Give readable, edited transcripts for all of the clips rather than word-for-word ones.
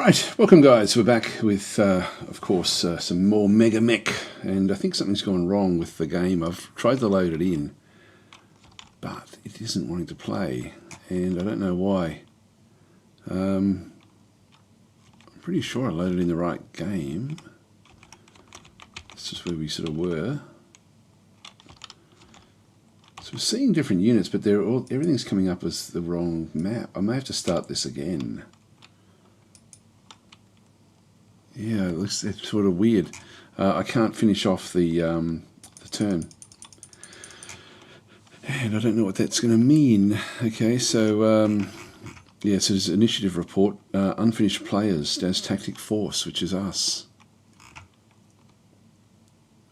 Right, welcome guys. We're back with, of course, some more MegaMek, and I think something's gone wrong with the game. I've tried to load it in, but it isn't wanting to play, and I don't know why. I'm pretty sure I loaded in the right game. This is where we sort of were. So we're seeing different units, but everything's coming up as the wrong map. I may have to start this again. Yeah, it's sort of weird. I can't finish off the turn, and I don't know what that's going to mean. Okay, so yeah, so there's initiative report, unfinished players, there's tactic force, which is us.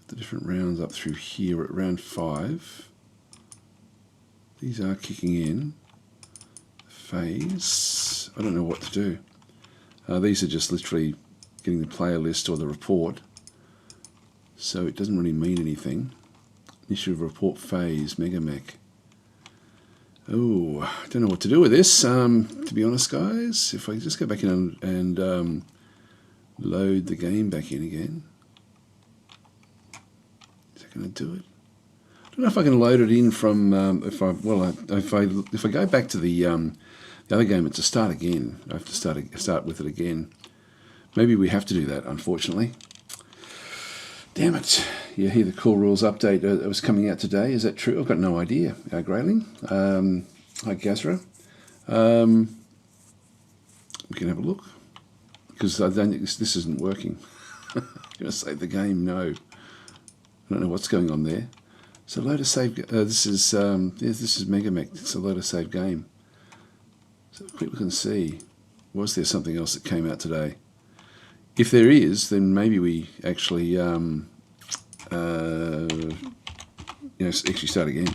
The different rounds up through here at round 5. These are kicking in. Phase. I don't know what to do. These are just literally getting the player list or the report, so it doesn't really mean anything. Initiative report phase, MegaMek. Oh, I don't know what to do with this, to be honest guys. If I just go back in and load the game back in again. Is that going to do it? I don't know if I can load it in from, if I go back to the other game, it's a start again. I have to start with it again. Maybe we have to do that, unfortunately. Damn it. Yeah, hear the Core Rules update that was coming out today. Is that true? I've got no idea. Grayling. Hi, Gazra. We can have a look. Because I don't think this isn't working. I'm going to save the game. No. I don't know what's going on there. So load a save. This is MegaMek. It's a load a save game. So quick look and see. Was there something else that came out today? If there is, then maybe we actually, actually start again,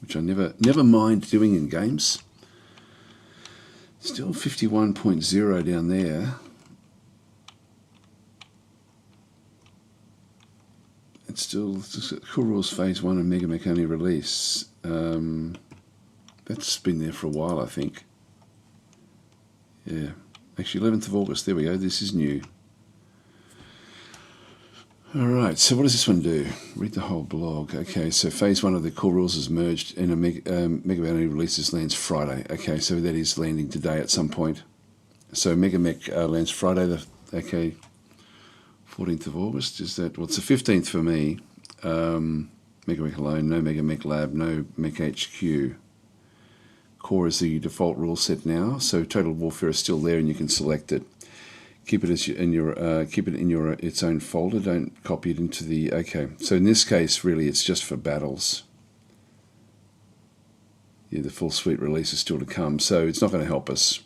which I never mind doing in games. Still 51.0 down there. It's still Cool Rules Phase 1 and MegaMek only release. That's been there for a while, I think. Yeah. Actually, 11th of August, there we go, this is new. Alright, so what does this one do? Read the whole blog. Okay, so phase 1 of the core rules is merged and a MegaMek only releases lands Friday. Okay, so that is landing today at some point. So MegaMek lands Friday, 14th of August, is that, well, it's the 15th for me. MegaMek alone, no MegaMek Lab, no Mech HQ. Core is the default rule set now, so Total Warfare is still there, and you can select it. Keep it in its own folder. Don't copy it into the. Okay, so in this case, really, it's just for battles. Yeah, the full suite release is still to come, so it's not going to help us.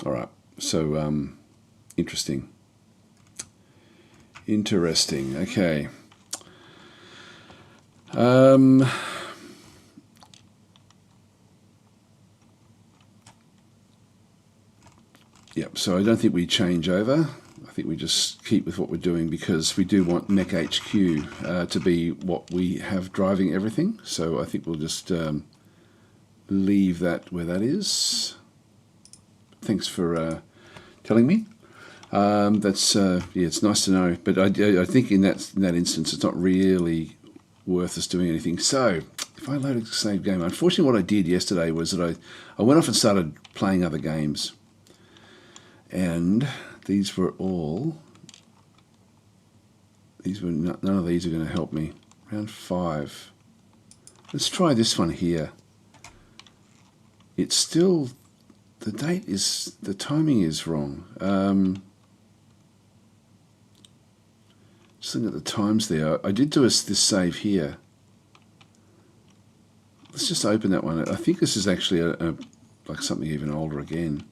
All right, so interesting. Interesting. Okay. Yep, so I don't think we change over. I think we just keep with what we're doing because we do want Mech HQ to be what we have driving everything. So I think we'll just leave that where that is. Thanks for telling me. That's yeah, it's nice to know. But I think in that instance, it's not really worth us doing anything. So if I load a save game, unfortunately, what I did yesterday was that I went off and started playing other games. And these were none of these are going to help me. Round 5. Let's try this one here. It's still, the timing is wrong. Just looking at the times there. I did do this save here. Let's just open that one. I think this is actually like something even older again.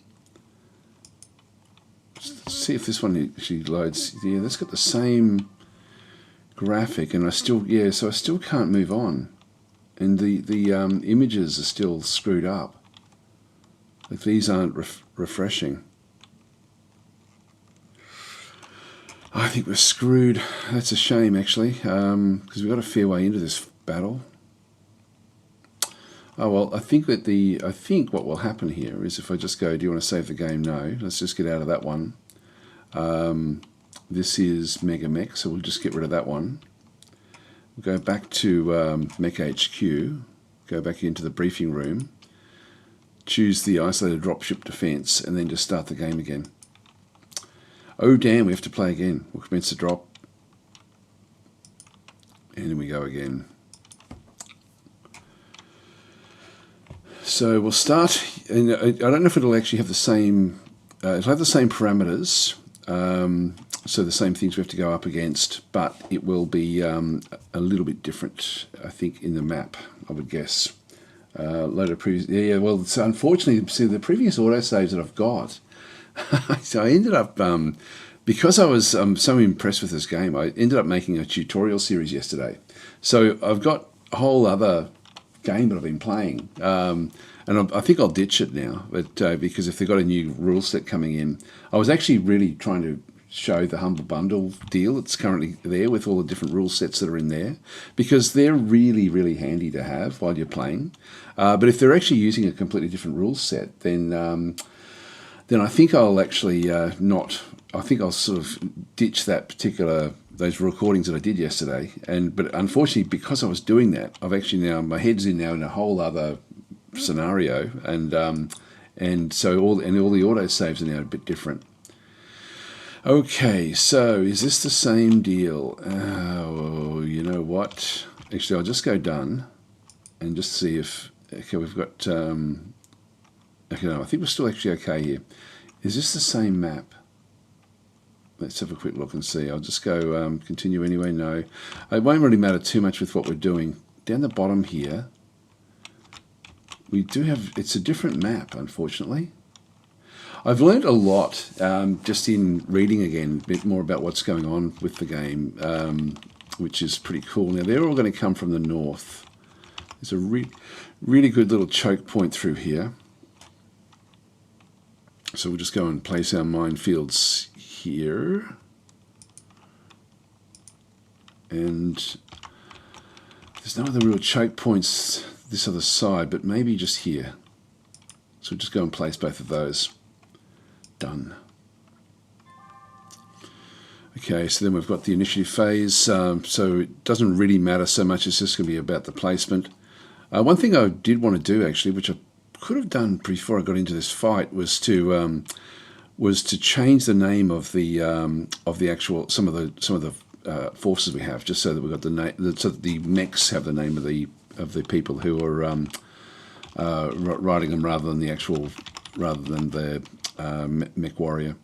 Let's see if this one actually loads. Yeah, that's got the same graphic, and so I still can't move on, and the images are still screwed up. Like these aren't refreshing. I think we're screwed. That's a shame, actually, because we've got a fair way into this battle. Oh well, I think what will happen here is if I just go, do you want to save the game? No. Let's just get out of that one. This is MegaMek, so we'll just get rid of that one. We'll go back to Mech HQ, go back into the briefing room, choose the isolated dropship defense, and then just start the game again. Oh damn, we have to play again. We'll commence the drop. And then we go again. So we'll start, and I don't know if it'll actually have the same, it'll have the same parameters, so the same things we have to go up against, but it will be a little bit different, I think, in the map, I would guess. Load of previous, yeah, well, so unfortunately, see, the previous autosaves that I've got, so I ended up, because I was so impressed with this game, I ended up making a tutorial series yesterday. So I've got a whole other game that I've been playing, and I think I'll ditch it now, but because if they've got a new rule set coming in, I was actually really trying to show the Humble Bundle deal that's currently there with all the different rule sets that are in there, because they're really, really handy to have while you're playing. But if they're actually using a completely different rule set, then I think I'll actually not. I think I'll sort of ditch those recordings that I did yesterday. But unfortunately, because I was doing that, I've actually now my head's in a whole other scenario, and so all the auto saves are now a bit different. Okay, so is this the same deal? Oh, you know what? Actually, I'll just go done and just see if we've got. Okay, no, I think we're still actually okay here. Is this the same map? Let's have a quick look and see. I'll just go continue anyway. No, it won't really matter too much with what we're doing. Down the bottom here, we do have, it's a different map, unfortunately. I've learned a lot just in reading again, a bit more about what's going on with the game, which is pretty cool. Now, they're all going to come from the north. There's a really good little choke point through here. So we'll just go and place our minefields here. And there's no other real choke points this other side, but maybe just here. So we'll just go and place both of those. Done. Okay, so then we've got the initiative phase. So it doesn't really matter so much. It's just going to be about the placement. One thing I did want to do, actually, which I could have done before I got into this fight, was to change the name of the actual some of the forces we have, just so that we've got the name, so that the mechs have the name of the people who are riding them rather than the mech warrior.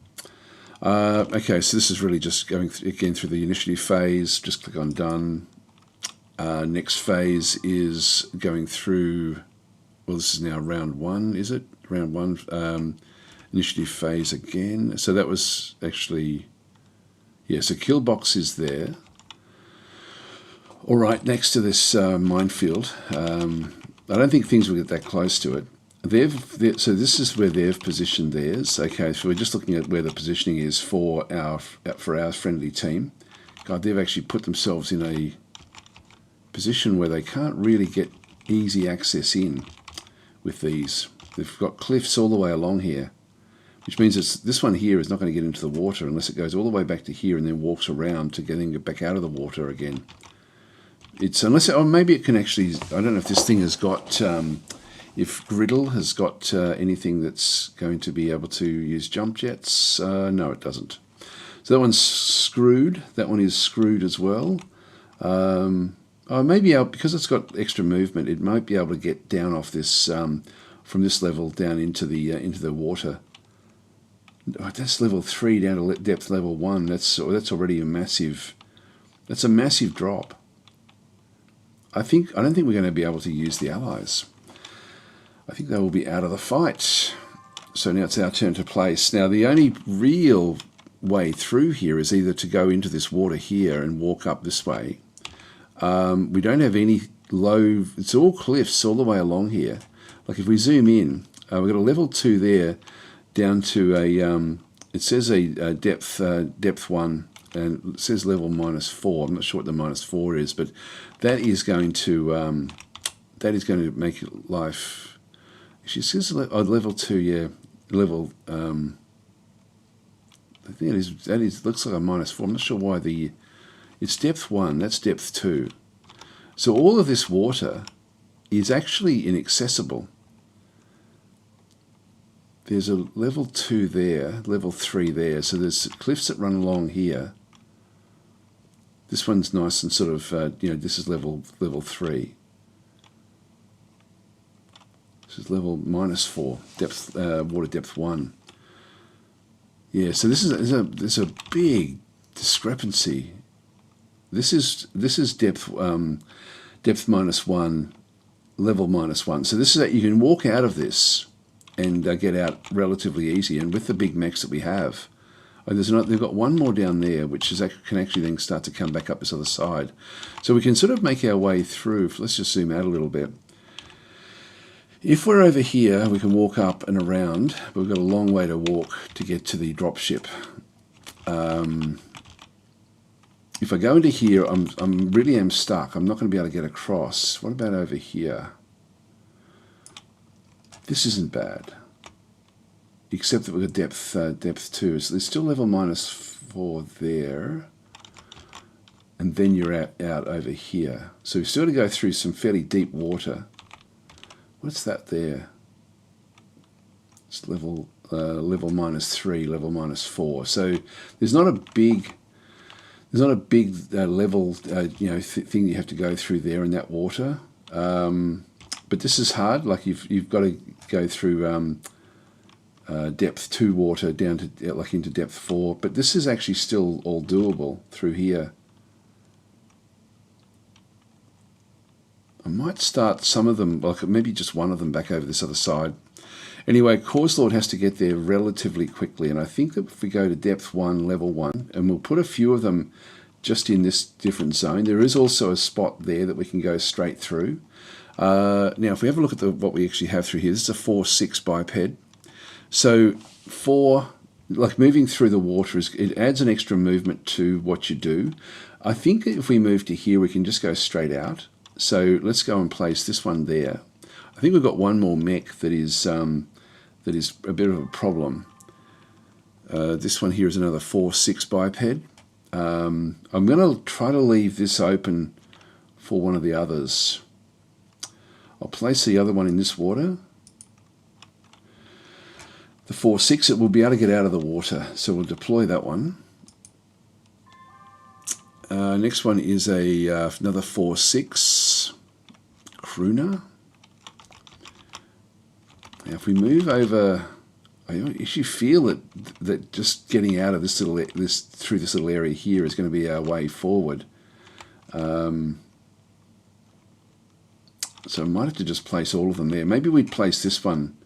Okay, so this is really just going again through the initiative phase. Just click on done. Next phase is going through. Well, this is now round one, is it? Round one, initiative phase again. So that was actually, yeah, so kill box is there. All right, next to this minefield. I don't think things will get that close to it. So this is where they've positioned theirs. Okay, so we're just looking at where the positioning is for our friendly team. God, they've actually put themselves in a position where they can't really get easy access in with these. They've got cliffs all the way along here, which means this one here is not going to get into the water unless it goes all the way back to here and then walks around to getting it back out of the water again. Or maybe it can actually, I don't know if this thing has got, if Griddle has got anything that's going to be able to use jump jets. No, it doesn't. So that one's screwed. That one is screwed as well. Maybe because it's got extra movement, it might be able to get down off this from this level down into the water. Oh, that's level 3 down to depth level 1. That's already a massive. That's a massive drop. I don't think we're going to be able to use the allies. I think they will be out of the fight. So now it's our turn to place. Now the only real way through here is either to go into this water here and walk up this way. We don't have any low, it's all cliffs all the way along here. Like if we zoom in, we've got a level 2 there down to it says a depth 1, and it says level -4. I'm not sure what the -4 is, but that is going to that is going to make life. She says level 2, yeah, level. I think that is looks like a -4. I'm not sure why it's depth 1. That's depth 2. So all of this water is actually inaccessible. There's a level 2 there, level 3 there. So there's cliffs that run along here. This one's nice and sort of, this is level 3. This is level -4, depth, water depth 1. Yeah, so there's a big discrepancy. This is depth depth -1, level -1. So this is that you can walk out of this and get out relatively easy. And with the big mechs that we have, they've got one more down there, which can actually then start to come back up this other side. So we can sort of make our way through. Let's just zoom out a little bit. If we're over here, we can walk up and around, but we've got a long way to walk to get to the dropship. If I go into here, I'm really am stuck. I'm not going to be able to get across. What about over here? This isn't bad, except that we've got depth 2. So there's still level -4 there, and then you're out over here. So we've still got to go through some fairly deep water. What's that there? It's level -3, level -4. So there's not a big level thing you have to go through there in that water. But this is hard. Like you've got to go through depth 2 water down to into depth 4. But this is actually still all doable through here. I might start some of them, like maybe just one of them, back over this other side. Anyway, Cause Lord has to get there relatively quickly, and I think that if we go to depth 1, level 1, and we'll put a few of them just in this different zone. There is also a spot there that we can go straight through. Now, if we have a look at what we actually have through here, this is a 4-6 biped. So moving through the water, it adds an extra movement to what you do. I think if we move to here, we can just go straight out. So let's go and place this one there. I think we've got one more mech that is a bit of a problem. This one here is another 4-6 biped. I'm going to try to leave this open for one of the others. I'll place the other one in this water. The 4-6, it will be able to get out of the water, so we'll deploy that one. Next one is another 4-6 crooner. Now, if we move over, I actually feel that just getting out of through this little area here is going to be our way forward. So I might have to just place all of them there. Maybe we'd place this one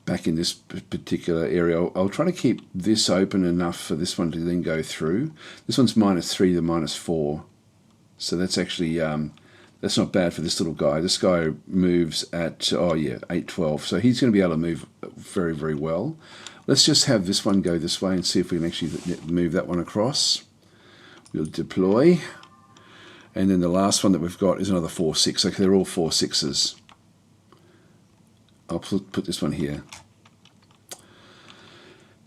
back in this particular area. I'll try to keep this open enough for this one to then go through. This one's -3 to -4. So that's actually, that's not bad for this little guy. This guy moves at, 8-12. So he's going to be able to move very, very well. Let's just have this one go this way and see if we can actually move that one across. We'll deploy. And then the last one that we've got is another 4-6. Okay, they're all 4-6s. I'll put this one here.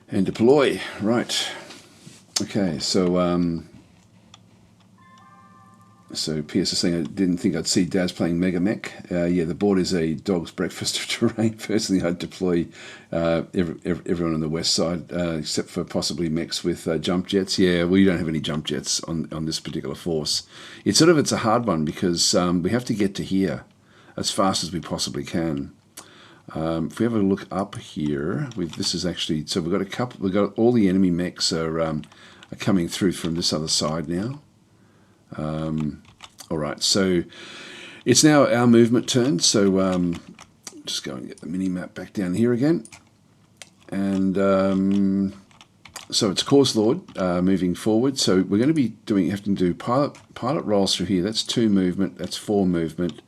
And deploy. Right. Okay, so PS is saying I didn't think I'd see Daz playing MegaMek. Yeah, the board is a dog's breakfast of terrain. Personally, I'd deploy everyone on the west side, except for possibly mechs with jump jets. Yeah, we don't have any jump jets on this particular force. It's a hard one because we have to get to here as fast as we possibly can. If we have a look up here, this is actually, so we've got all the enemy mechs are coming through from this other side now. All right, so it's now our movement turn. So just go and get the mini map back down here again, and so it's Cause Lord moving forward. So we're going to be having to do pilot rolls through here. That's 2 movement. That's 4 movement.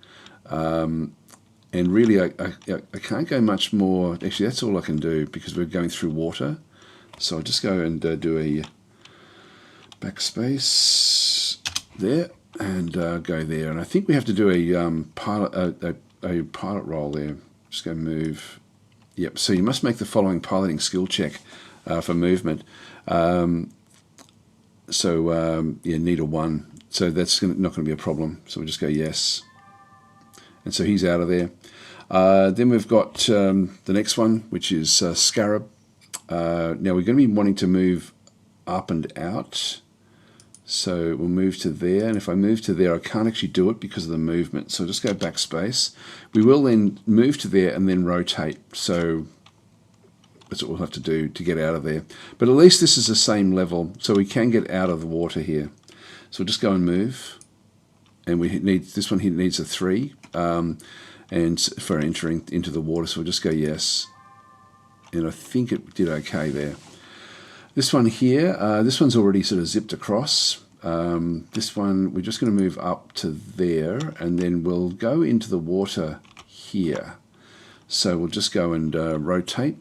And really, I can't go much more. Actually, that's all I can do because we're going through water. So I'll just go and do a backspace there and go there. And I think we have to do a a pilot roll there. Just go move. Yep, so you must make the following piloting skill check for movement. Yeah, need a 1. So that's not going to be a problem. So we'll just go yes. And so he's out of there. Then we've got the next one, which is Scarab. Now we're going to be wanting to move up and out. So we'll move to there. And if I move to there, I can't actually do it because of the movement. So I'll just go backspace. We will then move to there and then rotate. So that's what we'll have to do to get out of there. But at least this is the same level, so we can get out of the water here. So we'll just go and move. And we need this one here needs a 3 and for entering into the water. So we'll just go yes. And I think it did okay there. This one here, this one's already sort of zipped across. This one, we're just going to move up to there, and then we'll go into the water here. So we'll just go and rotate.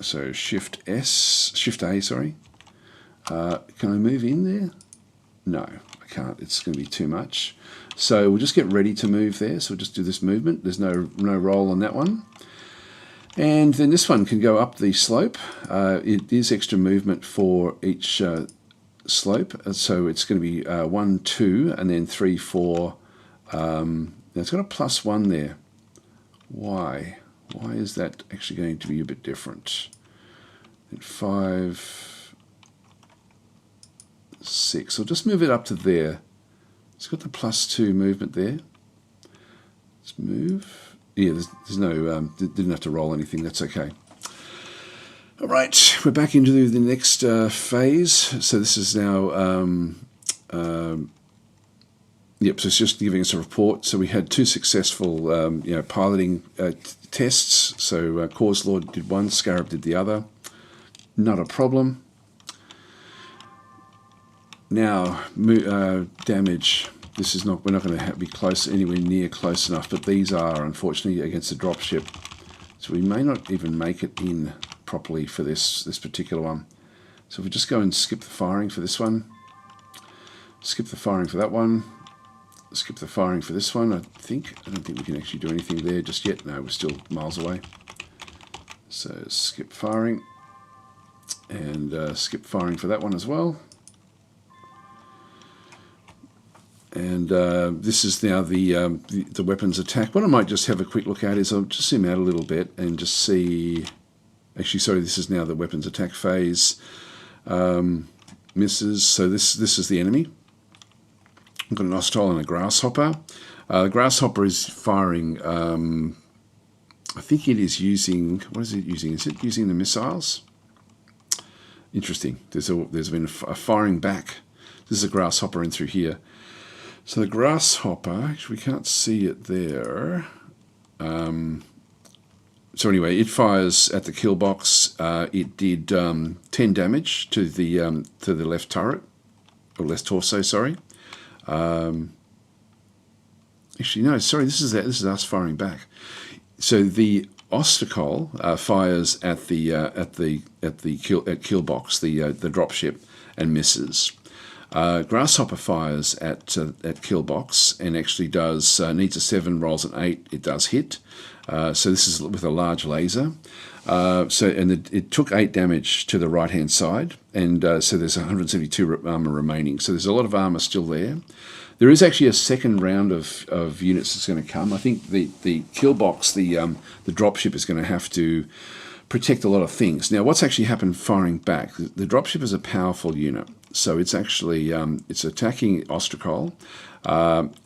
So Shift A, sorry. Can I move in there? No, I can't. It's going to be too much. So we'll just get ready to move there. So we'll just do this movement. There's no roll on that one. And then this one can go up the slope. It is extra movement for each slope. So it's going to be 1, 2, and then 3, 4. Now it's got a +1 there. Why? Why is that actually going to be a bit different? At 5, 6. I'll just move it up to there. It's got the +2 movement there. Let's move. Yeah, there's no, didn't have to roll anything. That's okay. All right, we're back into the next phase. So this is now, yep, so it's just giving us a report. So we had 2 successful, piloting tests. So Cause Lord did one, Scarab did the other. Not a problem. Now, damage. This is not. We're not going to be close, anywhere near close enough. But these are, unfortunately, against the dropship. So we may not even make it in properly for this particular one. So if we just go and skip the firing for this one, skip the firing for that one, skip the firing for this one. I don't think we can actually do anything there just yet. No, we're still miles away. So skip firing, and skip firing for that one as well. And this is now the weapons attack. What I might just have a quick look at is I'll just zoom out a little bit and just see. Actually, sorry, this is now the weapons attack phase. Misses. So this is the enemy. I've got an Austral and a Grasshopper. The Grasshopper is firing. I think it is using. What is it using? Is it using the missiles? Interesting. There's been a firing back. This is a Grasshopper in through here. So the Grasshopper, actually we can't see it there. So anyway, it fires at the kill box. It did 10 damage to the left turret, or left torso. Sorry. Actually, no. Sorry, this is us firing back. So the Ostacle fires at the kill box, the dropship, and misses. Grasshopper fires at kill box and actually does needs a 7, rolls an 8. It does hit. So this is with a large laser. It took 8 damage to the right hand side, and so there's 172 armor remaining. So there's a lot of armor still there. There is actually a second round of units that's going to come. I think the kill box, the dropship, is going to have to protect a lot of things. Now, what's actually happened firing back? The dropship is a powerful unit. So it's actually it's attacking Ostracol.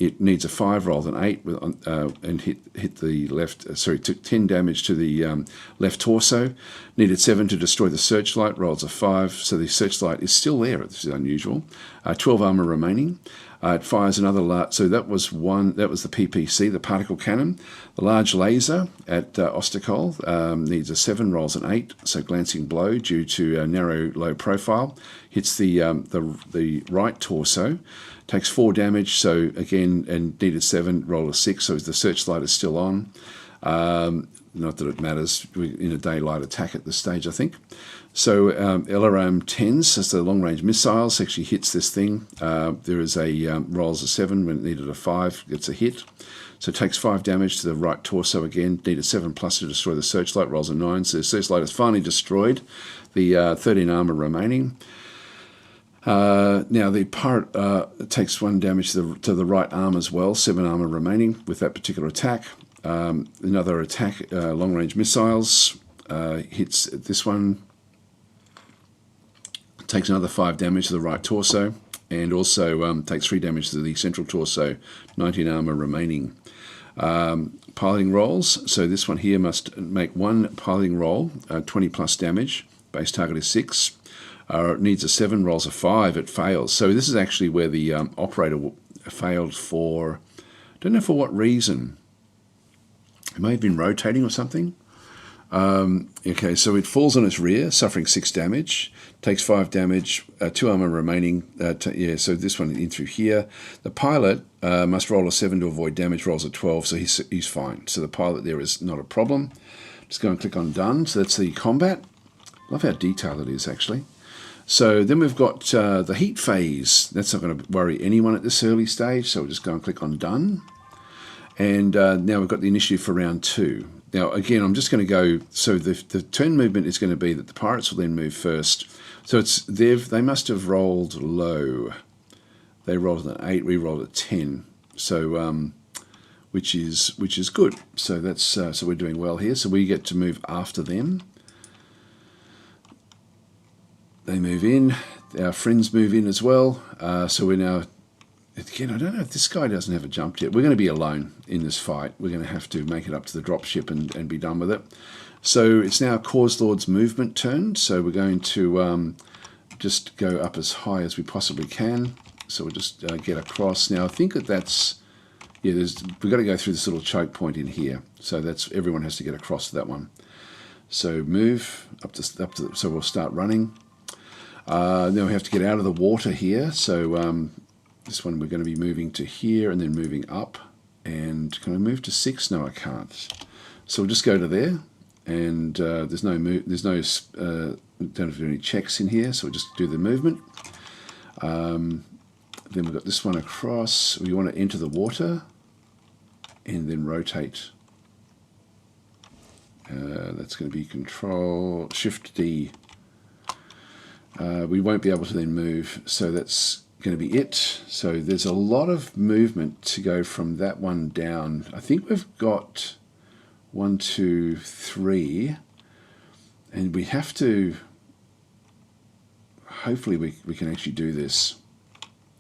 It needs a 5, rolled an 8, and hit the left. Sorry, took 10 damage to the left torso. Needed 7 to destroy the searchlight. Rolls a 5. So the searchlight is still there. This is unusual. 12 armor remaining. It fires another so that was one. That was the PPC, the particle cannon. The large laser at Ostracol needs a 7, rolls an 8. So glancing blow due to a narrow, low profile. Hits the right torso. Takes 4 damage. So again, and needed 7, roll a 6. So the searchlight is still on. Not that it matters. We're in a daylight attack at this stage, I think. So LRM 10s, as the long-range missiles, actually hits this thing. There is a rolls a 7 when it needed a 5, gets a hit. So it takes 5 damage to the right torso again. Need a 7+ to destroy the searchlight. Rolls a 9. So the searchlight is finally destroyed. The 13 armor remaining. Now the pirate takes 1 damage to the right arm as well. 7 armor remaining with that particular attack. Another attack, long-range missiles. Hits this one. Takes another 5 damage to the right torso. And also takes 3 damage to the central torso. 19 armor remaining. Piloting rolls. So this one here must make 1 piloting roll. 20+ damage. Base target is 6. It needs a 7, rolls a 5, it fails. So this is actually where the operator failed for, don't know for what reason. It may have been rotating or something. Okay, so it falls on its rear, suffering 6 damage, takes 5 damage, 2 armor remaining. So this one in through here. The pilot must roll a 7 to avoid damage, rolls a 12, so he's fine. So the pilot there is not a problem. Just go and click on done. So that's the combat. Love how detailed it is, actually. So then we've got the heat phase. That's not going to worry anyone at this early stage, so we'll just go and click on done. And now we've got the initiative for round 2. Now, again, I'm just going to go, so the turn movement is going to be that the pirates will then move first. So they must have rolled low. They rolled an 8, we rolled a 10. So, which is good. So that's so we're doing well here. So we get to move after them. They move in. Our friends move in as well. So we're now, again, I don't know if this guy doesn't have a jump yet. We're going to be alone in this fight. We're going to have to make it up to the dropship and be done with it. So it's now Cause Lord's movement turn. So we're going to just go up as high as we possibly can. So we'll just get across. Now I think that's, yeah, we've got to go through this little choke point in here. So that's, everyone has to get across to that one. So move up to so we'll start running. Then we have to get out of the water here. So this one we're going to be moving to here and then moving up. And can I move to 6? No, I can't. So we'll just go to there. And there's no don't have to do any checks in here. So we'll just do the movement. Then we've got this one across. We want to enter the water and then rotate. That's going to be Control Shift D. We won't be able to then move, so that's going to be it. So there's a lot of movement to go from that one down. I think we've got 1, 2, 3, and we have to, hopefully we can actually do this.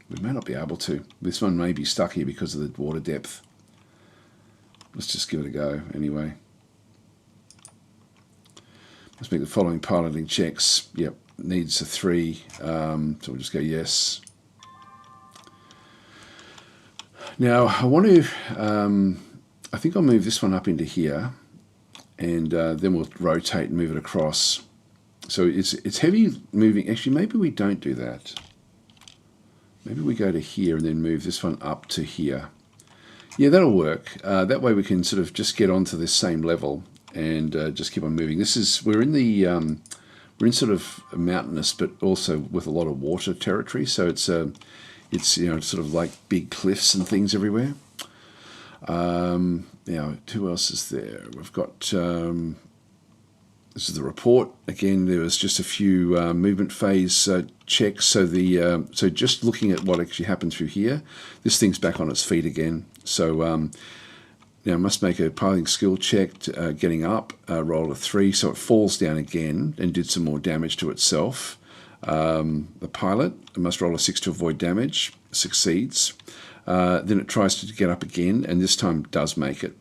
We may not be able to. This one may be stuck here because of the water depth. Let's just give it a go anyway. Let's make the following piloting checks. Yep. Needs a 3, so we'll just go yes. Now I want to, I think I'll move this one up into here, and then we'll rotate and move it across. So it's heavy moving. Actually, maybe we don't do that. Maybe we go to here and then move this one up to here. Yeah, that'll work. That way we can sort of just get onto this same level and just keep on moving. We're in the we're in sort of mountainous, but also with a lot of water territory. So it's sort of like big cliffs and things everywhere. Now, who else is there? We've got this is the report again. There was just a few movement phase checks. So so just looking at what actually happened through here, this thing's back on its feet again. So now I must make a piloting skill check, getting up, roll a 3, so it falls down again and did some more damage to itself. The pilot must roll a 6 to avoid damage, succeeds. Then it tries to get up again, and this time does make it.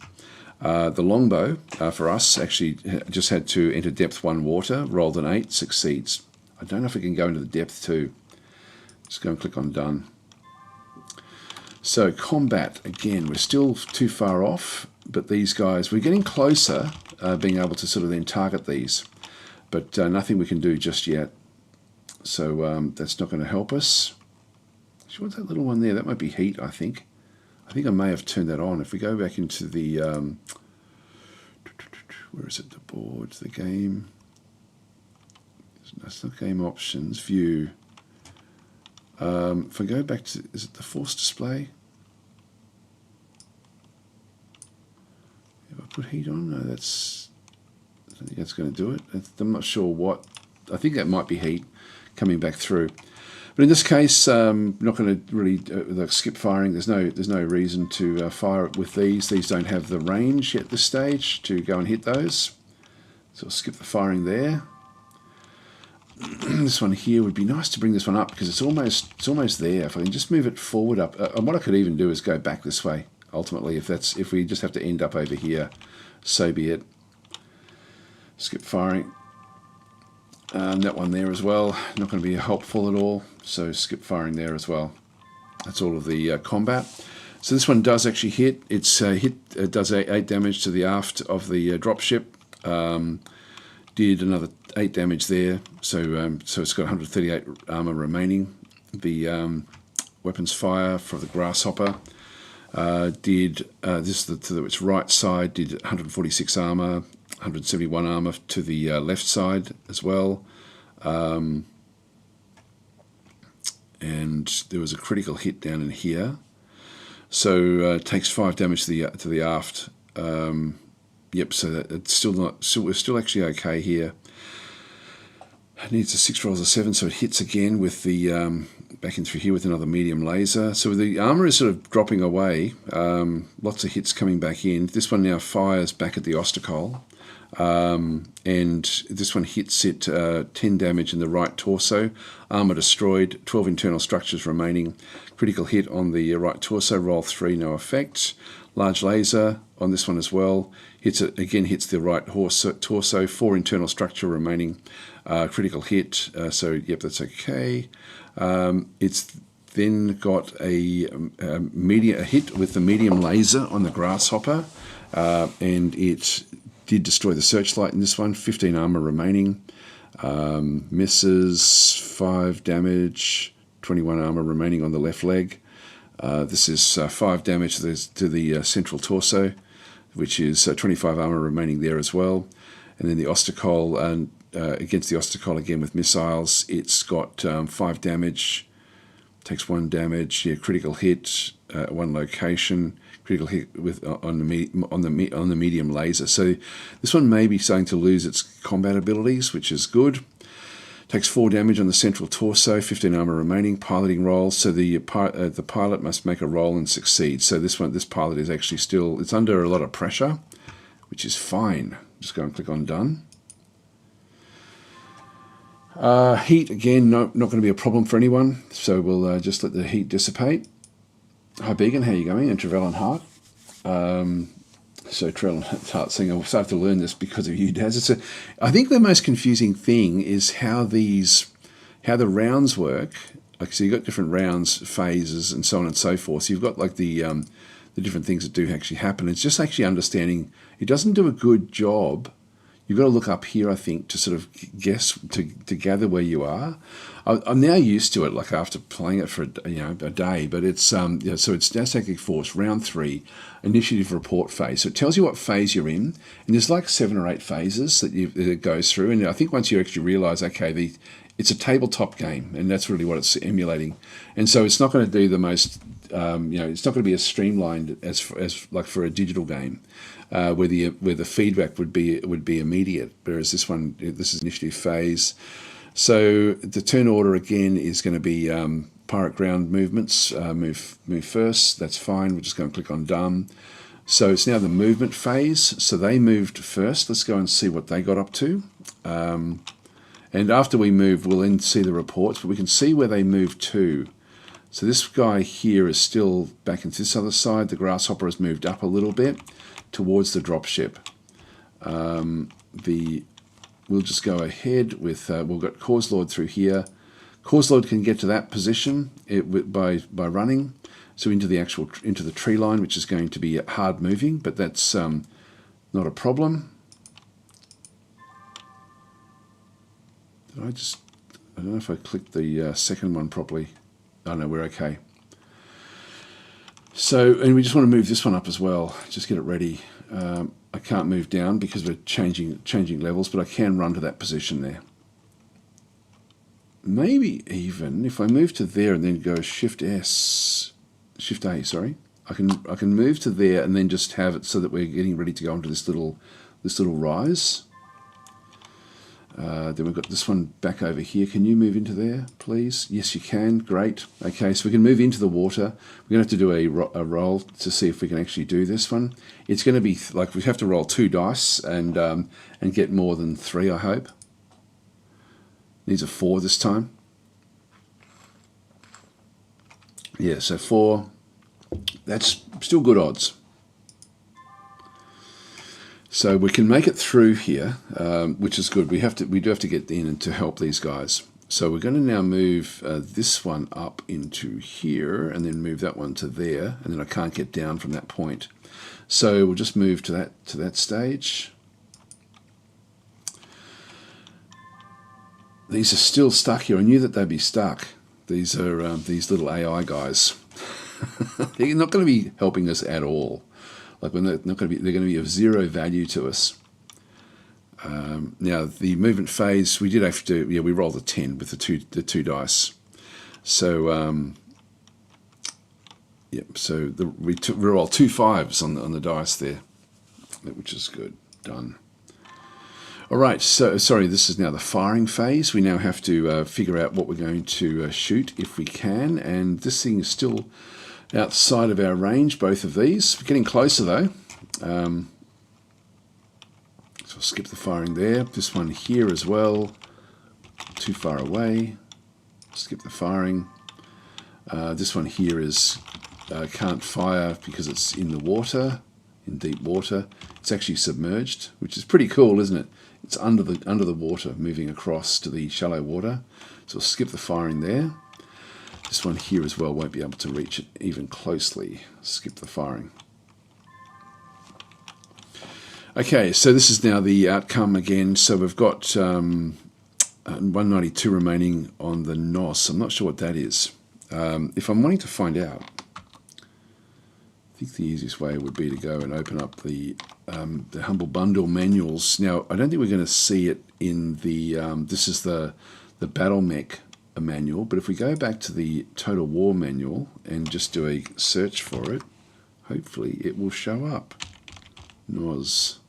The longbow, for us, actually just had to enter depth 1 water, rolled an 8, succeeds. I don't know if it can go into the depth 2. Just go and click on done. So combat, again, we're still too far off, but these guys, we're getting closer, being able to sort of then target these, but nothing we can do just yet. So that's not going to help us. Actually, what's that little one there? That might be heat, I think. I think I may have turned that on. If we go back into the, where is it, the board, the game, that's not game options, view. If I go back to, is it the force display? put heat on? No, I don't think that's going to do it. I'm not sure what. I think that might be heat coming back through. But in this case, not going to really skip firing. There's no reason to fire it with these. These don't have the range at this stage to go and hit those. So I'll skip the firing there. This one here would be nice to bring this one up because it's almost there. If I can just move it forward up, and what I could even do is go back this way. Ultimately, if we just have to end up over here, so be it. Skip firing. That one there as well, not going to be helpful at all, so skip firing there as well. That's all of the combat. So this one does actually hit. It does 8 damage to the aft of the dropship. Did another 8 damage there, so it's got 138 armor remaining. The weapons fire for the grasshopper did to its right side did 146 armor, 171 armor to the left side as well, and there was a critical hit down in here. So takes 5 damage to the aft. Yep, so that it's still not. So we're still actually okay here. It needs a 6 rolls of 7, so it hits again with the back in through here with another medium laser. So the armor is sort of dropping away. Lots of hits coming back in. This one now fires back at the Ostakol, and this one hits it 10 damage in the right torso. Armor destroyed. 12 internal structures remaining. Critical hit on the right torso. Roll 3, no effect. Large laser on this one as well. Hits the right torso. 4 internal structure remaining. Critical hit. So yep, that's okay. It's then got a hit with the medium laser on the grasshopper, and it did destroy the searchlight in this one. 15 armor remaining. Misses. 5 damage. 21 armor remaining on the left leg. This is 5 damage to the central torso, which is 25 armor remaining there as well. And then the Ostakol, against the Ostakol again with missiles, it's got 5 damage, takes 1 damage, critical hit, 1 location, critical hit with on the medium laser. So this one may be starting to lose its combat abilities, which is good. Takes 4 damage on the central torso, 15 armor remaining, piloting rolls. So the pilot must make a roll and succeed. So this pilot is actually it's under a lot of pressure, which is fine. Just go and click on done. Heat, again, not going to be a problem for anyone. So we'll just let the heat dissipate. Hi Began, how are you going? And Trevell and Hart. So Trell and Hart saying, I've started to learn this because of you, Daz. I think the most confusing thing is how the rounds work. Like, so you've got different rounds, phases, and so on and so forth. So you've got like the different things that do actually happen. It's just actually understanding. It doesn't do a good job. You've got to look up here, I think, to sort of guess, to gather where you are. I'm now used to it, like after playing it for a day. But it's so it's Tactic Force round 3, initiative report phase. So it tells you what phase you're in, and there's like 7 or 8 phases that it goes through. And I think once you actually realise, okay, it's a tabletop game, and that's really what it's emulating. And so it's not going to do the most, it's not going to be as streamlined as like for a digital game. Where the feedback would be immediate, whereas this is initiative phase. So the turn order again is going to be pirate ground movements. Move first. That's fine. We're just going to click on done. So it's now the movement phase. So they moved first. Let's go and see what they got up to. And after we move, we'll then see the reports, but we can see where they moved to. So this guy here is still back into this other side. The grasshopper has moved up a little bit towards the dropship. We'll just go ahead with, we've got Cause Lord through here. Cause Lord can get to that position by running, so into the tree line, which is going to be hard moving, but that's not a problem. I don't know if I clicked the second one properly. Oh no, we're okay. So, and we just want to move this one up as well. Just get it ready. I can't move down because we're changing levels, but I can run to that position there. Maybe even if I move to there and then go Shift A, sorry, I can move to there and then just have it so that we're getting ready to go onto this little rise. Then we've got this one back over here. Can you move into there, please? Yes, you can. Great. Okay, so we can move into the water. We're going to have to do a roll to see if we can actually do this one. It's going to be like we have to roll 2 dice and get more than 3, I hope. Needs a 4 this time. Yeah, so 4. That's still good odds. So we can make it through here, which is good. We do have to get in to help these guys. So we're going to now move this one up into here, and then move that one to there, and then I can't get down from that point. So we'll just move to that stage. These are still stuck here. I knew that they'd be stuck. These are these little AI guys. They're not going to be helping us at all. Like they're going to be of 0 value to us. Now the movement phase, we did have to do. Yeah, we rolled a 10 with the two dice. So yep. So we rolled 2 5s on the dice there, which is good. Done. All right. So sorry, this is now the firing phase. We now have to figure out what we're going to shoot if we can, and this thing is still outside of our range, both of these. We're getting closer though. So I'll skip the firing there. This one here as well, too far away. Skip the firing. This one here is can't fire because it's in the water, in deep water. It's actually submerged, which is pretty cool, isn't it? It's under the water, moving across to the shallow water. So we'll skip the firing there. This one here as well won't be able to reach it even closely. Skip the firing. Okay, so this is now the outcome again. So we've got 192 remaining on the NOS. I'm not sure what that is. If I'm wanting to find out, I think the easiest way would be to go and open up the Humble Bundle manuals. Now, I don't think we're going to see it in the... this is the BattleTech manual, but if we go back to the Total War manual and just do a search for it, hopefully it will show up. NOS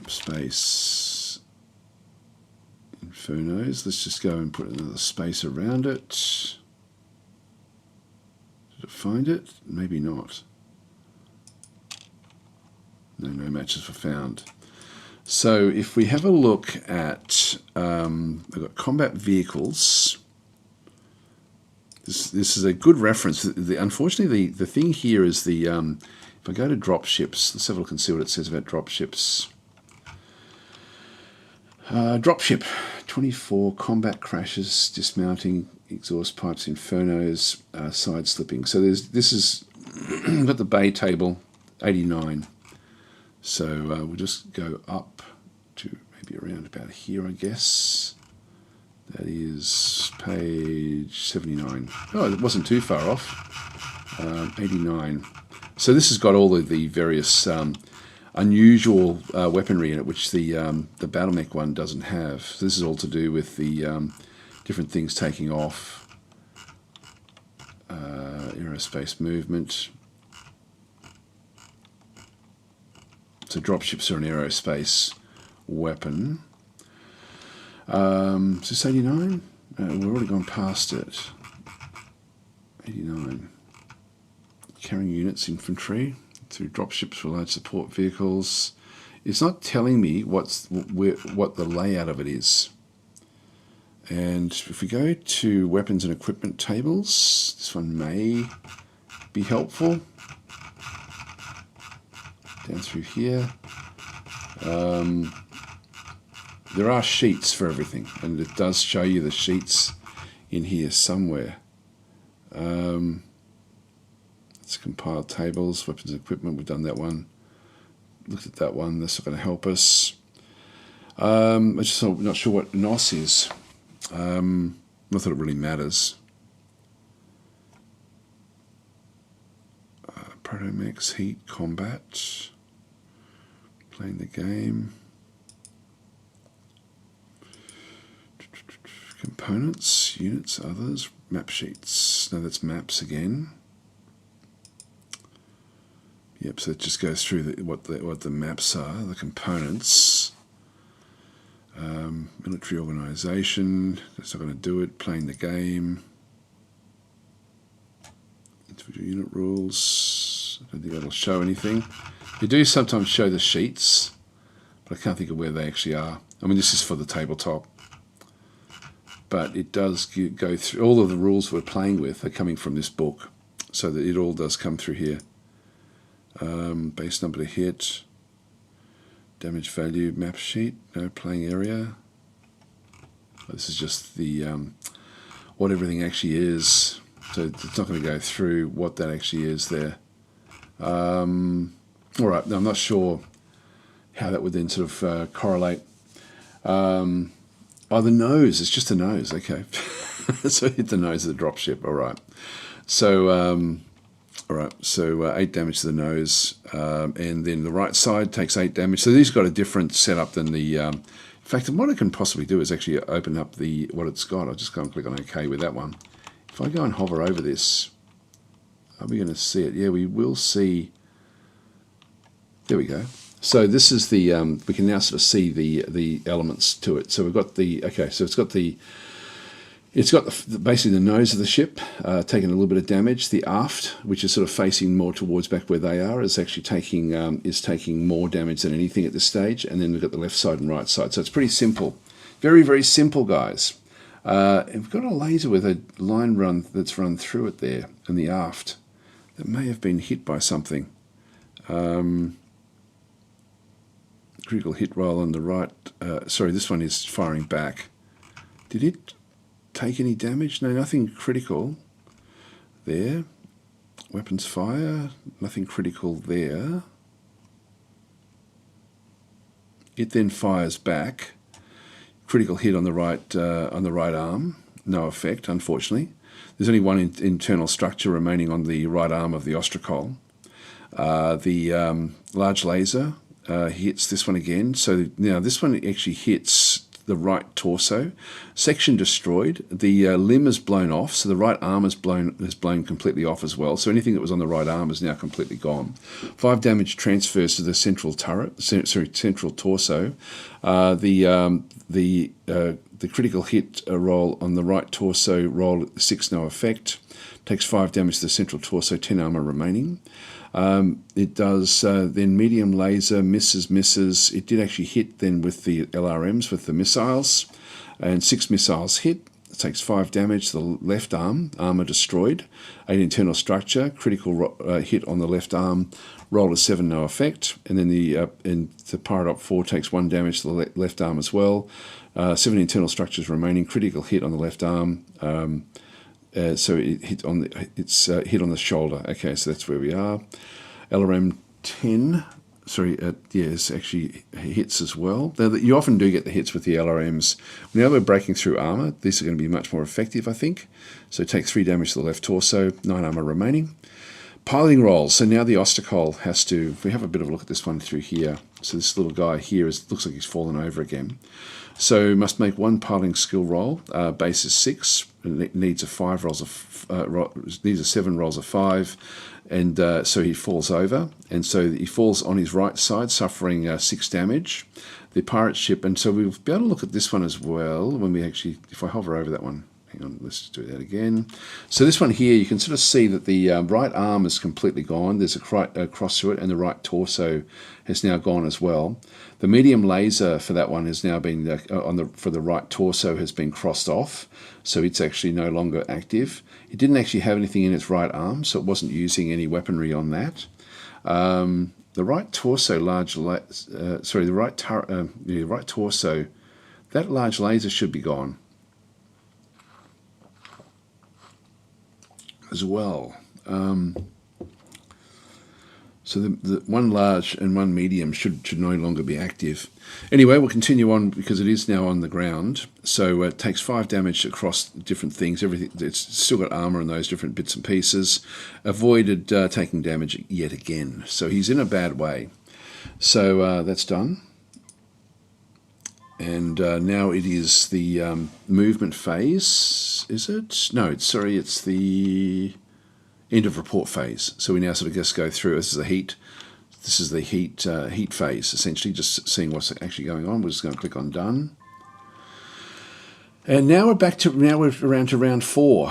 space Infernos. Let's just go and put another space around it. Did it find it? Maybe not. No matches were found. So if we have a look at, I've got combat vehicles. This is a good reference. Unfortunately, the thing here is the, if I go to dropships, let's have a look and see what it says about dropships. Dropship, 24 combat crashes, dismounting, exhaust pipes, infernos, side slipping. So this is got the bay table, 89. So we'll just go up to maybe around about here, I guess. That is page 79. Oh, it wasn't too far off. 89. So this has got all of the various unusual weaponry in it, which the BattleTech one doesn't have. So this is all to do with the different things taking off. Aerospace movement. So dropships are an aerospace weapon. Is this 89? We've already gone past it. 89. Carrying units, infantry, through dropships for large support vehicles. It's not telling me what the layout of it is. And if we go to weapons and equipment tables, this one may be helpful. Down through here. There are sheets for everything, and it does show you the sheets in here somewhere. It's compiled tables, weapons and equipment, we've done that one. Looked at that one, that's not going to help us. I'm just not sure what NOS is. Not that it really matters. Protomex, heat, combat. Playing the game. Components, units, others, map sheets. No, that's maps again. Yep, so it just goes through what the maps are, the components. Military organisation, that's not going to do it. Playing the game. Individual unit rules, I don't think that'll show anything. They do sometimes show the sheets, but I can't think of where they actually are. I mean, this is for the tabletop. But it does go through, all of the rules we're playing with are coming from this book, so that it all does come through here. Base number to hit, damage value, map sheet, no playing area. This is just the what everything actually is, so it's not going to go through what that actually is there. All right, now I'm not sure how that would then sort of correlate. Oh, the nose, it's just a nose, okay. So hit the nose of the dropship, all right. So, all right, so 8 damage to the nose, and then the right side takes 8 damage. So these got a different setup than the, in fact, what I can possibly do is actually open up what it's got. I'll just go and click on OK with that one. If I go and hover over this, are we going to see it? Yeah, we will see. There we go. So this is the, we can now sort of see the elements to it. So we've got the, okay, so it's got basically the nose of the ship taking a little bit of damage. The aft, which is sort of facing more towards back where they are, is actually taking more damage than anything at this stage. And then we've got the left side and right side. So it's pretty simple, very, very simple, guys. And we've got a laser with a line run that's run through it there in the aft that may have been hit by something. Critical hit roll on the right. Sorry, this one is firing back. Did it take any damage? No, nothing critical there. Weapons fire, nothing critical there. It then fires back. Critical hit on the right arm. No effect, unfortunately. There's only one internal structure remaining on the right arm of the Ostracol. The large laser hits this one again. So now this one actually hits the right torso. Section destroyed. The limb is blown off, so the right arm is blown completely off as well. So anything that was on the right arm is now completely gone. 5 damage transfers to the central turret, central torso. The critical hit roll on the right torso roll 6, no effect. Takes 5 damage to the central torso, 10 armor remaining. It does then medium laser, misses. It did actually hit then with the LRMs, with the missiles, and 6 missiles hit. It takes 5 damage to the left arm, armor destroyed. 8 internal structure, critical hit on the left arm, roll a 7, no effect. And then the Pirate Op 4 takes 1 damage to the left arm as well. 7 internal structures remaining, critical hit on the left arm. So it hit on hit on the shoulder. Okay, so that's where we are. LRM 10. Sorry, yes, actually hits as well. Now, you often do get the hits with the LRMs. Now we're breaking through armor. These are going to be much more effective, I think. So take 3 damage to the left torso, 9 armor remaining. Piloting rolls. So now the Ostracol has to. If we have a bit of a look at this one through here. So this little guy here looks like he's fallen over again. So must make 1 piloting skill roll. Base is 6. It needs a 7 rolls of 5, and so he falls over, and so he falls on his right side, suffering 6 damage. The pirate ship, and so we'll be able to look at this one as well when we actually, if I hover over that one. Hang on, let's do that again. So this one here, you can sort of see that the right arm is completely gone. There's a cross to it, and the right torso has now gone as well. The medium laser for that one has now been for the right torso has been crossed off, so it's actually no longer active. It didn't actually have anything in its right arm, so it wasn't using any weaponry on that. The right torso, the right torso, that large laser should be gone as well. So the one large and one medium should no longer be active. Anyway, we'll continue on because it is now on the ground. So it takes 5 damage across different things. Everything, it's still got armor and those different bits and pieces. Avoided taking damage yet again. So he's in a bad way. So that's done. And now it is the movement phase. Is it? No, it's the end of report phase. So we now sort of just go through. This is the heat. This is the heat phase, essentially, just seeing what's actually going on. We're just going to click on done. And now we're around to round 4.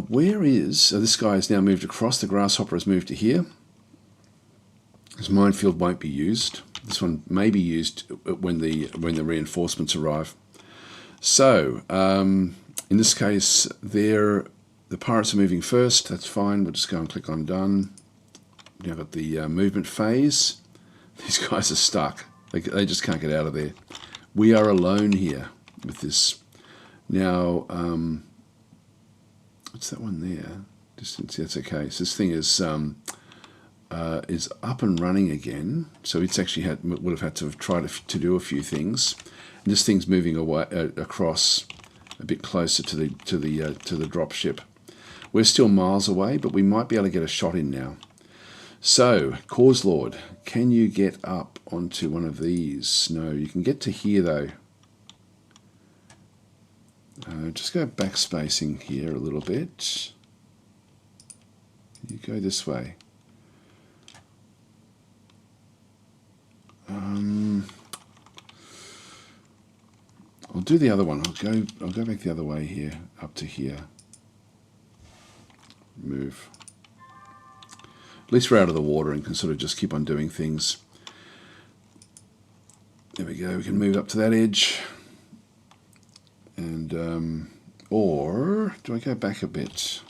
Where is, so this guy has now moved across. The grasshopper has moved to here. This minefield won't be used. This one may be used when the reinforcements arrive. So, in this case, the pirates are moving first. That's fine. We'll just go and click on done. Now got the movement phase. These guys are stuck. They just can't get out of there. We are alone here with this. Now, what's that one there? Distance. That's okay. So this thing is up and running again. So it's actually would have had to have tried to do a few things. And this thing's moving away across a bit closer to the drop ship. We're still miles away, but we might be able to get a shot in now. So, Cause Lord, can you get up onto one of these? No, you can get to here though. Just go backspacing here a little bit. You go this way. I'll do the other one. I'll go back the other way here, up to here. Move. At least we're out of the water and can sort of just keep on doing things. There we go. We can move up to that edge. And, or do I go back a bit?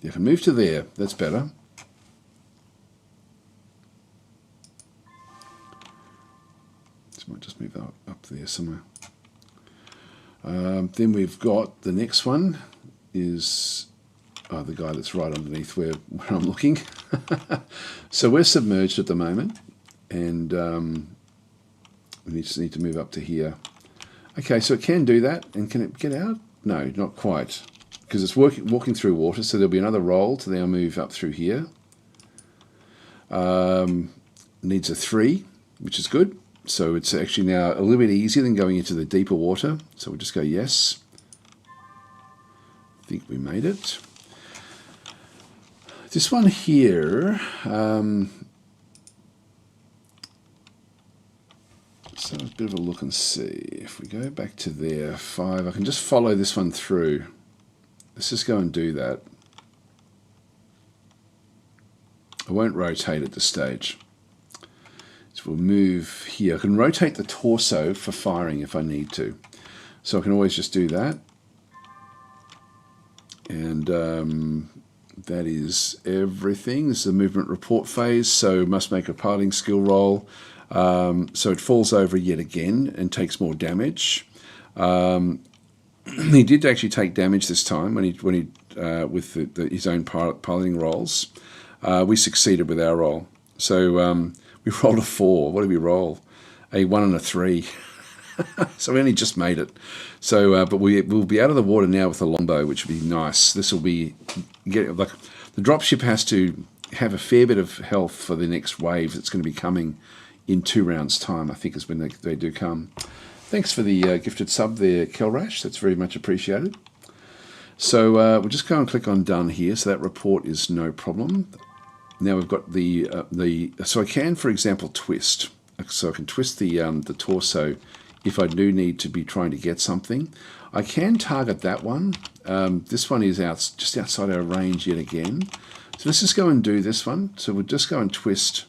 Yeah, I can move to there. That's better. This might just move up there somewhere. Then we've got the next one is the guy that's right underneath where I'm looking. So we're submerged at the moment, and we just need to move up to here. Okay, so it can do that, and can it get out? No, not quite, because it's walking through water, so there'll be another roll to now move up through here. Needs a 3, which is good. So it's actually now a little bit easier than going into the deeper water. So we'll just go yes. I think we made it. This one here, so a bit of a look and see. If we go back to there, 5, I can just follow this one through. Let's just go and do that. I won't rotate at this stage. So we'll move here. I can rotate the torso for firing if I need to. So I can always just do that. And that is everything. This is the movement report phase, so must make a piloting skill roll. So it falls over yet again and takes more damage. He did actually take damage this time when he with his own piloting rolls. We succeeded with our roll. So we rolled a 4. What did we roll? A 1 and a 3. So we only just made it. So, but we'll be out of the water now with the longbow, which will be nice. This will be like the dropship has to have a fair bit of health for the next wave that's going to be coming in 2 rounds' time. I think is when they do come. Thanks for the gifted sub there, Kelrash. That's very much appreciated. So we'll just go and click on done here. So that report is no problem. Now we've got so I can, for example, twist. So I can twist the torso if I do need to be trying to get something. I can target that one. This one is just outside our range yet again. So let's just go and do this one. So we'll just go and twist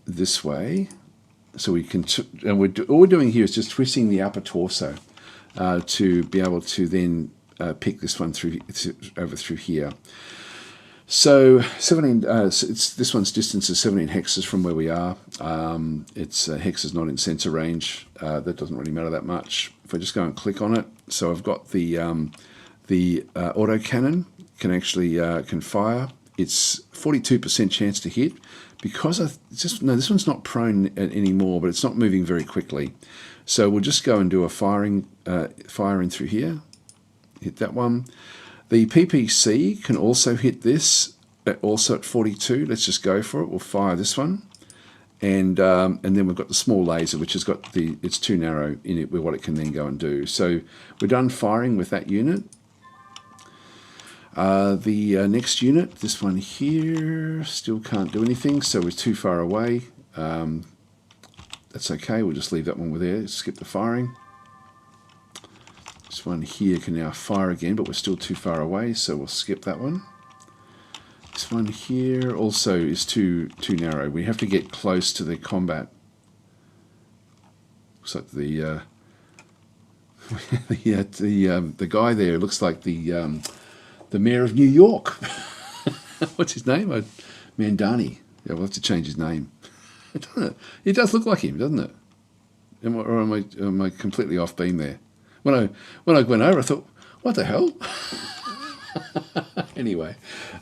this way. So we can, and all we're doing here is just twisting the upper torso to be able to then pick this one over through here. So 17. This one's distance is 17 hexes from where we are. It's hex is not in sensor range. That doesn't really matter that much. If I just go and click on it, so I've got the auto cannon can fire. It's 42% chance to hit. Because this one's not prone anymore, but it's not moving very quickly. So we'll just go and do a firing through here. Hit that one. The PPC can also hit this, also at 42. Let's just go for it. We'll fire this one, and then we've got the small laser, which has got it's too narrow in it with what it can then go and do. So we're done firing with that unit. The next unit, this one here, still can't do anything, so we're too far away. That's okay, we'll just leave that one with there, skip the firing. This one here can now fire again, but we're still too far away, so we'll skip that one. This one here also is too narrow. We have to get close to the combat. Looks like the the guy there looks like the mayor of New York. What's his name? Mandani. Yeah, we'll have to change his name. Doesn't it? It does look like him, doesn't it? Or am I completely off beam there? When I went over, I thought, what the hell? Anyway,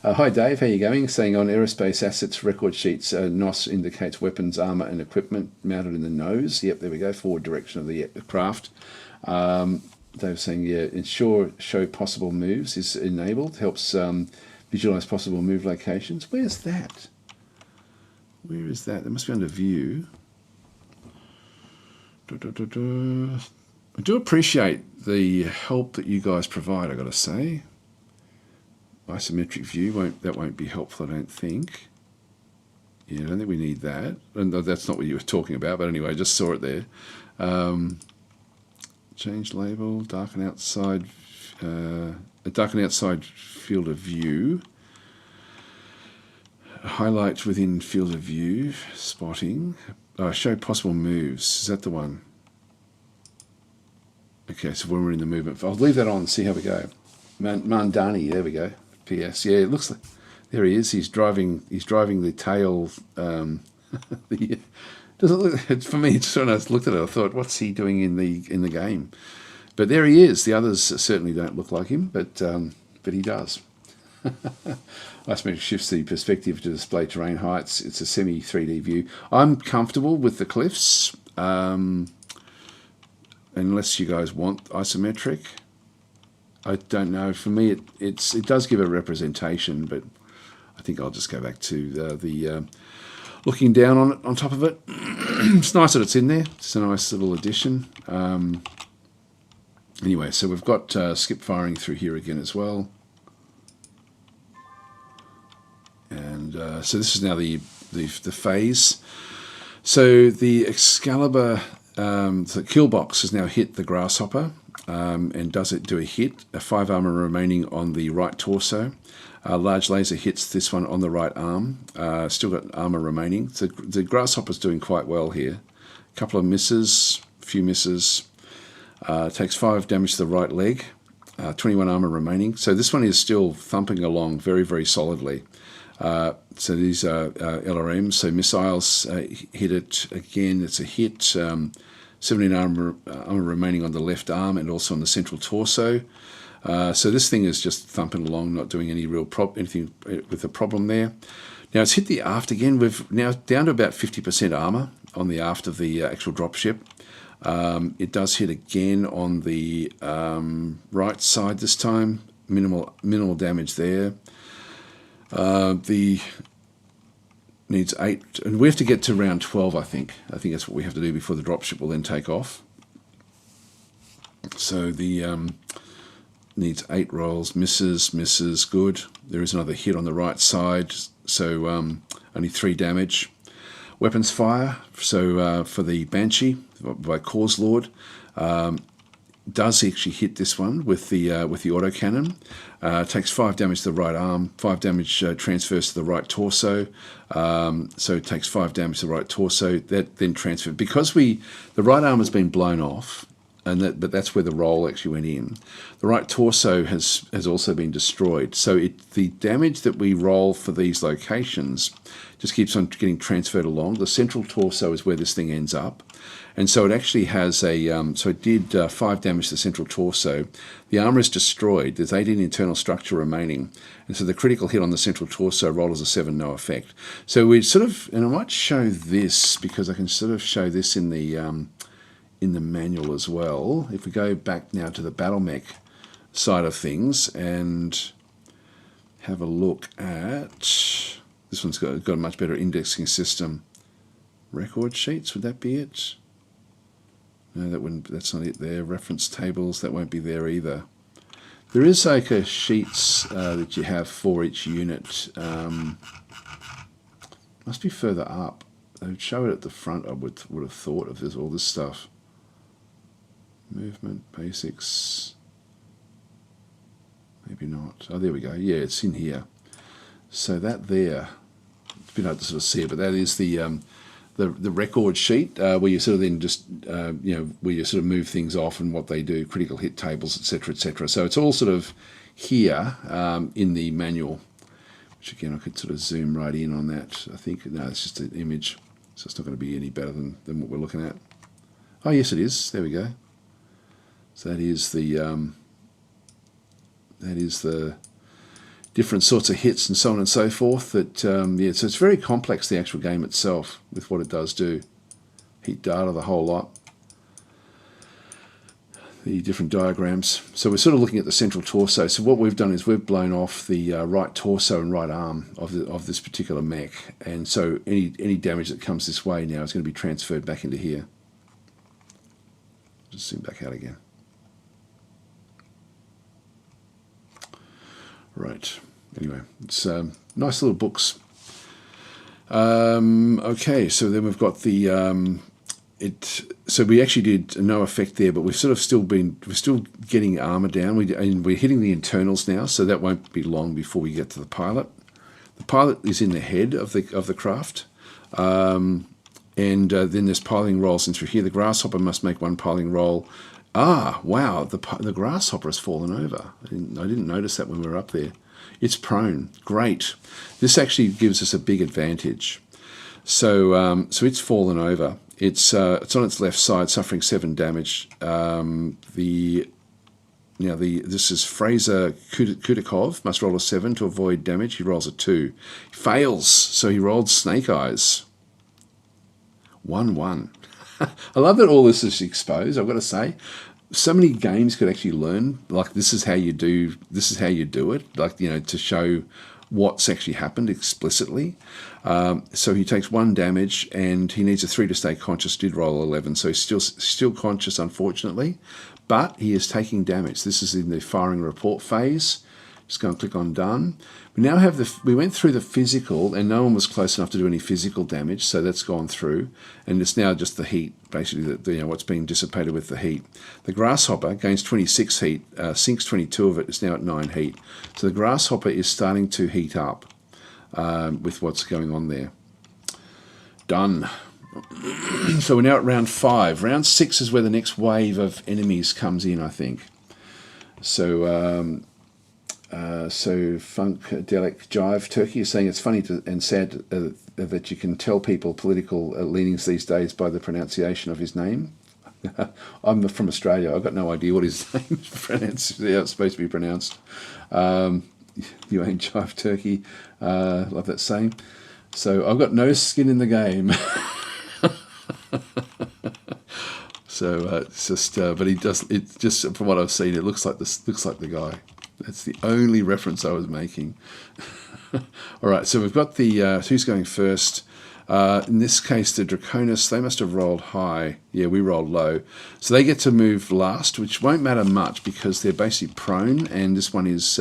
hi Dave, how you going? Saying on aerospace assets record sheets, NOS indicates weapons, armour and equipment mounted in the nose. Yep, there we go, forward direction of the craft. They were saying, yeah, ensure show possible moves is enabled, helps visualise possible move locations. Where's that? Where is that? That must be under view. I do appreciate the help that you guys provide, I got to say. Isometric view won't be helpful, I don't think. Yeah, I don't think we need that. And that's not what you were talking about, but anyway, I just saw it there. Change label, darken outside field of view. Highlight within field of view, spotting. Show possible moves. Is that the one? Okay, so when we're in the movement, I'll leave that on and see how we go. Mandani, there we go. PS, yeah, it looks like there he is. He's driving the tail. Doesn't look, for me, just when I looked at it, I thought, what's he doing in the game? But there he is. The others certainly don't look like him, but he does. Isometric shifts the perspective to display terrain heights. It's a semi 3D view. I'm comfortable with the cliffs, unless you guys want isometric. I don't know. For me, it does give a representation, but I think I'll just go back to the looking down on it, on top of it. It's nice that it's in there. It's a nice little addition. Anyway, so we've got skip firing through here again as well. And so this is now the phase. So the Excalibur, the kill box has now hit the Grasshopper. And does it do a hit? 5 armor remaining on the right torso. Large laser hits this one on the right arm. Still got armor remaining. So the Grasshopper's doing quite well here. A couple of misses, a few misses. Takes 5 damage to the right leg. 21 armor remaining. So this one is still thumping along very, very solidly. So these are LRMs. So missiles hit it again. It's a hit. 17 armor remaining on the left arm and also on the central torso. So this thing is just thumping along, not doing any real anything with a problem there. Now it's hit the aft again. We've now down to about 50% armor on the aft of the actual dropship. It does hit again on the right side this time. Minimal damage there. The needs 8, and we have to get to round 12, I think. I think that's what we have to do before the dropship will then take off. So the needs 8 rolls, misses, good. There is another hit on the right side, so only 3 damage. Weapons fire, so for the Banshee by Cause Lord, does actually hit this one with the autocannon. Takes 5 damage to the right arm, 5 damage transfers to the right torso. So it takes 5 damage to the right torso. That then transferred because the right arm has been blown off, but that's where the roll actually went in. The right torso has also been destroyed. So the damage that we roll for these locations just keeps on getting transferred along. The central torso is where this thing ends up. And so it actually has a, so it did 5 damage to the central torso. The armor is destroyed. There's 18 internal structure remaining. And so the critical hit on the central torso roll as a 7, no effect. So we sort of, and I might show this because I can sort of show this in the manual as well. If we go back now to the BattleTech side of things and have a look at, this one's got a much better indexing system. Record sheets, would that be it? No, that's not it there. Reference tables, that won't be there either. There is like a sheets that you have for each unit. Must be further up. They would show it at the front, I would have thought, if there's all this stuff. Movement, basics. Maybe not. Oh, there we go. Yeah, it's in here. So that there, it's been hard to sort of see it, but that is the record sheet where you sort of then just where you sort of move things off and what they do, critical hit tables, etc., etc. So it's all sort of here in the manual, which again I could sort of zoom right in on that. I think no, it's just an image, so it's not going to be any better than what we're looking at. Oh yes, it is. There we go. So that is the different sorts of hits and so on and so forth. That yeah, so it's very complex, the actual game itself, with what it does do. Heat data, the whole lot. The different diagrams. So we're sort of looking at the central torso. So what we've done is we've blown off the right torso and right arm of this particular mech, and so any damage that comes this way now is going to be transferred back into here. Just zoom back out again. Right. Anyway, it's nice little books. Okay, so then we've got the So we actually did no effect there, but we're still getting armor down. We're hitting the internals now, so that won't be long before we get to the pilot. The pilot is in the head of the craft, and then there's piling rolls in through here. The grasshopper must make one piling roll. Ah, wow, the grasshopper has fallen over. I didn't notice that when we were up there. It's prone. Great. This actually gives us a big advantage. So it's fallen over. It's on its left side, suffering 7 damage. This is Fraser Kudikov, must roll a 7 to avoid damage. He rolls a 2. He fails, so he rolled Snake Eyes. 1-1. I love that all this is exposed, I've got to say. So many games could actually learn, like this is how you do it, like, to show what's actually happened explicitly. So he takes 1 damage and he needs a 3 to stay conscious. Did roll 11, so he's still conscious, unfortunately, but he is taking damage. This is in the firing report phase. Just go and click on done. We now have we went through the physical and no one was close enough to do any physical damage, so that's gone through, and it's now just the heat, basically, what's being dissipated with the heat. The grasshopper gains 26 heat, sinks 22 of it, is now at 9 heat. So the grasshopper is starting to heat up with what's going on there. Done. So we're now at round 5. Round 6 is where the next wave of enemies comes in, I think. So Funkadelic Jive Turkey is saying it's funny and sad that you can tell people political leanings these days by the pronunciation of his name. I'm from Australia. I've got no idea what his name is pronounced. Yeah, it's supposed to be pronounced. You ain't Jive Turkey. Love that saying. So I've got no skin in the game. So it's just, but he does. It just from what I've seen, it looks like this. Looks like the guy. That's the only reference I was making. All right, so we've got the who's going first. In this case, the Draconis, they must have rolled high. Yeah, we rolled low. So they get to move last, which won't matter much because they're basically prone, and this one is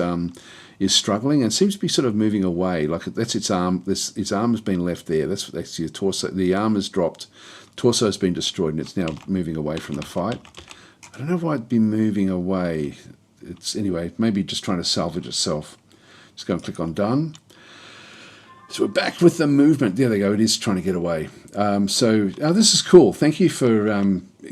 struggling and seems to be sort of moving away. Like that's its arm. Its arm has been left there. That's your torso. The arm has dropped. Torso has been destroyed, and it's now moving away from the fight. I don't know why it'd be moving away. It's anyway, maybe just trying to salvage itself. Just go and click on done. So we're back with the movement. There they go. It is trying to get away. This is cool. Thank you for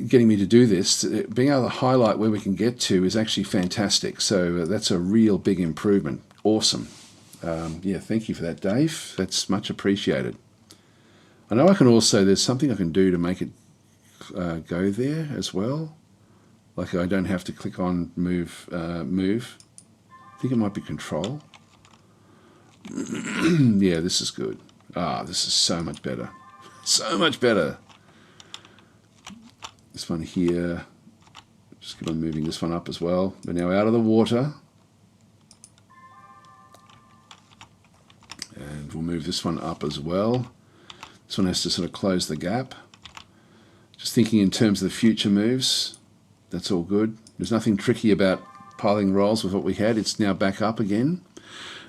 getting me to do this. Being able to highlight where we can get to is actually fantastic. So that's a real big improvement. Awesome. Thank you for that, Dave. That's much appreciated. I know I can also, there's something I can do to make it go there as well. Like I don't have to click on move. I think it might be control. Yeah, this is good. This is so much better. So much better. This one here. Just keep on moving this one up as well. We're now out of the water. And we'll move this one up as well. This one has to sort of close the gap. Just thinking in terms of the future moves. That's all good. There's nothing tricky about piling rolls with what we had. It's now back up again.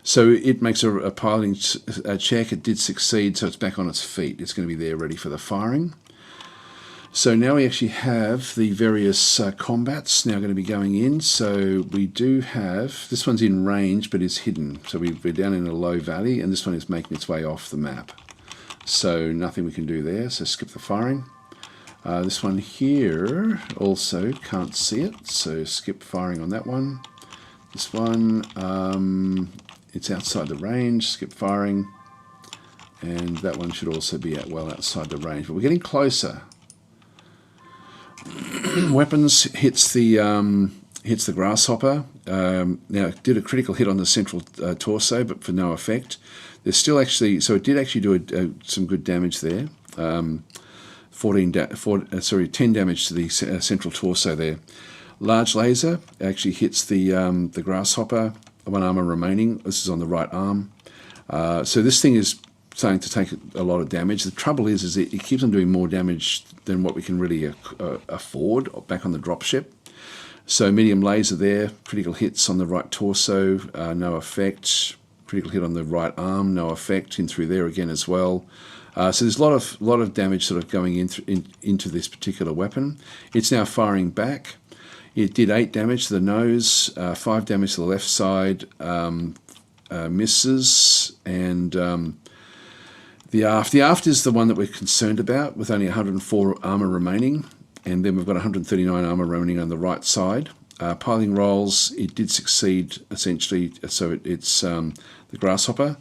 So it makes a piling check. It did succeed, so it's back on its feet. It's going to be there ready for the firing. So now we actually have the various combats now going to be going in. So we do have, this one's in range but is hidden. So we're down in a low valley, and this one is making its way off the map. So nothing we can do there, so skip the firing. This one here also can't see it, so skip firing on that one. This one, it's outside the range, skip firing. And that one should also be well outside the range, but we're getting closer. Weapons hits the grasshopper. Now it did a critical hit on the central torso, but for no effect. There's still actually, so it did actually do some good damage there. 10 damage to the central torso there. Large laser actually hits the grasshopper. 1 armor remaining. This is on the right arm. So this thing is starting to take a lot of damage. The trouble is it keeps on doing more damage than what we can really afford back on the dropship. So medium laser there, critical hits on the right torso, no effect. Critical hit on the right arm, no effect. In through there again as well. So there's a lot of damage sort of going into this particular weapon. It's now firing back. It did 8 damage to the nose, 5 damage to the left side, misses, and the aft. The aft is the one that we're concerned about, with only 104 armor remaining, and then we've got 139 armor remaining on the right side. Piling rolls, it did succeed essentially, so it's the grasshopper.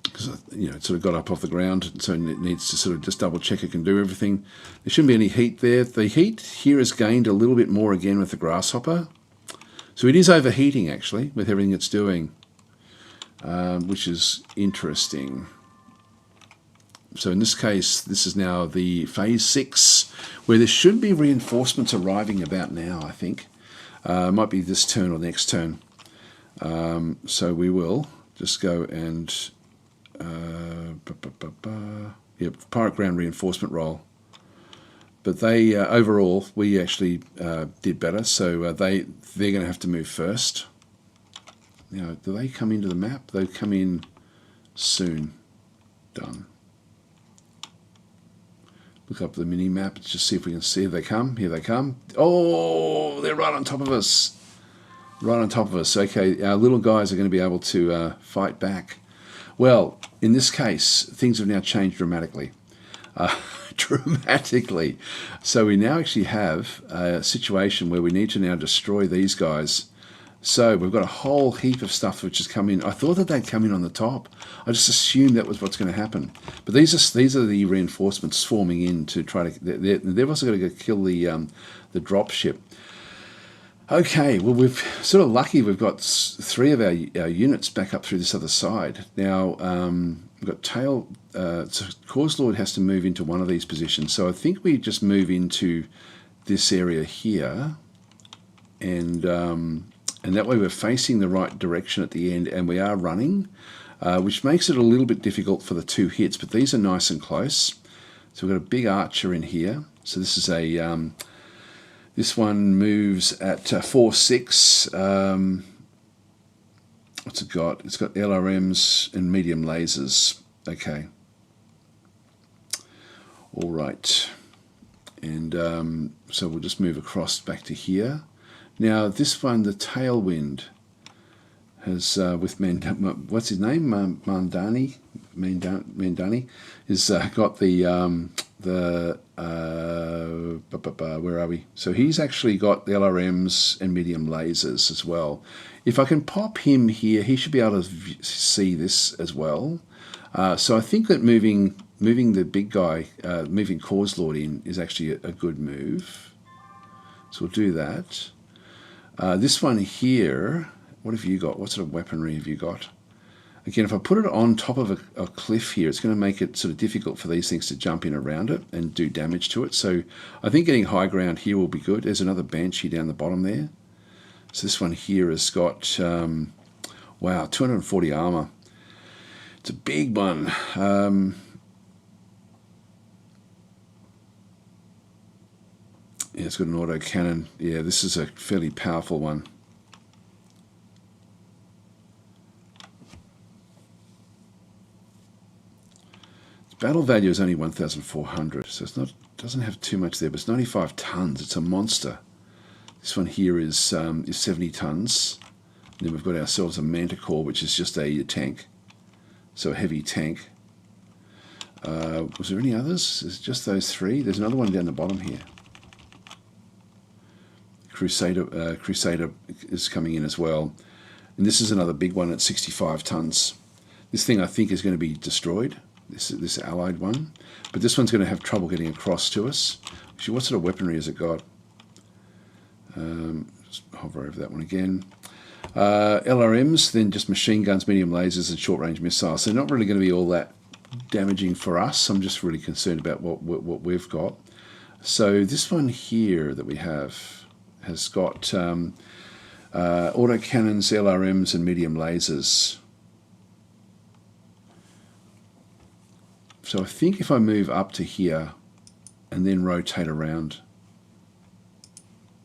Because it sort of got up off the ground, so it needs to sort of just double check it can do everything. There shouldn't be any heat there. The heat here has gained a little bit more again with the grasshopper. So it is overheating actually with everything it's doing, which is interesting. So in this case, this is now the phase 6, where there should be reinforcements arriving about now, I think. Might be this turn or next turn. So we will just go and pirate ground reinforcement roll. But they overall, we actually did better, so they're going to have to move first. Now, do they come into the map? They come in soon. Done. Look up the mini map, just see if we can see if they come. Here they come. Oh, they're right on top of us. Right on top of us. Okay, our little guys are going to be able to fight back. Well, in this case, things have now changed dramatically. Dramatically. So we now actually have a situation where we need to now destroy these guys. So we've got a whole heap of stuff which has come in. I thought that they'd come in on the top. I just assumed that was what's going to happen. But these are the reinforcements swarming in to try to. They've also got to go kill the drop ship. Okay, well we've sort of lucky. We've got 3 of our units back up through this other side. Now we've got tail. So Cause Lord has to move into one of these positions. So I think we just move into this area here, and that way we're facing the right direction at the end, and we are running, which makes it a little bit difficult for the 2 hits, but these are nice and close. So we've got a big archer in here. So this is a, this one moves at 4-6. What's it got? It's got LRMs and medium lasers. Okay. All right. And so we'll just move across back to here. Now this one, the Tailwind, has with what's his name? Mandani, has got where are we? So he's actually got the LRMs and medium lasers as well. If I can pop him here, he should be able to see this as well. So I think that moving the big guy, moving Cause Lord in, is actually a good move. So we'll do that. This one here, what have you got? What sort of weaponry have you got? Again, if I put it on top of a cliff here, it's going to make it sort of difficult for these things to jump in around it and do damage to it. So I think getting high ground here will be good. There's another Banshee down the bottom there. So this one here has got, wow, 240 armor. It's a big one. Yeah, it's got an auto cannon. Yeah, this is a fairly powerful one. Its battle value is only 1,400, so it's not, doesn't have too much there, but it's 95 tons. It's a monster. This one here is 70 tons. And then we've got ourselves a Manticore, which is just a tank, so a heavy tank. Was there any others? Is it just those three? There's another one down the bottom here. Crusader is coming in as well. And this is another big one at 65 tons. This thing I think is going to be destroyed, this allied one. But this one's going to have trouble getting across to us. Actually, what sort of weaponry has it got? Just hover over that one again. LRMs, then just machine guns, medium lasers, and short-range missiles. So they're not really going to be all that damaging for us. I'm just really concerned about what we've got. So this one here that we have has got autocannons, LRMs, and medium lasers. So I think if I move up to here and then rotate around,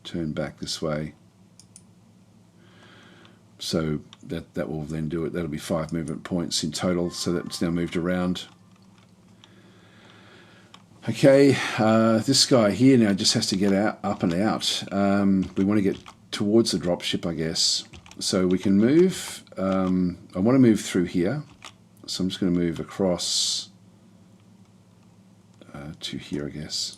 turn back this way, so that will then do it. That'll be 5 movement points in total, so that's now moved around. Okay, this guy here now just has to get out, up and out. We want to get towards the dropship, I guess. So we can move. I want to move through here, so I'm just going to move across to here, I guess.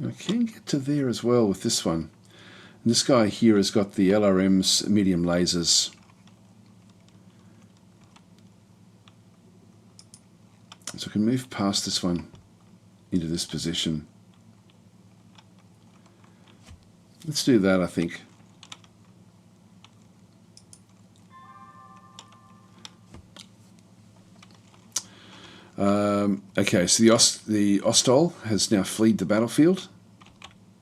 I can get to there as well with this one. And this guy here has got the LRM's medium lasers. So I can move past this one into this position. Let's do that, I think. Okay, so the Ostol has now fled the battlefield.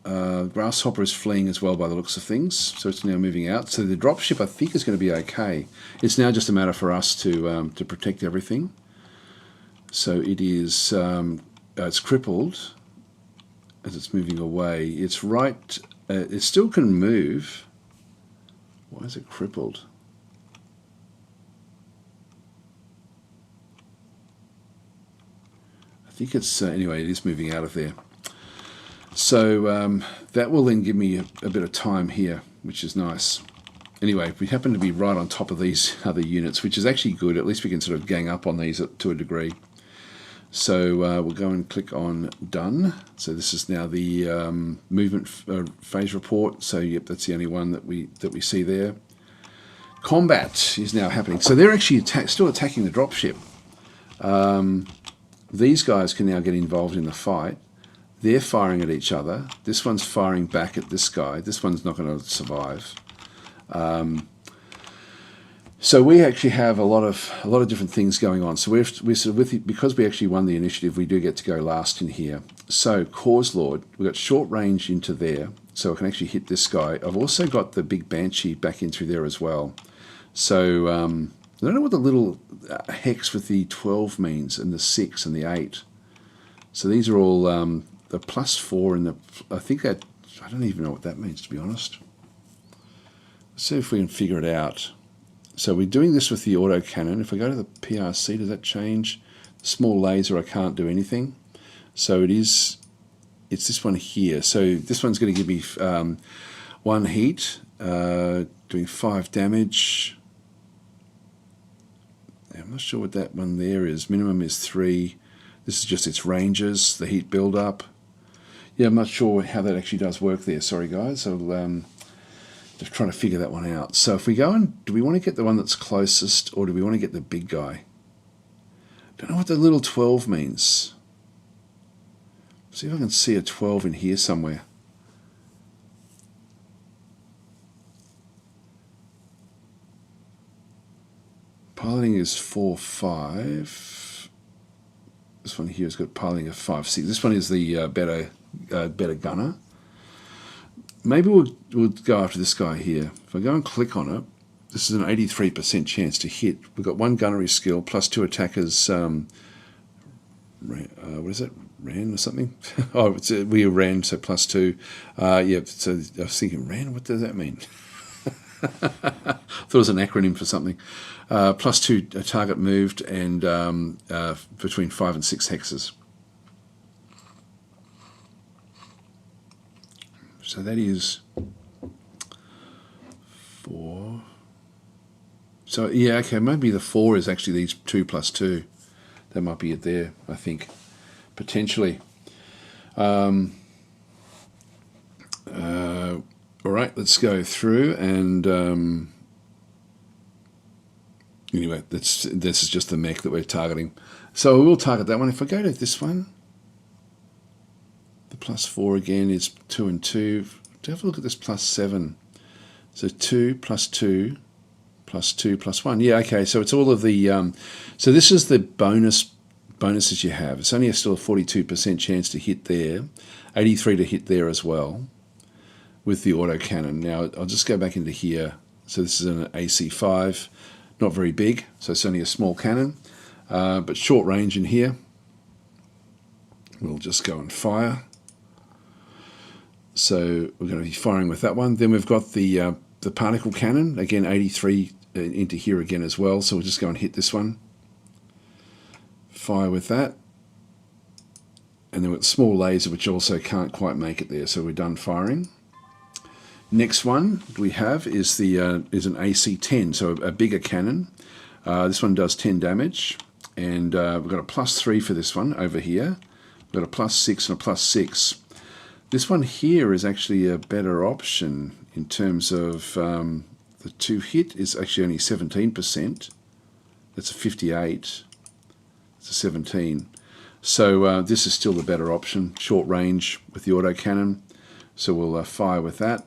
Grasshopper is fleeing as well by the looks of things, so it's now moving out. So the dropship, I think, is going to be okay. It's now just a matter for us to protect everything. So it is, it's crippled as it's moving away. It's right, it still can move. Why is it crippled? I think it's, anyway, it is moving out of there. So that will then give me a bit of time here, which is nice. Anyway, we happen to be right on top of these other units, which is actually good. At least we can sort of gang up on these to a degree. So we'll go and click on Done. So this is now the movement phase report. So yep, that's the only one that we see there. Combat is now happening. So they're actually still attacking the dropship. These guys can now get involved in the fight. They're firing at each other. This one's firing back at this guy. This one's not going to survive. So we actually have a lot of different things going on. So we're sort of because we actually won the initiative, we do get to go last in here. So Cause Lord, we've got short range into there, so I can actually hit this guy. I've also got the big Banshee back in through there as well. So I don't know what the little hex with the 12 means, and the 6 and the 8. So these are all the +4 and the, I think that, I don't even know what that means, to be honest. Let's see if we can figure it out. So we're doing this with the autocannon. If I go to the PRC, does that change? The small laser, I can't do anything. So it's this one here. So this one's going to give me 1 heat, doing 5 damage. I'm not sure what that one there is. Minimum is 3. This is just its ranges, the heat build up. Yeah, I'm not sure how that actually does work there. Sorry guys, I'll just trying to figure that one out. So if we go and, do we want to get the one that's closest, or do we want to get the big guy? Don't know what the little 12 means. See if I can see a 12 in here somewhere. Piloting is 4-5. This one here has got piloting of 5-6. This one is the better gunner. Maybe we'll go after this guy here. If I go and click on it, this is an 83% chance to hit. We've got 1 gunnery skill, plus 2 attackers, what is it? Ran or something? Oh, we ran, so plus 2. Yeah, so I was thinking, ran, what does that mean? Thought it was an acronym for something. Plus 2 target moved, and between 5 and 6 hexes. So that is 4. So yeah, okay, maybe the 4 is actually these 2 plus 2. That might be it there, I think, potentially. All right, let's go through and anyway, this is just the mech that we're targeting. So we will target that one. If I go to this one, the plus 4 again is 2 and 2. Have a look at this plus 7. So 2 plus 2 plus 2 plus 1. Yeah, okay, so it's all of the... so this is the bonuses you have. It's only still a 42% chance to hit there, 83 to hit there as well with the autocannon. Now, I'll just go back into here. So this is an AC5, not very big, so it's only a small cannon, but short range in here. We'll just go and fire. So we're going to be firing with that one. Then we've got the particle cannon, again 83 into here again as well, so we'll just go and hit this one. Fire with that. And then with the small laser, which also can't quite make it there, so we're done firing. Next one we have is the is an AC-10, so a bigger cannon. This one does 10 damage, and we've got a plus 3 for this one over here. We've got a plus 6 and a plus 6. This one here is actually a better option in terms of the 2 hit is actually only 17%. That's a 58. It's a 17. So this is still the better option, short range with the autocannon. So we'll fire with that.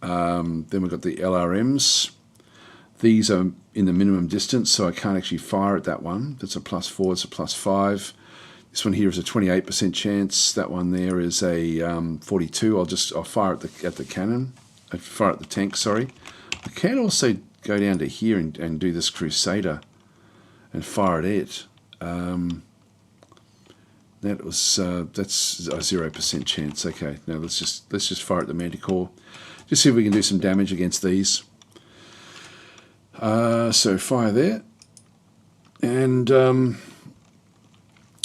Then we've got the LRMs. These are in the minimum distance, so I can't actually fire at that one. That's a plus 4, it's a plus 5. This one here is a 28% chance. That one there is a 42. I'll fire at the cannon. I fire at the tank, sorry. I can also go down to here and do this Crusader and fire at it. That's a 0% chance. Okay, now let's just fire at the Manticore. Just see if we can do some damage against these. So fire there, and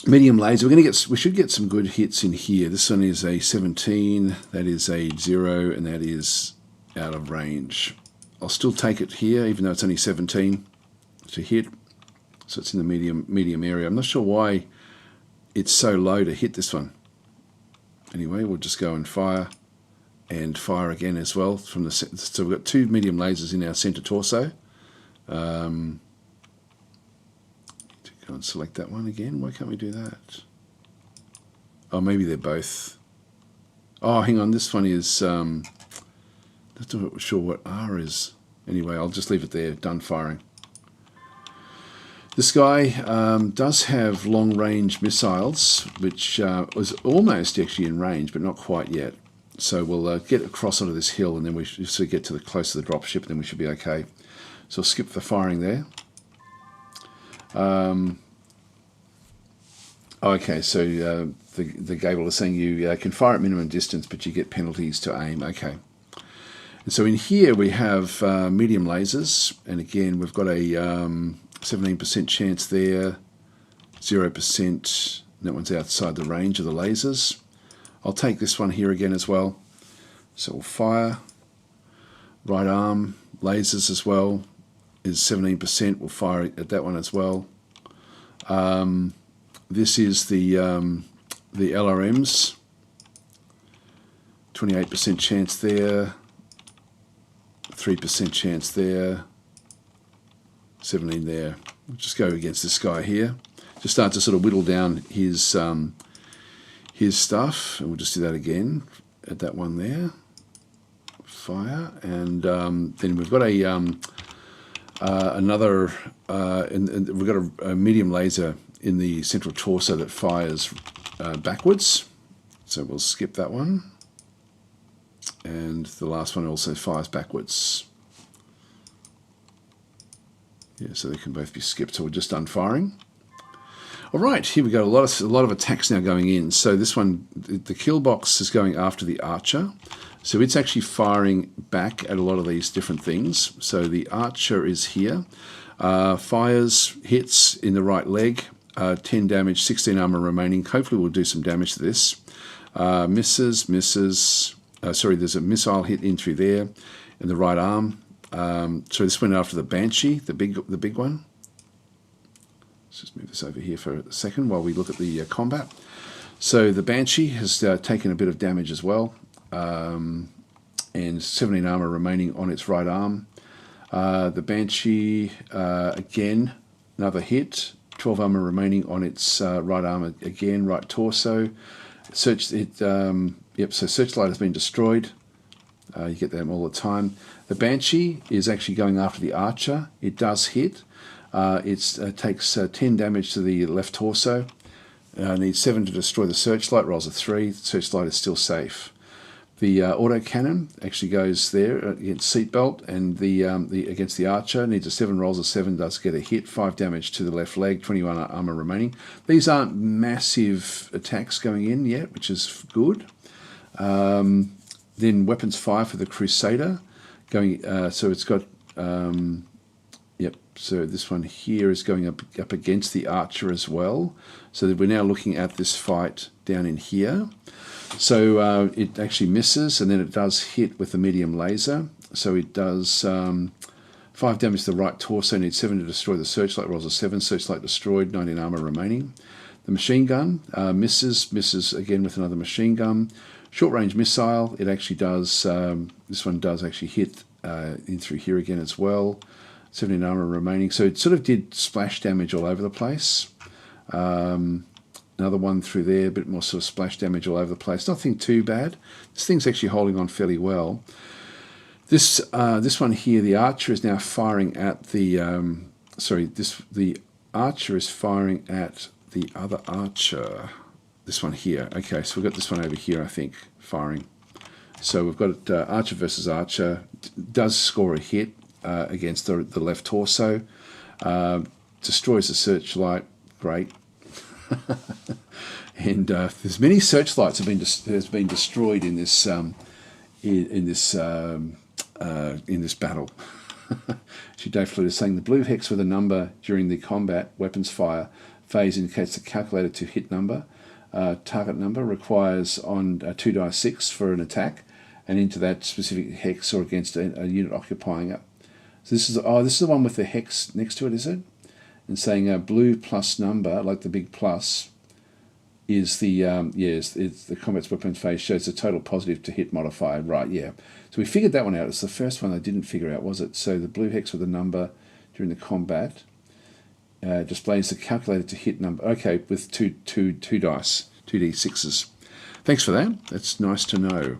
medium laser. We should get some good hits in here. This one is a 17. That is a 0, and that is out of range. I'll still take it here, even though it's only 17 to hit. So it's in the medium area. I'm not sure why it's so low to hit this one. Anyway, we'll just go and fire again as well from the. So we've got 2 medium lasers in our center torso. To go and select that one again. Why can't we do that? Oh, maybe they're both. Oh, hang on. This one is. Not sure what R is. Anyway, I'll just leave it there. Done firing. This guy does have long-range missiles, which was almost actually in range, but not quite yet. So we'll get across onto this hill, and then we should get to the close to the dropship, and then we should be okay. So I'll skip the firing there. Okay, so the Gable is saying you can fire at minimum distance, but you get penalties to aim. Okay. And so in here we have medium lasers, and again we've got a 17% chance there, 0%. That one's outside the range of the lasers. I'll take this one here again as well. So we'll fire. Right arm lasers as well is 17%. We'll fire at that one as well. This is the LRMs. 28% chance there. 3% chance there. 17 there. We'll just go against this guy here. Just start to sort of whittle down his stuff, and we'll just do that again at that one there. Fire, and then we've got another, and we've got a medium laser in the central torso that fires backwards. So we'll skip that one, and the last one also fires backwards. Yeah, so they can both be skipped. So we're just done firing. All right, here we go. A lot of attacks now going in. So this one, the kill box is going after the archer. So it's actually firing back at a lot of these different things. So the archer is here. Fires, hits in the right leg. 10 damage, 16 armor remaining. Hopefully we'll do some damage to this. Misses. Sorry, there's a missile hit in through there in the right arm. So this went after the Banshee, the big one. Let's just move this over here for a second while we look at the combat. So the Banshee has taken a bit of damage as well, and 17 armor remaining on its right arm. The Banshee, again, another hit, 12 armor remaining on its right arm again, right torso. So Searchlight has been destroyed. You get them all the time. The Banshee is actually going after the archer. It does hit. It takes 10 damage to the left torso. Needs 7 to destroy the Searchlight. Rolls a 3. The Searchlight is still safe. The autocannon actually goes there against Seatbelt, and the against the archer needs a 7. Rolls a 7. Does get a hit. 5 damage to the left leg. 21 armor remaining. These aren't massive attacks going in yet, which is good. Then weapons fire for the Crusader going. So it's got. So this one here is going up against the archer as well. So that we're now looking at this fight down in here. So it actually misses, and then it does hit with the medium laser. So it does 5 damage to the right torso, needs 7 to destroy the Searchlight, rolls a 7, Searchlight destroyed, 19 armor remaining. The machine gun misses again with another machine gun. Short range missile, it actually does, this one does actually hit in through here again as well. 17 armor remaining. So it sort of did splash damage all over the place. Another one through there, a bit more sort of splash damage all over the place. Nothing too bad. This thing's actually holding on fairly well. This one here, the archer is now firing at the the archer is firing at the other archer. This one here. Okay, so we've got this one over here, I think, firing. So we've got archer versus archer. Does score a hit against the left torso. Destroys the Searchlight. Great. And there's many Searchlights has been destroyed in this battle. Dave Flute is saying the blue hex with a number during the combat weapons fire phase indicates the calculated to hit number. Target number requires on 2 die 6 for an attack, and into that specific hex or against a unit occupying it. So this is the one with the hex next to it, is it? And saying blue plus number, like the big plus, is the it's the combat's weapon phase shows the total positive to hit modifier. Right, yeah. So we figured that one out. It's the first one I didn't figure out, was it? So the blue hex with a number during the combat displays the calculated to hit number. Okay, with two dice, 2d6s. Thanks for that. That's nice to know.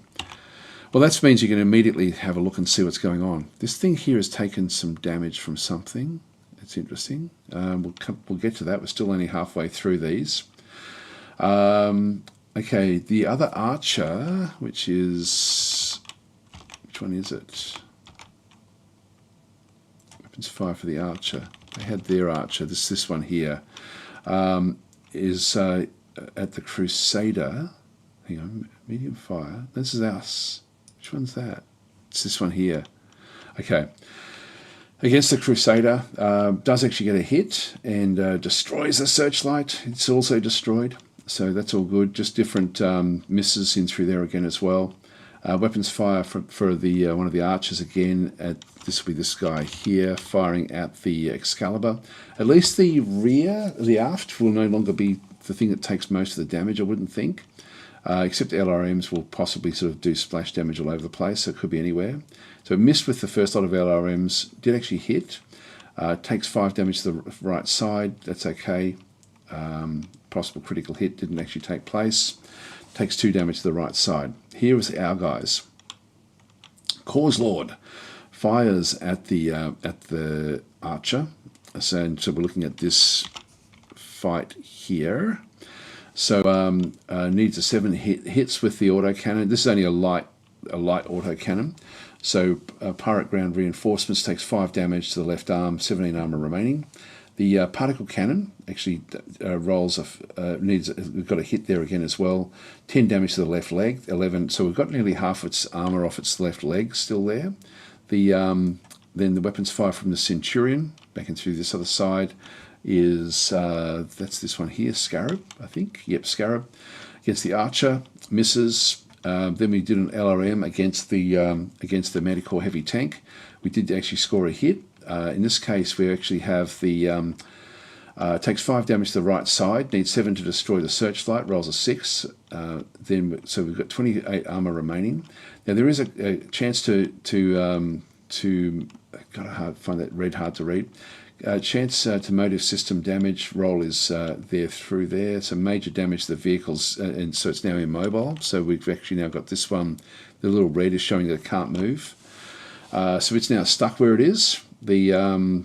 Well, that means you can immediately have a look and see what's going on. This thing here has taken some damage from something. It's interesting. We'll get to that. We're still only halfway through these. Okay, the other archer, which one is it? Weapons fire for the archer. They had their archer. This one here is at the Crusader. Hang on, medium fire. This is us. Which one's that? It's this one here. Okay. Against the Crusader, does actually get a hit and destroys the Searchlight. It's also destroyed, so that's all good. Just different misses in through there again as well. Weapons fire for the one of the archers again. This will be this guy here, firing at the Excalibur. At least the rear, the aft, will no longer be the thing that takes most of the damage, I wouldn't think. Except LRMs will possibly sort of do splash damage all over the place, so it could be anywhere. So it missed with the first lot of LRMs, did actually hit. Takes 5 damage to the right side, that's okay. Possible critical hit didn't actually take place. Takes 2 damage to the right side. Here is our guys. Cause Lord fires at the archer. So we're looking at this fight here. So needs a 7 hits with the autocannon. This is only a light autocannon. So Pirate Ground Reinforcements takes 5 damage to the left arm, 17 armor remaining. The particle cannon actually rolls we've got a hit there again as well. 10 damage to the left leg, 11. So we've got nearly half its armor off its left leg still there. Then the weapons fire from the Centurion back and through this other side is that's this one here, Scarab, I think. Yep, Scarab against the Archer, misses. Then we did an LRM against the Manticore heavy tank. We did actually score a hit. In this case, we actually have the takes 5 damage to the right side, needs 7 to destroy the searchlight, rolls a 6. So we've got 28 armor remaining. Now there is a chance to gotta find that red hard to read. Chance to motive system damage roll is there through there. So major damage to the vehicles, and so it's now immobile. So we've actually now got this one. The little red is showing that it can't move. So it's now stuck where it is. The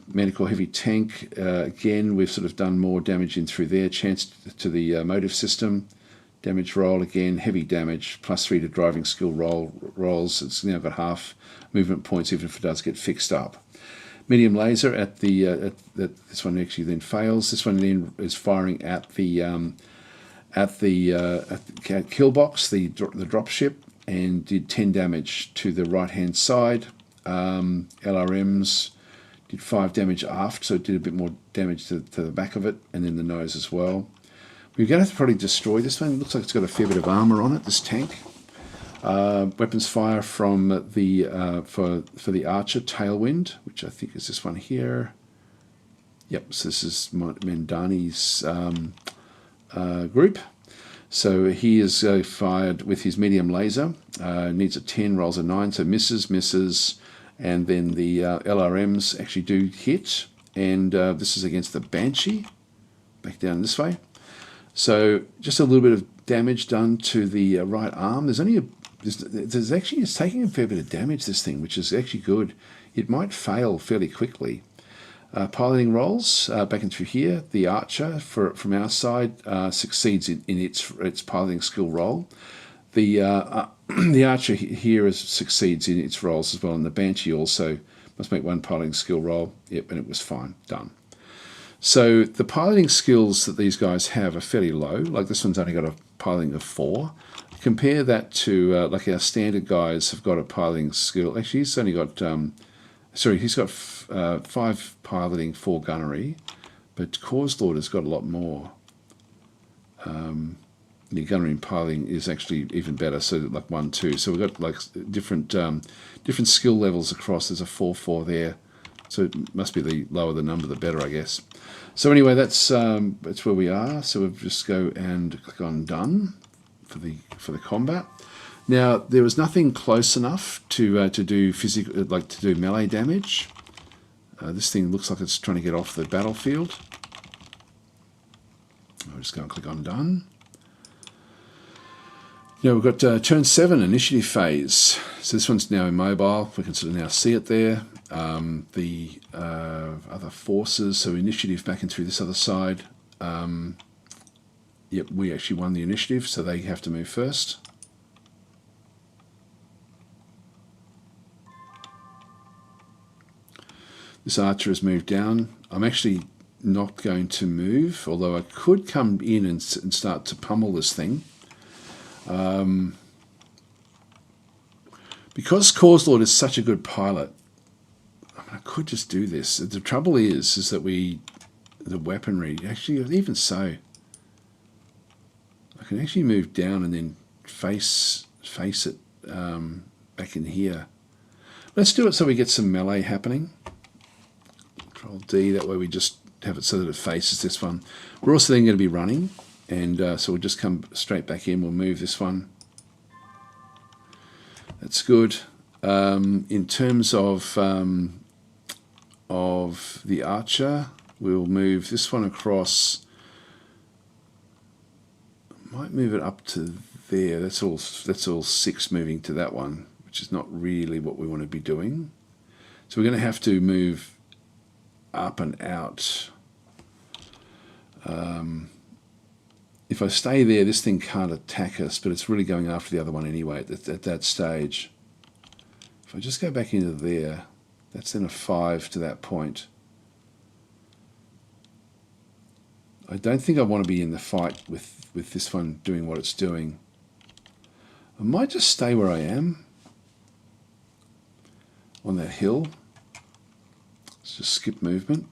Manticore heavy tank, again, we've sort of done more damage in through there. Chance to the motive system. Damage roll again, heavy damage, +3 to driving skill rolls. It's now got half movement points, even if it does get fixed up. Medium laser at this one actually then fails. This one then is firing at the kill box, the drop ship, and did 10 damage to the right hand side. LRMs did 5 damage aft, so it did a bit more damage to the back of it, and then the nose as well. We're going to have to probably destroy this one. It looks like it's got a fair bit of armor on it, this tank. Weapons fire from the for the Archer, Tailwind, which I think is this one here. Yep, so this is Mendani's group. So he is fired with his medium laser. Needs a 10, rolls a 9, so misses. And then the LRMs actually do hit. And this is against the Banshee, back down this way. So just a little bit of damage done to the right arm. There's actually, it's taking a fair bit of damage, this thing, which is actually good. It might fail fairly quickly. Piloting rolls back and through here. The Archer from our side succeeds in its piloting skill roll. The Archer here succeeds in its rolls as well, and the Banshee also must make 1 piloting skill roll. Yep, and it was fine, done. So the piloting skills that these guys have are fairly low. Like this one's only got a piloting of 4. Compare that to like our standard guys have got a piloting skill. Actually, he's only got he's got 5 piloting, 4 gunnery, but Cause Lord has got a lot more. The gunnery and piloting is actually even better, so like 1, 2. So we've got like different skill levels across. There's a 4, 4 there. So it must be the lower the number, the better, I guess. So anyway, that's where we are. So we'll just go and click on Done for the combat. Now there was nothing close enough to do physical, like to do melee damage. This thing looks like it's trying to get off the battlefield. I'll just go and click on Done. Now we've got turn 7, initiative phase. So this one's now immobile. We can sort of now see it there. The other forces, so initiative back and through this other side. Yep, we actually won the initiative, so they have to move first. This Archer has moved down. I'm actually not going to move, although I could come in and start to pummel this thing. Because Cause Lord is such a good pilot, I could just do this. The trouble is that the weaponry, actually, even so, I can actually move down and then face it back in here. Let's do it so we get some melee happening. Control D, that way we just have it so that it faces this one. We're also then going to be running, and so we'll just come straight back in. We'll move this one. That's good. In terms of the Archer, we'll move this one across. Might move it up to there. That's all 6 moving to that one, which is not really what we want to be doing. So we're going to have to move up and out. If I stay there, this thing can't attack us, but it's really going after the other one anyway at that stage. If I just go back into there, that's then a 5 to that point. I don't think I want to be in the fight with this one doing what it's doing. I might just stay where I am on that hill. Let's just skip movement.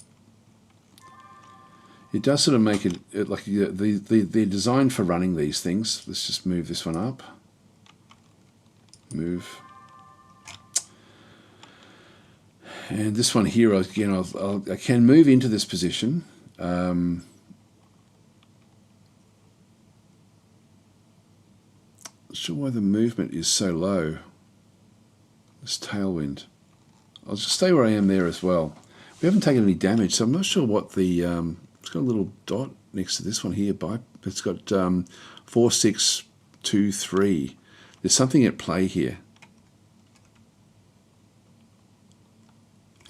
It does sort of make it like they're designed for running these things. Let's just move this one up. Move. And this one here, again, I can move into this position. Not sure why the movement is so low. This tailwind. I'll just stay where I am there as well. We haven't taken any damage, so I'm not sure what the... it's got a little dot next to this one here. It's got 4, 6, 2, 3. There's something at play here.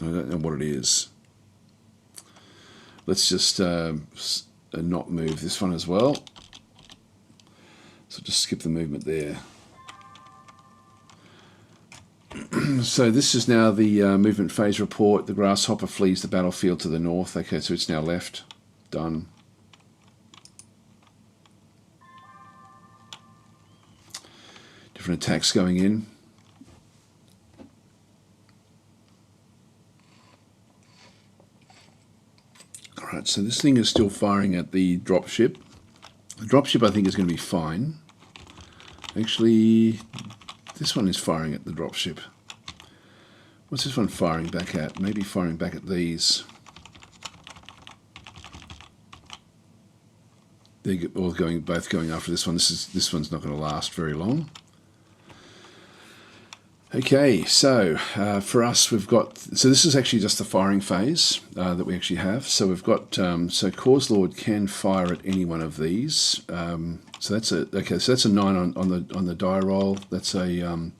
I don't know what it is. Let's just not move this one as well. So just skip the movement there. So this is now the movement phase report. The grasshopper flees the battlefield to the north. Okay, so it's now left. Done. Different attacks going in. Alright, so this thing is still firing at the dropship. The dropship I think is going to be fine. Actually, this one is firing at the dropship. What's this one firing back at? Maybe firing back at these. They're all both going after this one. This one's not going to last very long. Okay, so for us we've got, so this is actually just the firing phase that we actually have. So we've got, so Cause Lord can fire at any one of these. So that's a 9 on the die roll. That's a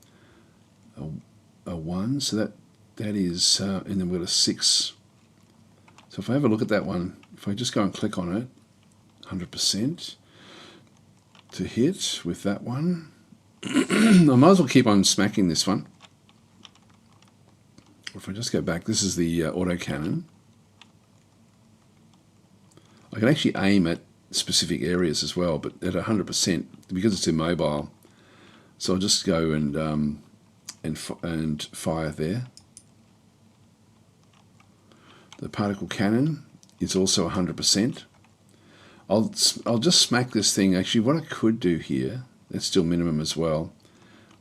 1. So that is, and then we've got a 6. So if I have a look at that one, if I just go and click on it, 100% to hit with that one. I might as well keep on smacking this one. If I just go back, this is the autocannon. I can actually aim at specific areas as well, but at 100% because it's immobile. So I'll just go and fire there. The particle cannon is also 100%. I'll just smack this thing. Actually, what I could do here, that's still minimum as well.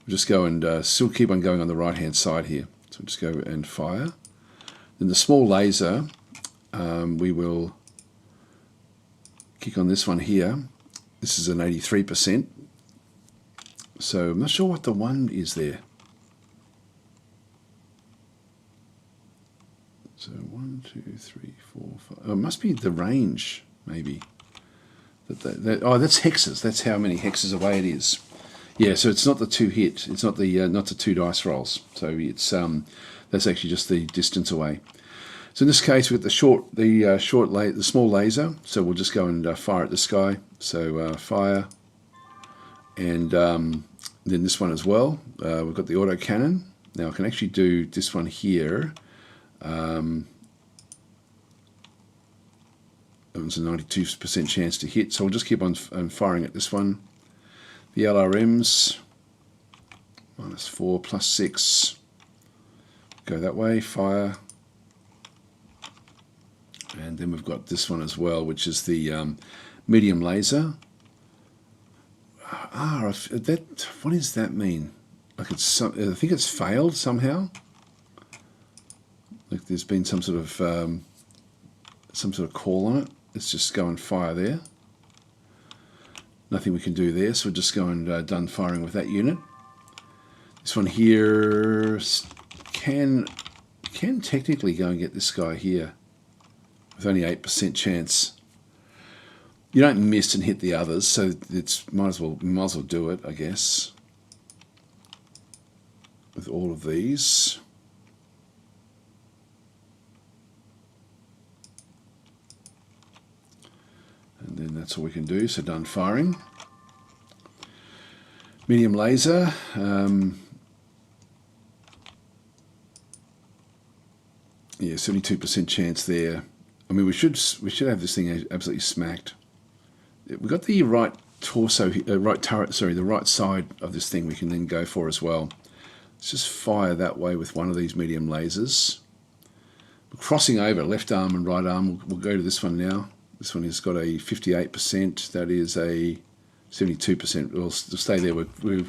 We'll just go and still keep on going on the right-hand side here. So we'll just go and fire. Then the small laser, we will kick on this one here. This is an 83%. So I'm not sure what the 1 is there. So 1, 2, 3, 4, 5. Oh, it must be the range, maybe. Oh, that's hexes. That's how many hexes away it is. Yeah, so it's not the 2 hit. It's not the 2 dice rolls. So it's that's actually just the distance away. So in this case, we've got the small laser. So we'll just go and fire at this guy. So fire, and then this one as well. We've got the autocannon. Now I can actually do this one here. It's a 92% chance to hit, so we'll just keep on firing at this one. The LRMs, -4, +6. Go that way, fire. And then we've got this one as well, which is the medium laser. What does that mean? Like I think it's failed somehow. Like there's been some sort of call on it. Let's just go and fire there. Nothing we can do there, so we'll just go and done firing with that unit. This one here can technically go and get this guy here with only 8% chance. You don't miss and hit the others, so it's might as well do it, I guess. With all of these. And then that's all we can do, so done firing. Medium laser. 72% chance there. I mean, we should have this thing absolutely smacked. We've got the right torso, right turret, sorry, the right side of this thing we can then go for as well. Let's just fire that way with one of these medium lasers. We're crossing over, left arm and right arm. We'll go to this one now. This one has got a 58%. That is a 72%. We'll stay there. We're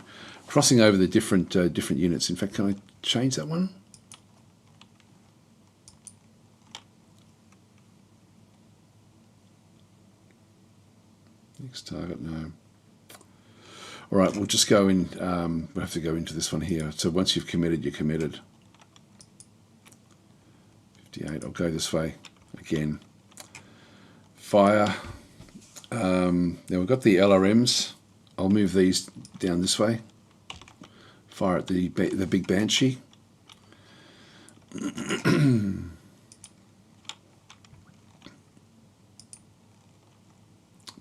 crossing over the different units. In fact, can I change that one? Next target, no. All right, we'll just go in. We'll have to go into this one here. So once you've committed, you're committed. 58. I'll go this way again. Fire. Now we've got the LRMs. I'll move these down this way. Fire at the big Banshee.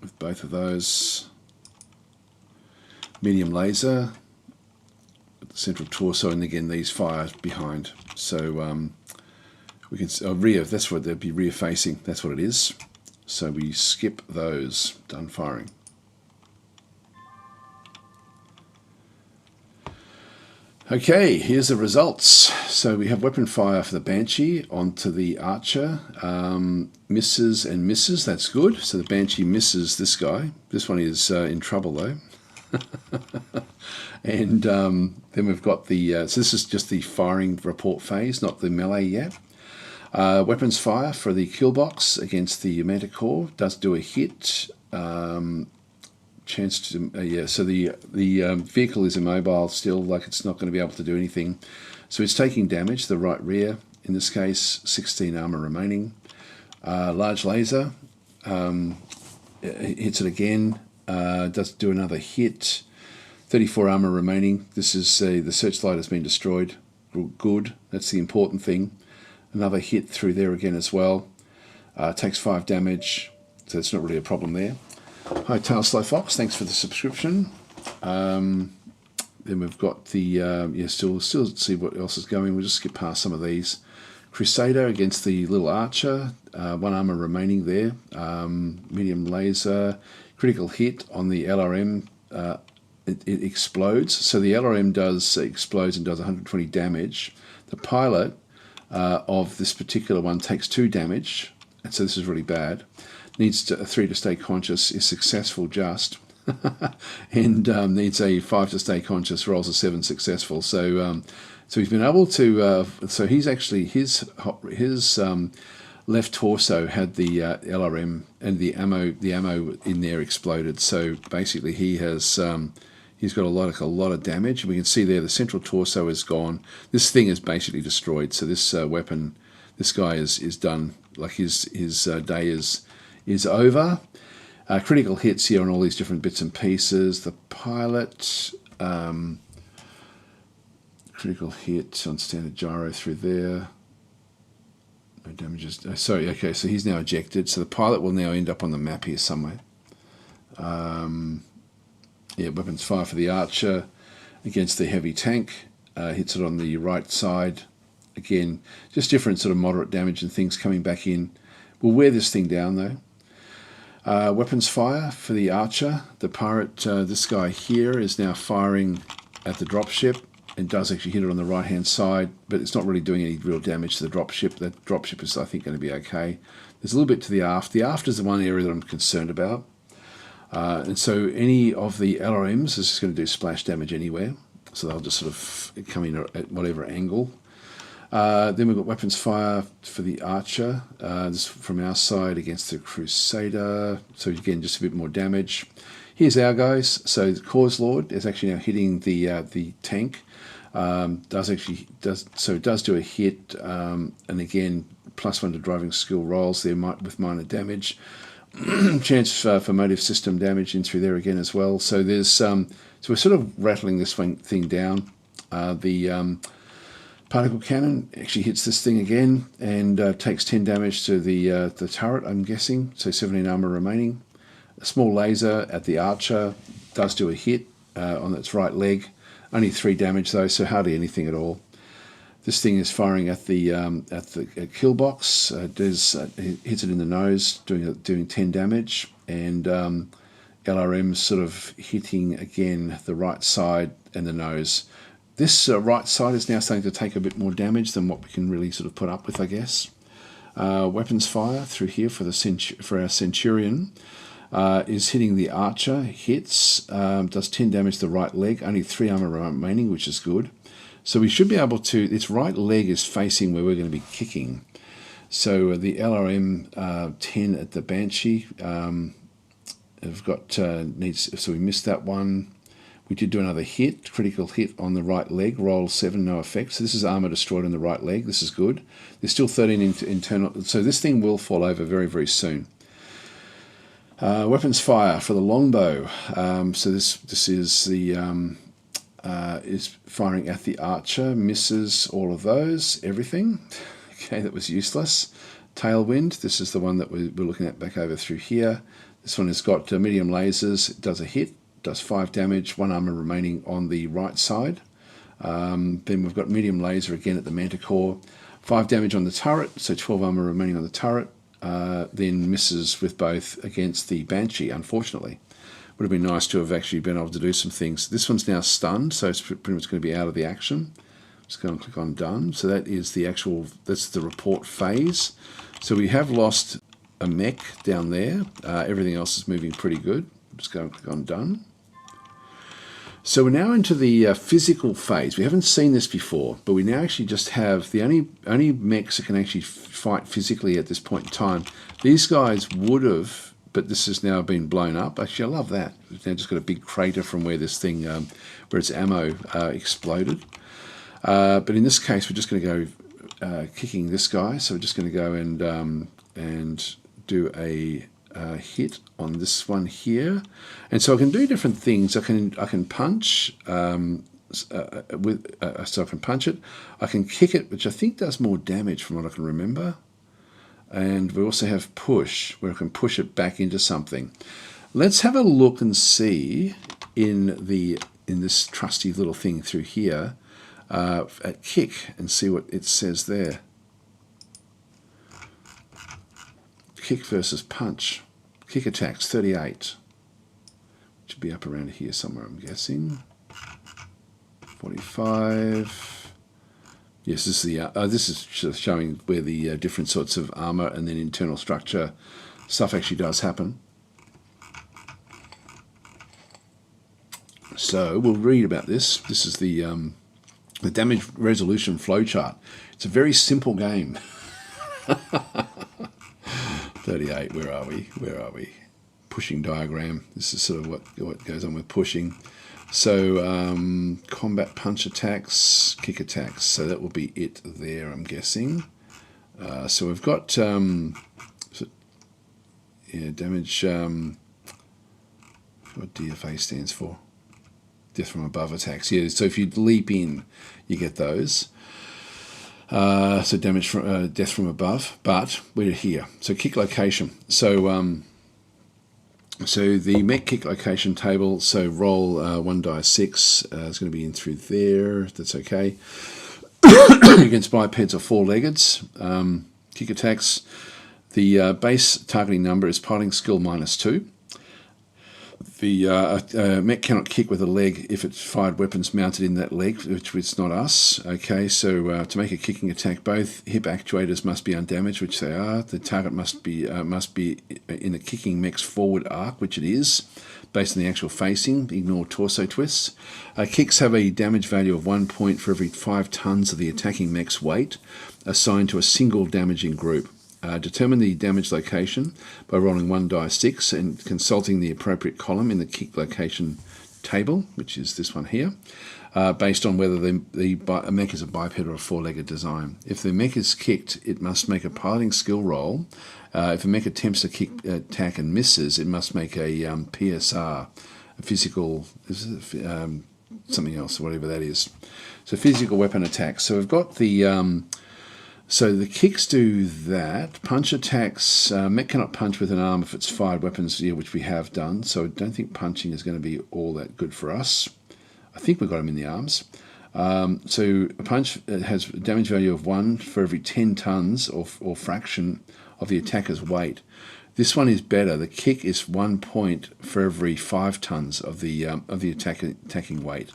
With both of those. Medium laser. With the central torso, and again these fire behind. So we can rear. That's what they'd be rear facing. That's what it is. So we skip those. Done firing. Okay, here's the results. So we have weapon fire for the Banshee onto the Archer. Misses and misses, that's good. So the Banshee misses this guy. This one is in trouble though. And then we've got the, so this is just the firing report phase, not the melee yet. Weapons fire for the kill box against the Manticore. Does do a hit. Chance to yeah. So the vehicle is immobile still, like it's not going to be able to do anything. So it's taking damage. The right rear, in this case, 16 armor remaining. Large laser hits it again. Does do another hit. 34 armor remaining. This is the searchlight has been destroyed. Good. That's the important thing. Another hit through there again as well. Takes 5 damage, so it's not really a problem there. Hi, Tail Slow Fox. Thanks for the subscription. Then we've got the yeah. Still see what else is going. We'll just skip past some of these. Crusader against the little Archer. 1 armor remaining there. Medium laser. Critical hit on the LRM. It explodes. So the LRM explodes and does 120 damage. The pilot of this particular one takes 2 damage, and so this is really bad. Needs 3 to stay conscious, is successful just, and needs a 5 to stay conscious, rolls a 7 successful. So so he's been able to. So he's actually his left torso had the LRM, and the ammo in there exploded. So basically he has. He's got a lot of damage. We can see there the central torso is gone. This thing is basically destroyed. So this weapon, this guy is done. Like his day is over. Critical hits here on all these different bits and pieces. The pilot, critical hit on standard gyro through there. No damages. Sorry. Okay. So he's now ejected. So the pilot will now end up on the map here somewhere. Yeah, weapons fire for the Archer against the heavy tank. Hits it on the right side. Again, just different sort of moderate damage and things coming back in. We'll wear this thing down though. Weapons fire for the Archer. The pirate, this guy here, is now firing at the dropship and does actually hit it on the right hand side, but it's not really doing any real damage to the dropship. The dropship is, I think, going to be okay. There's a little bit to the aft. The aft is the one area that I'm concerned about. And so any of the LRMs is just going to do splash damage anywhere. So they'll just sort of come in at whatever angle. Then we've got weapons fire for the Archer. This from our side against the Crusader. So again, just a bit more damage. Here's our guys. So the Cause Lord is actually now hitting the tank. It does do a hit. And again, +1 to driving skill rolls there with minor damage. Chance for motive system damage in through there again as well. So there's so we're sort of rattling this thing down. The particle cannon actually hits this thing again and takes 10 damage to the turret, I'm guessing. So 17 armor remaining. A small laser at the Archer does do a hit on its right leg. Only 3 damage though, so hardly anything at all. This thing is firing at the kill box. Hits it in the nose, doing 10 damage, and LRM's sort of hitting again the right side and the nose. This right side is now starting to take a bit more damage than what we can really sort of put up with, I guess. Weapons fire through here for our Centurion is hitting the archer. Hits, does 10 damage to the right leg. Only 3 armor remaining, which is good. So we should be able to. Its right leg is facing where we're going to be kicking. So the LRM 10 at the Banshee. Have got needs. So we missed that one. We did do another hit, critical hit on the right leg, roll 7, no effect. So this is armor destroyed on the right leg. This is good. There's still 13 internal. So this thing will fall over very, very soon. Weapons fire for the longbow. So this is the is firing at the archer. Misses all of those. Everything. Okay, that was useless. Tailwind. This is the one that we're looking at back over through here. This one has got medium lasers. It does a hit. Does 5 damage, 1 armor remaining on the right side. Then we've got medium laser again at the Manticore. 5 damage on the turret, so 12 armor remaining on the turret. Then misses with both against the Banshee, unfortunately. Would have been nice to have actually been able to do some things. This one's now stunned, so it's pretty much going to be out of the action. Just go and click on done. So that is that's the report phase. So we have lost a mech down there. Everything else is moving pretty good. Just go and click on done. So we're now into the physical phase. We haven't seen this before, but we now actually just have the only mechs that can actually fight physically at this point in time. These guys would have, but this has now been blown up. Actually, I love that. We've now just got a big crater from where this thing, where its ammo exploded. But in this case, we're just going to go kicking this guy. So we're just going to go and do a hit on this one here, and so I can do different things. I can punch so I can punch it. I can kick it, which I think does more damage from what I can remember. And we also have push, where I can push it back into something. Let's have a look and see in this trusty little thing through here at kick and see what it says there. Kick versus punch. Kick attacks 38. Should be up around here somewhere, I'm guessing. 45. Yes, this is just showing where the different sorts of armor and then internal structure stuff actually does happen. So we'll read about this. This is the damage resolution flowchart. It's a very simple game. 38, where are we? Pushing diagram. This is sort of what goes on with pushing. So combat punch attacks, kick attacks. So that will be it there, I'm guessing. So we've got damage. What DFA stands for? Death from above attacks. Yeah. So if you leap in, you get those. So damage from death from above, but we're here. So kick location. So so the mech kick location table. So roll 1 die 6 is going to be in through there. That's okay. Against bipeds or 4-leggeds. Kick attacks. The base targeting number is piloting skill -2. The mech cannot kick with a leg if it's fired weapons mounted in that leg, which is not us. Okay, so to make a kicking attack, both hip actuators must be undamaged, which they are. The target must be in the kicking mech's forward arc, which it is, based on the actual facing. Ignore torso twists. Kicks have a damage value of 1 point for every 5 tons of the attacking mech's weight, assigned to a single damaging group. Determine the damage location by rolling 1 die 6 and consulting the appropriate column in the kick location table, which is this one here, based on whether the mech is a biped or a 4-legged design. If the mech is kicked, it must make a piloting skill roll. If a mech attempts to kick attack and misses, it must make a PSR, a physical, something else, whatever that is. So physical weapon attacks. So we've got the... So the kicks do that. Punch attacks, mech cannot punch with an arm if it's fired weapons, which we have done. So I don't think punching is going to be all that good for us. I think we got him in the arms. So a punch has a damage value of 1 for every 10 tons or fraction of the attacker's weight. This one is better. The kick is 1 point for every 5 tons of the attacking weight,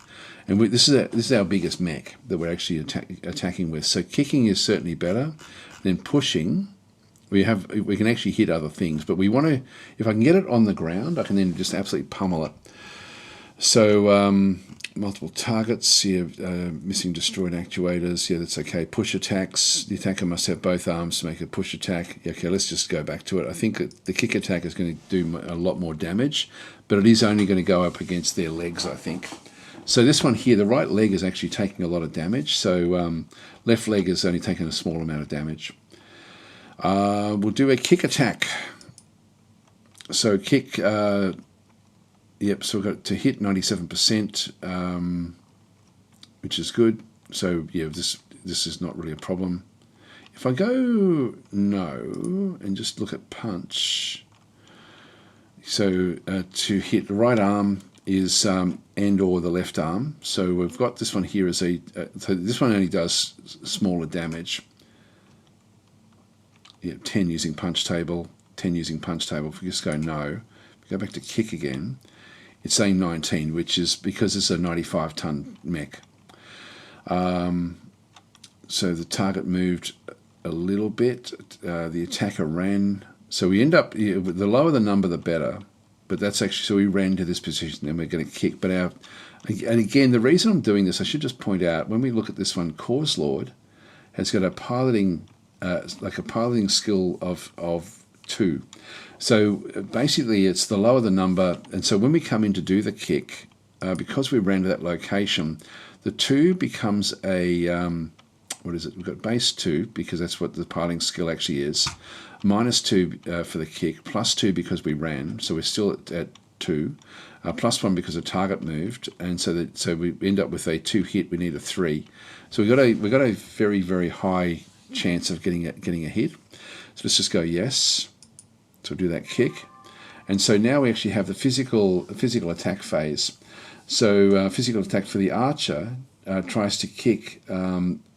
and this is our biggest mech that we're actually attacking with. So kicking is certainly better. Then pushing, we can actually hit other things, but we want to. If I can get it on the ground, I can then just absolutely pummel it. So multiple targets, missing destroyed actuators, that's okay. Push attacks, the attacker must have both arms to make a push attack. Okay, let's just go back to it. I think the kick attack is going to do a lot more damage, but it is only going to go up against their legs, I think. So this one here, the right leg is actually taking a lot of damage, so left leg is only taking a small amount of damage. We'll do a kick attack. So kick... Yep, so we've got to hit 97%, which is good. So yeah, this is not really a problem. If I go no and just look at punch, so to hit the right arm is and or the left arm. So we've got this one here as so this one only does smaller damage. Yeah, 10 using punch table, 10 using punch table. If we just go no, go back to kick again. It's saying 19, which is because it's a 95-ton mech. So the target moved a little bit. The attacker ran. So we end up, the lower the number, the better. But that's actually, so we ran to this position and we're going to kick. But and again, the reason I'm doing this, I should just point out, when we look at this one, Cause Lord has got a piloting, like a piloting skill of 2. So basically it's the lower the number, and so when we come in to do the kick, because we ran to that location, the 2 becomes a, what is it, we've got base 2, because that's what the piloting skill actually is, -2 for the kick, +2 because we ran, so we're still at 2, +1 because the target moved, and so we end up with a 2 hit, we need a 3. So we've got a very, very high chance of getting a hit. So let's just go yes. So we'll do that kick. And so now we actually have the physical attack phase. So physical attack for the archer tries to kick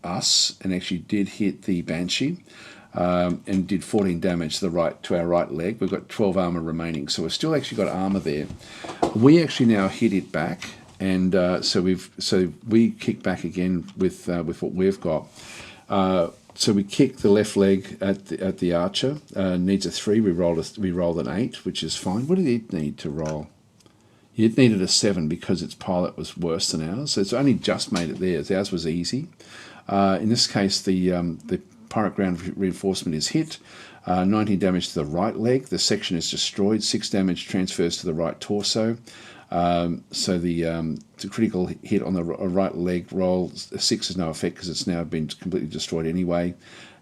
us, and actually did hit the Banshee, and did 14 damage to our right leg. We've got 12 armor remaining, so we've still actually got armor there. We actually now hit it back, and so we kick back again with what we've got. So we kick the left leg at the archer. Needs a 3. We rolled an 8, which is fine. What did it need to roll? It needed a 7 because its pilot was worse than ours. So it's only just made it there. Ours was easy. In this case, the pirate ground reinforcement is hit. 19 damage to the right leg. The section is destroyed. 6 damage transfers to the right torso. So the critical hit on the right leg roll, 6 has no effect because it's now been completely destroyed anyway.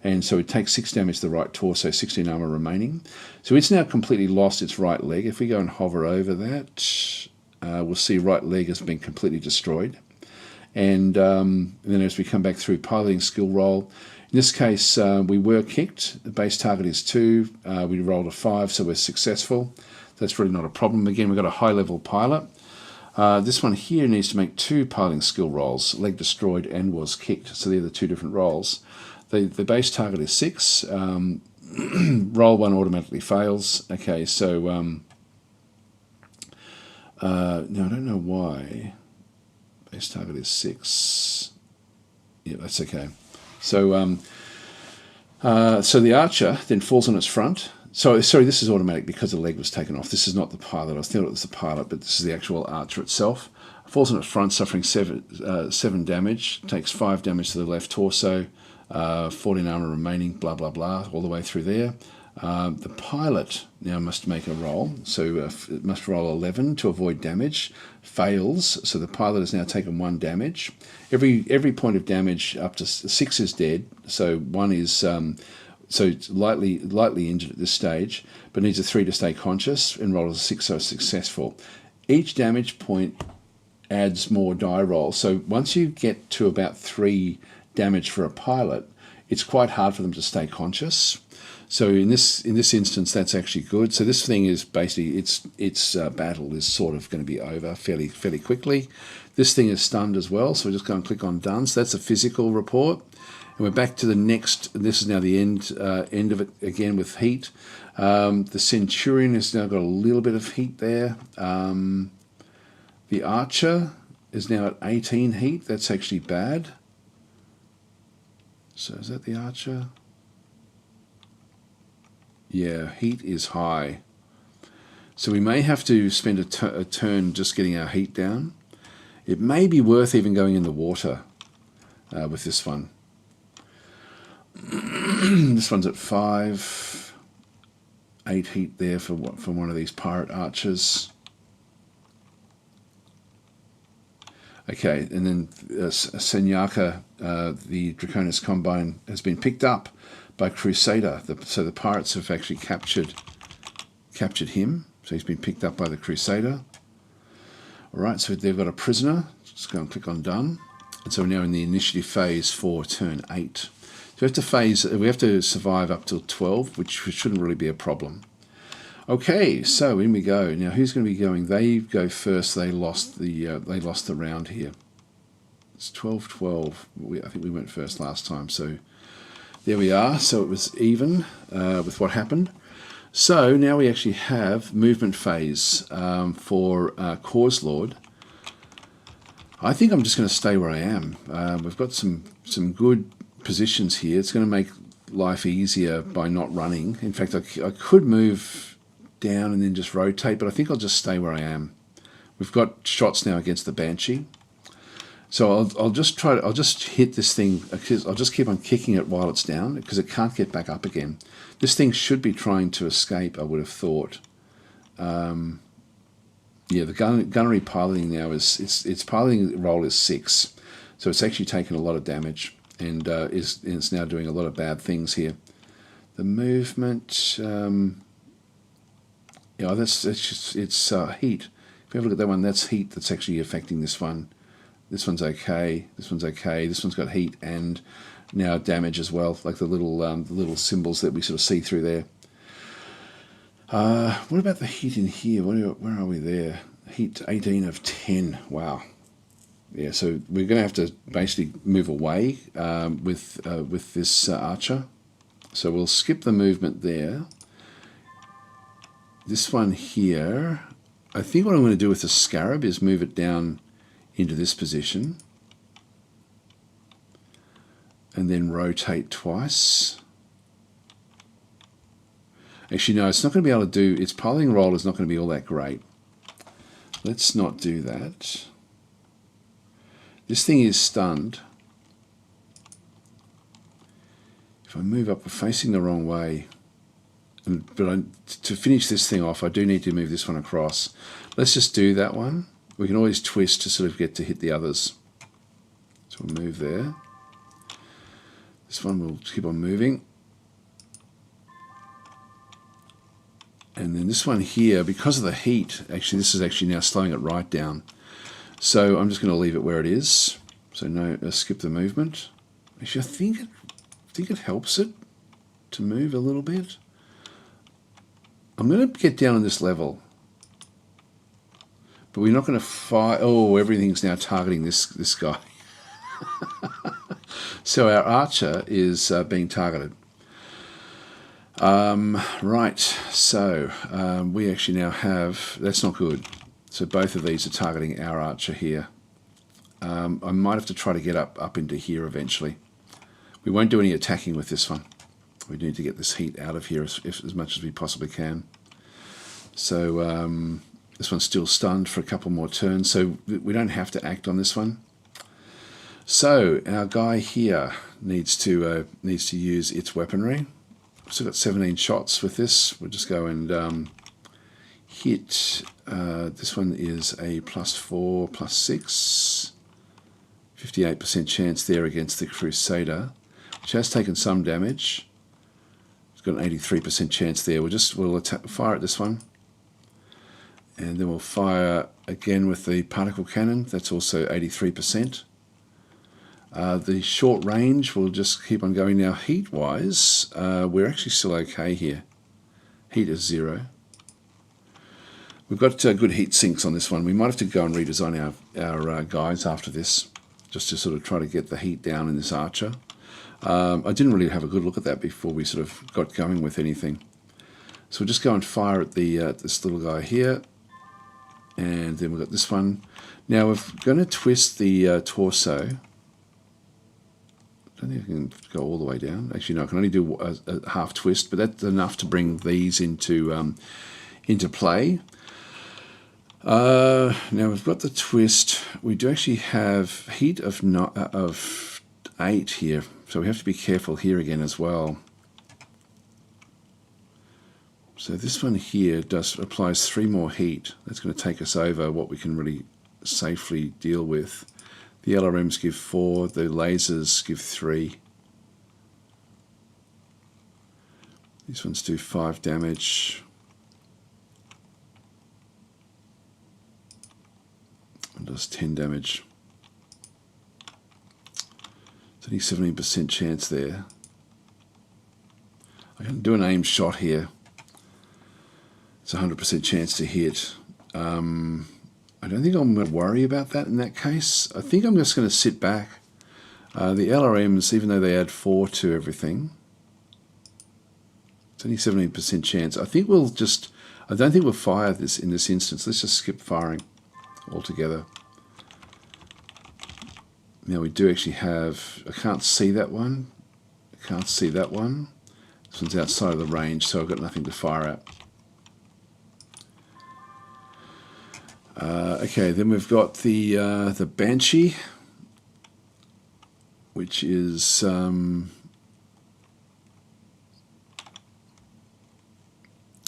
And so it takes 6 damage to the right torso, 16 armor remaining. So it's now completely lost its right leg. If we go and hover over that, we'll see right leg has been completely destroyed. And then as we come back through piloting skill roll, in this case we were kicked. The base target is 2. We rolled a 5, so we're successful. That's really not a problem. Again, we've got a high-level pilot. This one here needs to make 2 piloting skill rolls, leg destroyed and was kicked. So they're the 2 different rolls. The base target is 6. Roll 1 automatically fails. Okay, so no, I don't know why. Base target is 6. Yeah, that's okay. So so the archer then falls on its front. So, sorry, this is automatic because the leg was taken off. This is not the pilot. I was thinking it was the pilot, but this is the actual archer itself. Falls on its front, suffering 7 damage. Takes 5 damage to the left torso. 14 armor remaining, blah, blah, blah, all the way through there. The pilot now must make a roll. So it must roll 11 to avoid damage. Fails, so the pilot has now taken 1 damage. Every point of damage up to 6 is dead. So 1 is... so it's lightly injured at this stage, but needs a 3 to stay conscious, and rolls a 6, so it's successful. Each damage point adds more die roll. So once you get to about 3 damage for a pilot, it's quite hard for them to stay conscious. So in this instance, that's actually good. So this thing is basically its battle is sort of going to be over fairly quickly. This thing is stunned as well, so we're just going to click on done. So that's a physical report, and we're back to the next. This is now the end of it again with heat. The Centurion has now got a little bit of heat there. The Archer is now at 18 heat. That's actually bad. So is that the Archer? Yeah, heat is high. So we may have to spend a turn just getting our heat down. It may be worth even going in the water with this one. This one's at 5. 8 heat there for one of these pirate archers. Okay, and then Senyaka, the Draconis Combine, has been picked up by Crusader. So the pirates have actually captured him. So he's been picked up by the Crusader. All right, so they've got a prisoner. Just go and click on done. And so we're now in the initiative phase for turn 8. So we have to survive up till 12, which shouldn't really be a problem. Okay, so in we go. Now who's going to be going? They go first. They lost the round here. It's 12-12. I think we went first last time. So there we are. So it was even with what happened. So now we actually have movement phase for Cause Lord. I think I'm just going to stay where I am. We've got some good positions here. It's going to make life easier by not running. In fact, I could move down and then just rotate, but I think I'll just stay where I am. We've got shots now against the Banshee. So I'll just hit this thing. I'll just keep on kicking it while it's down because it can't get back up again. This thing should be trying to escape, I would have thought. Yeah, the gunnery piloting now its piloting roll is 6, so it's actually taken a lot of damage and it's now doing a lot of bad things here. The movement, yeah, it's heat. If you have a look at that one, that's heat that's actually affecting this one. This one's okay. This one's okay. This one's got heat and now damage as well, like the little symbols that we sort of see through there. What about the heat in here? Where are we there? Heat 18 of 10. Wow. Yeah, so we're going to have to basically move away with this archer. So we'll skip the movement there. This one here, I think what I'm going to do with the Scarab is move it down into this position and then rotate twice. Actually, no, it's not going to be able to do, its piloting roll is not going to be all that great. Let's not do that. This thing is stunned. If I move up, we're facing the wrong way. But to finish this thing off, I do need to move this one across. Let's just do that one. We can always twist to sort of get to hit the others. So we'll move there. This one will keep on moving. And then this one here, because of the heat, actually this is actually now slowing it right down. So I'm just going to leave it where it is. So no, skip the movement. Actually, I think it helps it to move a little bit. I'm going to get down on this level. But we're not going to fire. Oh, everything's now targeting this guy. So our archer is being targeted. Right, so we actually now have, that's not good. So both of these are targeting our archer here. I might have to try to get up into here eventually. We won't do any attacking with this one. We need to get this heat out of here as much as we possibly can. So this one's still stunned for a couple more turns, so we don't have to act on this one. So our guy here needs to use its weaponry. We've still got 17 shots with this. We'll just go and hit. This one is a +4, +6. 58% chance there against the Crusader, which has taken some damage. It's got an 83% chance there. We'll fire at this one. And then we'll fire again with the particle cannon. That's also 83%. The short range, we'll just keep on going now. Heat-wise, we're actually still okay here. Heat is 0. We've got good heat sinks on this one. We might have to go and redesign our guides after this, just to sort of try to get the heat down in this Archer. I didn't really have a good look at that before we sort of got going with anything. So we'll just go and fire at the this little guy here. And then we've got this one. Now we're going to twist the torso. I don't think I can go all the way down. Actually, no, I can only do a half twist, but that's enough to bring these into play. Now we've got the twist. We do actually have heat of 8 here, so we have to be careful here again as well. So this one here applies 3 more heat. That's going to take us over what we can really safely deal with. The LRMs give 4, the lasers give 3. These ones do 5 damage. And does 10 damage. It's only 17% chance there. I can do an aim shot here. It's a 100% chance to hit. I don't think I'm going to worry about that in that case. I think I'm just going to sit back. The LRMs, even though they add 4 to everything, it's only 17% chance. I don't think we'll fire this in this instance. Let's just skip firing altogether. Now we do actually have, I can't see that one. I can't see that one. This one's outside of the range, so I've got nothing to fire at. Okay, then we've got the Banshee, which is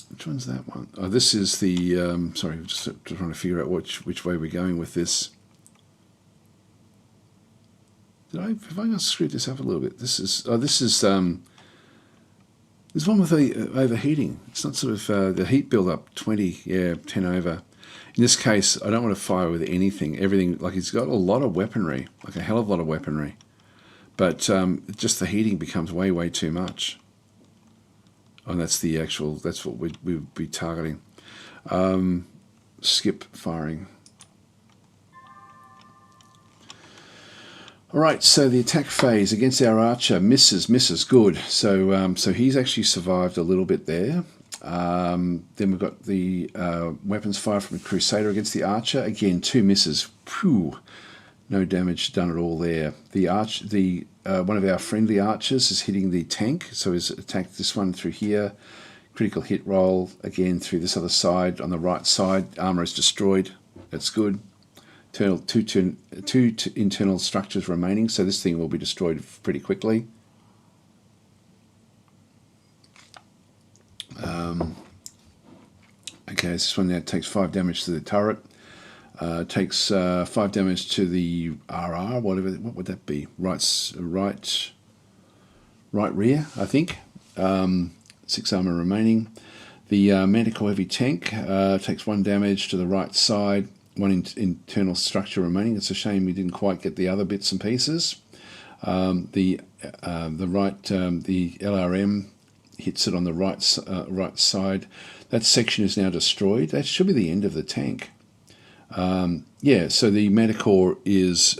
which one's that one? Oh, this is the sorry, just trying to figure out which way we're going with this. Have I screwed this up a little bit? This is this one with the overheating. It's not sort of the heat build up 20, yeah, 10 over. In this case, I don't want to fire with anything. Everything, like, it's got a lot of weaponry, like a hell of a lot of weaponry. But just the heating becomes way too much. And that's the actual, that's what we would be targeting. Skip firing. All right, so the attack phase against our Archer misses, good. So so he's actually survived a little bit there. Then we've got the weapons fire from a Crusader against the Archer. Again, 2 misses. Phew. No damage done at all there. The one of our friendly archers is hitting the tank, so he's attacked this one through here. Critical hit roll again through this other side. On the right side, armor is destroyed. That's good. Two internal structures remaining, so this thing will be destroyed pretty quickly. Okay, this one now takes 5 damage to the turret. Takes 5 damage to the RR, whatever. What would that be? Right rear, I think. 6 armor remaining. The Manticore Heavy Tank takes 1 damage to the right side. 1 internal structure remaining. It's a shame we didn't quite get the other bits and pieces. The LRM hits it on the right side. That section is now destroyed. That should be the end of the tank. Yeah, so the Manticore has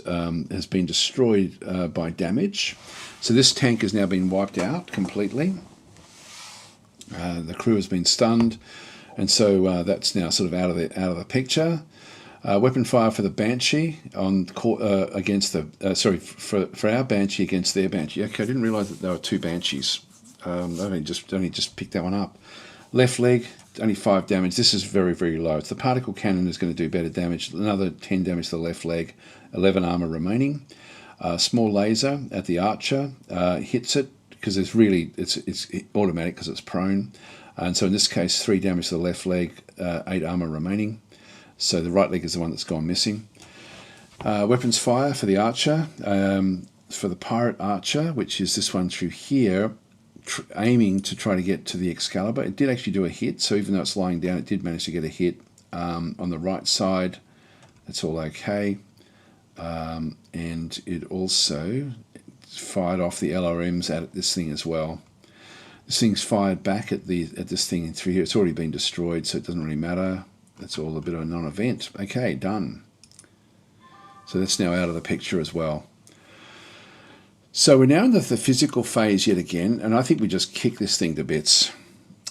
been destroyed by damage. So this tank has now been wiped out completely. The crew has been stunned, and so that's now sort of out of the picture. Weapon fire for the Banshee against the for our Banshee against their Banshee. Okay, I didn't realise that there were 2 Banshees. I've only just picked that one up. Left leg, only 5 damage. This is very low. It's the particle cannon is going to do better damage. Another 10 damage to the left leg. 11 armor remaining. Small laser at the Archer hits it because it's automatic because it's prone. And so in this case, 3 damage to the left leg, 8 armor remaining. So the right leg is the one that's gone missing. Weapons fire for the Archer. For the Pirate Archer, which is this one through here, aiming to try to get to the Excalibur. It did actually do a hit, so even though it's lying down, it did manage to get a hit on the right side. That's all okay. and it also fired off the LRMs at this thing as well. This thing's fired back at this thing in through here. It's already been destroyed, so it doesn't really matter. That's all a bit of a non-event. Okay, done. So that's now out of the picture as well. So we're now in the physical phase yet again, and I think we just kick this thing to bits.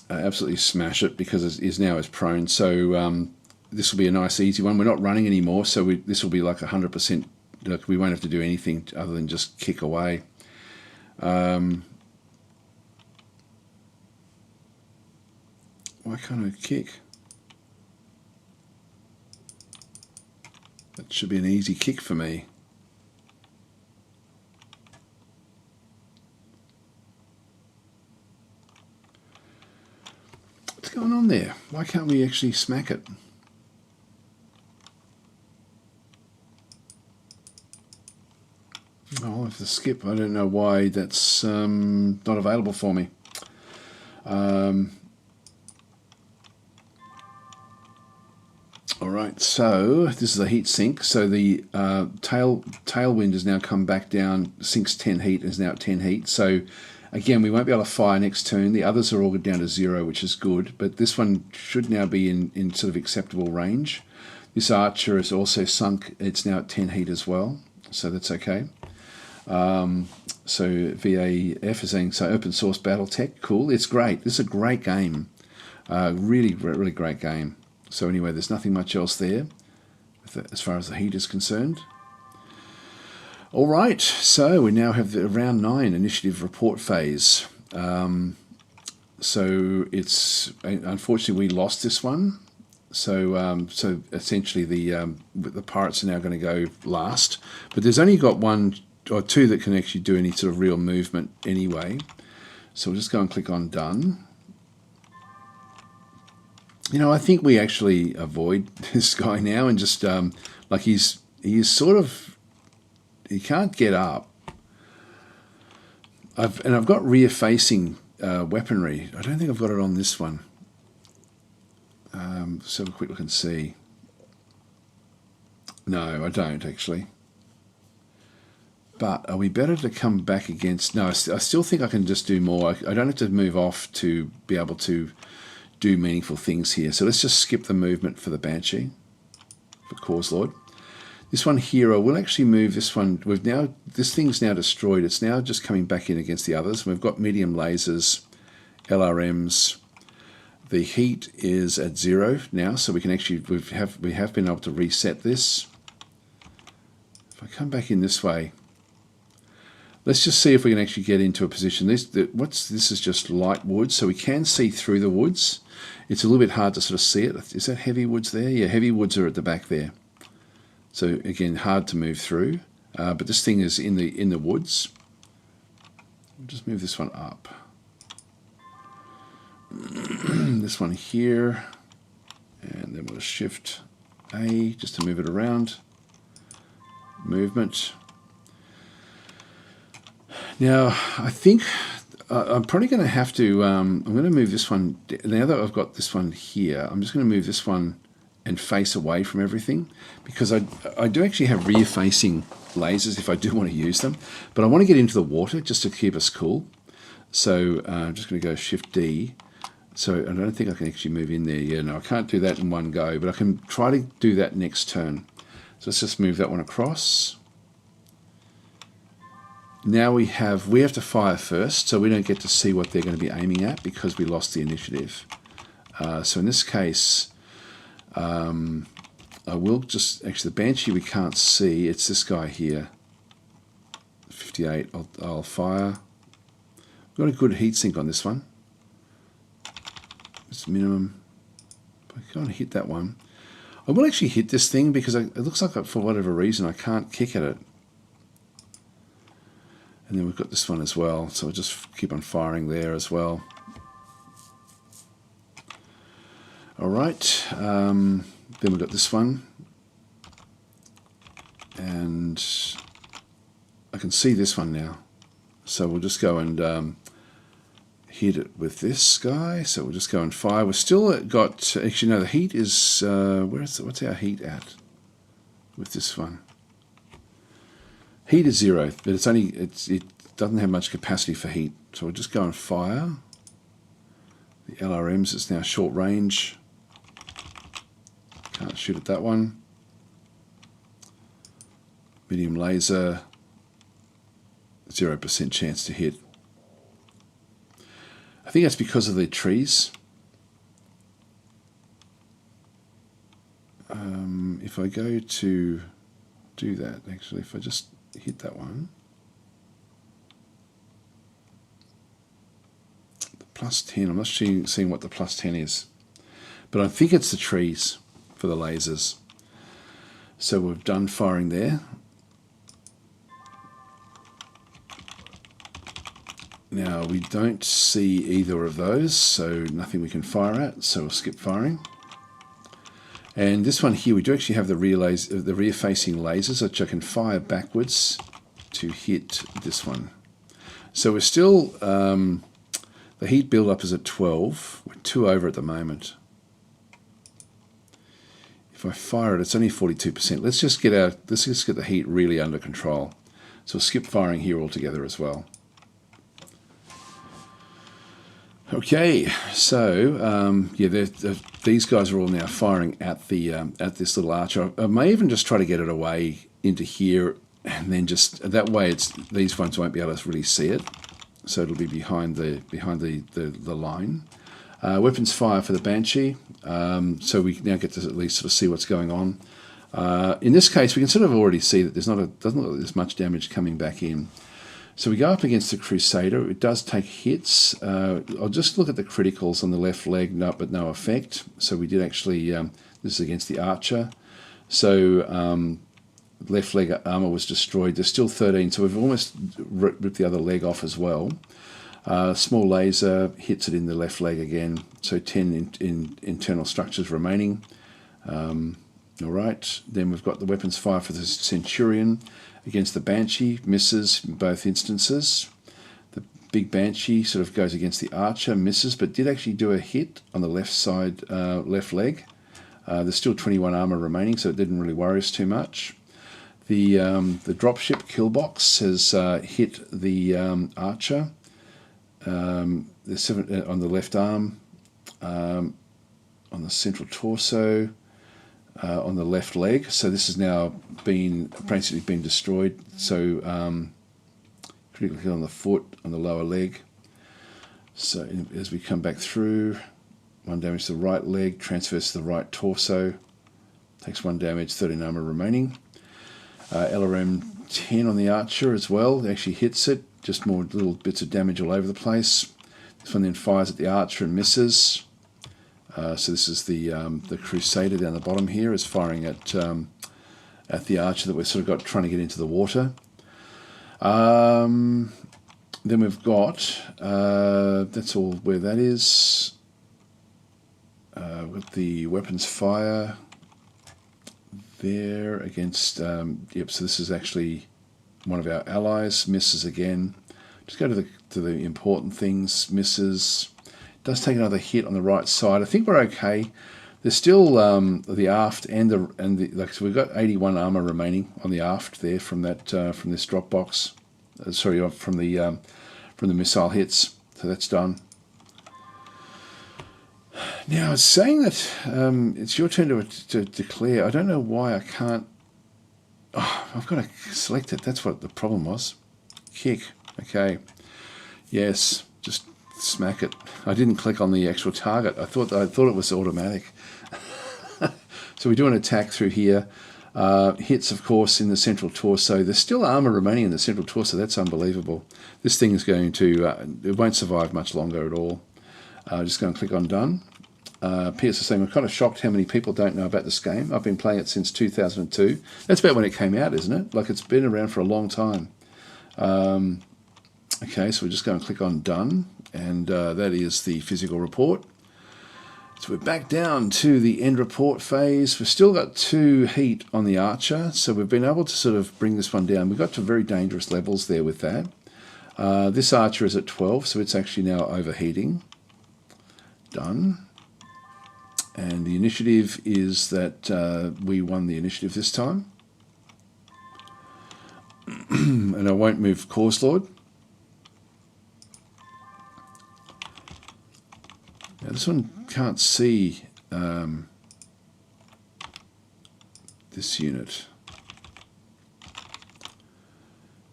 Absolutely smash it, because it is now prone. So this will be a nice easy one. We're not running anymore, so this will be like 100%. Look, we won't have to do anything other than just kick away. Why can't I kick? That should be an easy kick for me. What's going on there? Why can't we actually smack it? I'll have to skip. I don't know why that's not available for me. Alright, so this is a heat sink. So the tailwind has now come back down. Sink's 10 heat is now at 10 heat. So again, we won't be able to fire next turn. The others are all down to 0, which is good. But this one should now be in sort of acceptable range. This archer is also sunk. It's now at 10 heat as well. So that's okay. So VAF is saying, so open source BattleTech, cool. It's great. This is a great game. Really, really great game. So anyway, there's nothing much else there as far as the heat is concerned. All right, so we now have the round 9 initiative report phase. So it's unfortunately we lost this one. So so essentially the pirates are now going to go last, but there's only got 1 or 2 that can actually do any sort of real movement anyway. So we'll just go and click on done. You know, I think we actually avoid this guy now and just like he's sort of, he can't get up. I've got rear facing weaponry. I don't think I've got it on this one. Let's have a quick look and see. No, I don't actually. But are we better to come back against? No, I still think I can just do more. I don't have to move off to be able to do meaningful things here. So let's just skip the movement for the Banshee, for Cause Lord. This one here, I will actually move this one. This thing's now destroyed. It's now just coming back in against the others. We've got medium lasers, LRMs. The heat is at 0 now, so we can actually we have been able to reset this. If I come back in this way, let's just see if we can actually get into a position. This is just light wood, so we can see through the woods. It's a little bit hard to sort of see it. Is that heavy woods there? Yeah, heavy woods are at the back there. So again, hard to move through. But this thing is in the woods. I'll just move this one up. This one here, and then we'll shift A just to move it around. Movement. Now, I think I'm probably going to have to, I'm going to move this one, now that I've got this one here, I'm just going to move this one and face away from everything, because I do actually have rear-facing lasers if I do want to use them, but I want to get into the water just to keep us cool. So I'm just going to go Shift D. So I don't think I can actually move in there. Yeah, no, I can't do that in one go, but I can try to do that next turn. So let's just move that one across. Now we have to fire first, so we don't get to see what they're going to be aiming at because we lost the initiative. So in this case, I will just, actually the Banshee we can't see, it's this guy here. 58, I'll fire. We've got a good heatsink on this one. It's minimum. I can't hit that one. I will actually hit this thing because it looks like for whatever reason I can't kick at it. And then we've got this one as well, so we'll just keep on firing there as well. Alright, then we've got this one. And I can see this one now. So we'll just go and hit it with this guy. So we'll just go and fire. We've still got, actually no, the heat is, what's our heat at with this one? Heat is 0, but it doesn't have much capacity for heat. So we'll just go and fire. The LRMs, it's now short range. Can't shoot at that one. Medium laser, 0% chance to hit. I think that's because of the trees. If I go to do that, actually, if I just hit that one, the +10, I'm not seeing what the +10 is, but I think it's the trees for the lasers. So we've done firing there. Now we don't see either of those, so nothing we can fire at, so we'll skip firing. And this one here, we do actually have the rear-facing lasers, which I can fire backwards to hit this one. So we're still, the heat build-up is at 12. We're 2 over at the moment. If I fire it, it's only 42%. Let's just get the heat really under control. So we'll skip firing here altogether as well. Okay, so yeah, these guys are all now firing at this little archer. I may even just try to get it away into here, and then just that way, these ones won't be able to really see it, so it'll be behind the line. Weapons fire for the Banshee, so we now get to at least sort of see what's going on. In this case, we can sort of already see that doesn't look like there's much damage coming back in. So we go up against the Crusader. It does take hits. I'll just look at the criticals on the left leg, but no effect. So we did actually, this is against the Archer. So left leg armor was destroyed. There's still 13, so we've almost ripped the other leg off as well. Small laser hits it in the left leg again. So 10 in internal structures remaining. All right, then we've got the weapons fire for the Centurion against the Banshee, misses in both instances. The big Banshee sort of goes against the Archer, misses, but did actually do a hit on the left side, left leg. There's still 21 armor remaining, so it didn't really worry us too much. The dropship kill box has hit the Archer. There's 7 on the left arm, on the central torso. On the left leg, so this has now basically been destroyed. So critical hit on the foot, on the lower leg. So as we come back through, 1 damage to the right leg, transfers to the right torso, takes 1 damage, 13 armor remaining. LRM 10 on the Archer as well, it actually hits it, just more little bits of damage all over the place. This one then fires at the Archer and misses. So this is the Crusader down the bottom here is firing at the Archer that we've sort of got trying to get into the water. Then we've got, that's all where that is. We've got the weapons fire there against, yep, so this is actually one of our allies, misses again. Just go to the important things, misses. Does take another hit on the right side. I think we're okay. There's still the aft and the like. So we've got 81 armor remaining on the aft there from that from this drop box. Sorry, from the missile hits. So that's done. Now it's saying that it's your turn to declare. I don't know why I can't. Oh, I've got to select it. That's what the problem was. Kick. Okay. Yes. Just smack it. I didn't click on the actual target. I thought it was automatic. So we do an attack through here. Hits, of course, in the central torso. There's still armor remaining in the central torso. That's unbelievable. This thing is going to, it won't survive much longer at all. Just going to click on done. Pierce is saying, I'm kind of shocked how many people don't know about this game. I've been playing it since 2002. That's about when it came out, isn't it? Like, it's been around for a long time. Okay, so we're just going to click on done. And that is the physical report. So we're back down to the end report phase. We've still got 2 heat on the Archer, so we've been able to sort of bring this one down. We got to very dangerous levels there with that. This Archer is at 12, so it's actually now overheating. Done. And the initiative is that we won the initiative this time. and I won't move Course Lord. Now this one can't see this unit.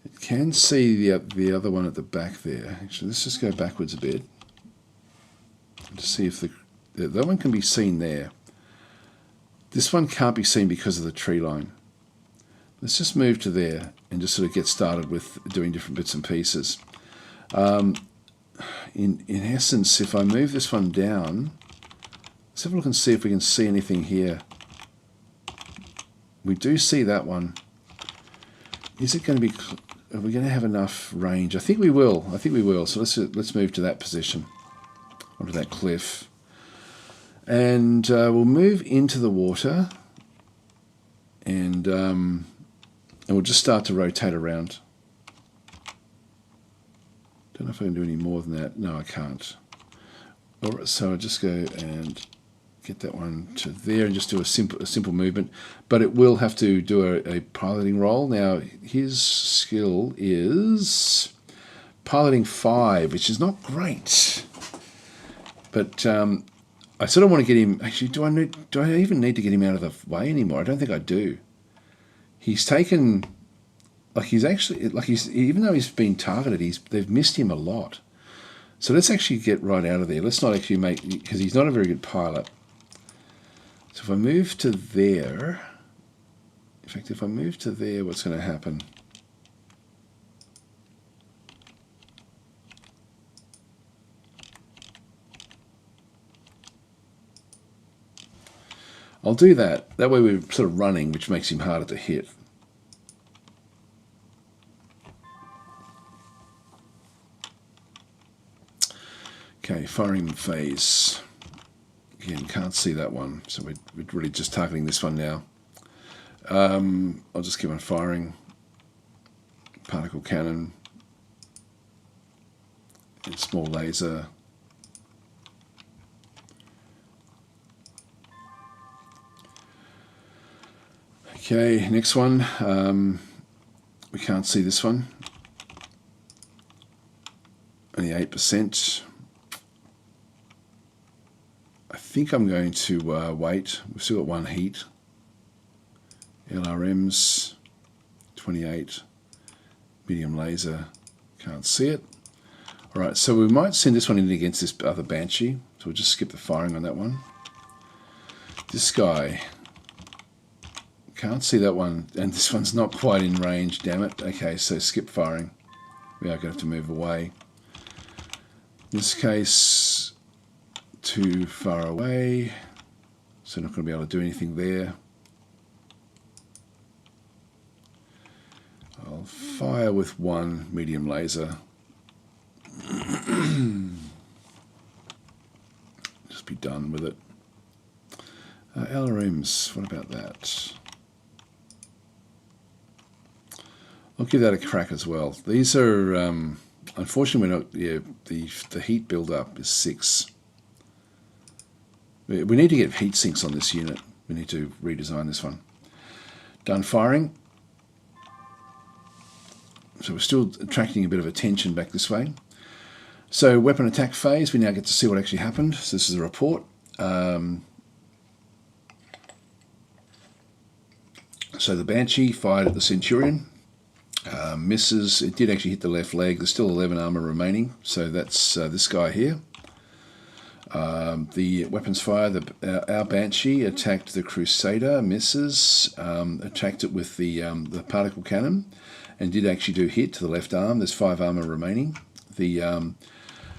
It can see the other one at the back there. Actually, let's just go backwards a bit to see if that one can be seen there. This one can't be seen because of the tree line. Let's just move to there and just sort of get started with doing different bits and pieces. In essence, if I move this one down, let's have a look and see if we can see anything here. We do see that one. Is it going to be? Are we going to have enough range? I think we will. I think we will. So let's move to that position, onto that cliff, and we'll move into the water, and we'll just start to rotate around. Don't know if I can do any more than that. No, I can't. All right, so I'll just go and get that one to there and just do a simple movement. But it will have to do a piloting roll. Now, his skill is piloting 5, which is not great. But I sort of want to get him. Actually, do I even need to get him out of the way anymore? I don't think I do. He's taken. Even though he's been targeted, they've missed him a lot. So let's actually get right out of there. Let's not actually because he's not a very good pilot. So if I move to there, in fact, if I move to there, what's going to happen? I'll do that. That way we're sort of running, which makes him harder to hit. Okay, firing phase. Again, can't see that one, so we're really just targeting this one now. I'll just keep on firing. Particle cannon. And small laser. Okay, next one. We can't see this one. Only 8%. I think I'm going to wait. We've still got one heat. LRMs, 28. Medium laser, can't see it. All right, so we might send this one in against this other Banshee. So we'll just skip the firing on that one. This guy, can't see that one, and this one's not quite in range, damn it. Okay, so skip firing. We are going to have to move away. In this case, too far away, so not going to be able to do anything there. I'll fire with one medium laser. Just be done with it. LRMs, what about that? I'll give that a crack as well. These are, unfortunately, we're not. Yeah, the heat build-up is 6. We need to get heat sinks on this unit. We need to redesign this one. Done firing. So we're still attracting a bit of attention back this way. So weapon attack phase, we now get to see what actually happened. So this is a report. So the Banshee fired at the Centurion. Misses. It did actually hit the left leg. There's still 11 armor remaining. So that's this guy here. The weapons fire, our Banshee attacked the Crusader, misses, attacked it with the particle cannon, and did actually do hit to the left arm. There's 5 armor remaining. The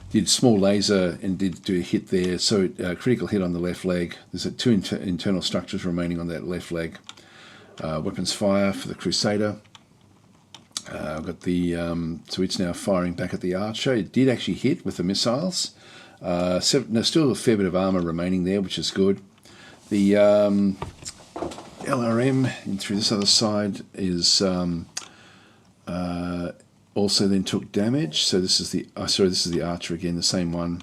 did small laser and did do a hit there, so critical hit on the left leg. There's 2 internal structures remaining on that left leg. Weapons fire for the Crusader. I've got the so it's now firing back at the Archer. It did actually hit with the missiles. There's still a fair bit of armor remaining there, which is good. The LRM in through this other side is also then took damage. So this is the this is the Archer again, the same one.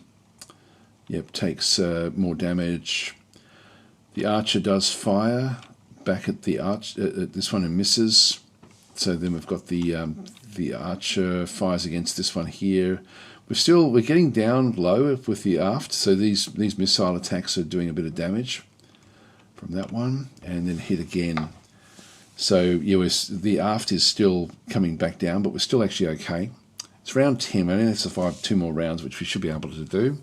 Yep, takes more damage. The Archer does fire back at the this one and misses. So then we've got the archer fires against this one here. We're getting down low with the aft, so these missile attacks are doing a bit of damage from that one, and then hit again. So yeah, the aft is still coming back down, but we're still actually okay. It's round 10. I only have to survive 2 more rounds, which we should be able to do.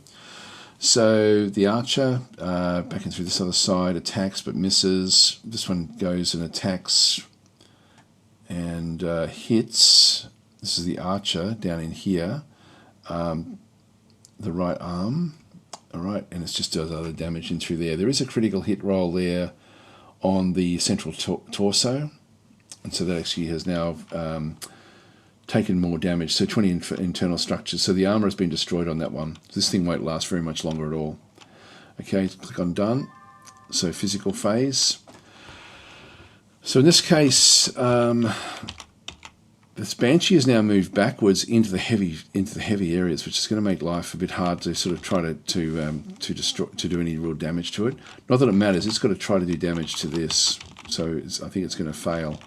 So the archer backing through this other side attacks but misses. This one goes and attacks and hits. This is the archer down in here. The right arm. All right, and it's just does other damage in through there. There is a critical hit roll there on the central torso, and so that actually has now taken more damage, so 20 internal structures. So the armor has been destroyed on that one. This thing won't last very much longer at all. Okay, click on done. So physical phase. So in this case, this Banshee has now moved backwards into the heavy areas, which is going to make life a bit hard to sort of try to do any real damage to it. Not that it matters. It's got to try to do damage to this. So I think it's going to fail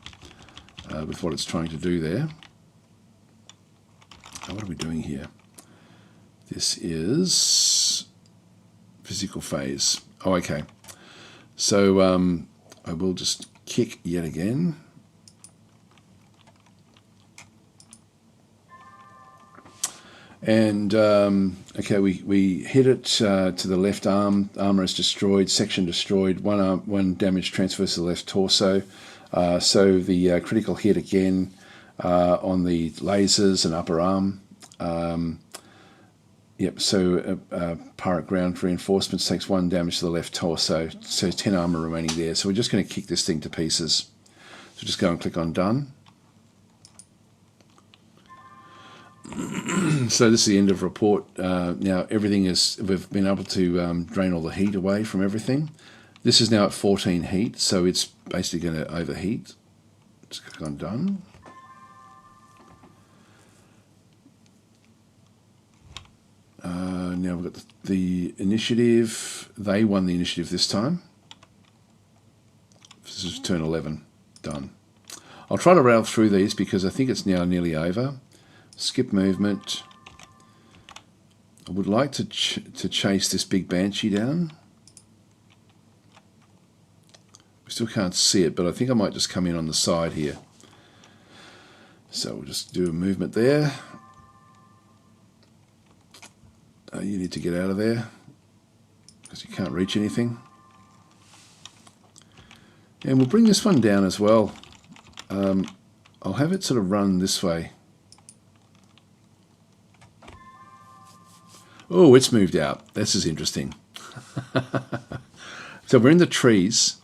with what it's trying to do there. What are we doing here? This is physical phase. Oh, okay. So I will just kick yet again. And okay, we hit it to the left arm. Armor is destroyed. Section destroyed. One damage transfers to the left torso. So the critical hit again on the lasers and upper arm. Yep. So pirate ground reinforcements takes 1 damage to the left torso. So 10 armor remaining there. So we're just going to kick this thing to pieces. So just go and click on done. So this is the end of report. Now everything is, we've been able to drain all the heat away from everything. This is now at 14 heat, so it's basically going to overheat. Just click on done. Now we've got the initiative. They won the initiative this time. This is turn 11. Done. I'll try to rattle through these because I think it's now nearly over. Skip movement. I would like to chase this big Banshee down. We still can't see it, but I think I might just come in on the side here. So we'll just do a movement there. You need to get out of there because you can't reach anything. And we'll bring this one down as well. I'll have it sort of run this way. Oh, it's moved out. This is interesting. So we're in the trees.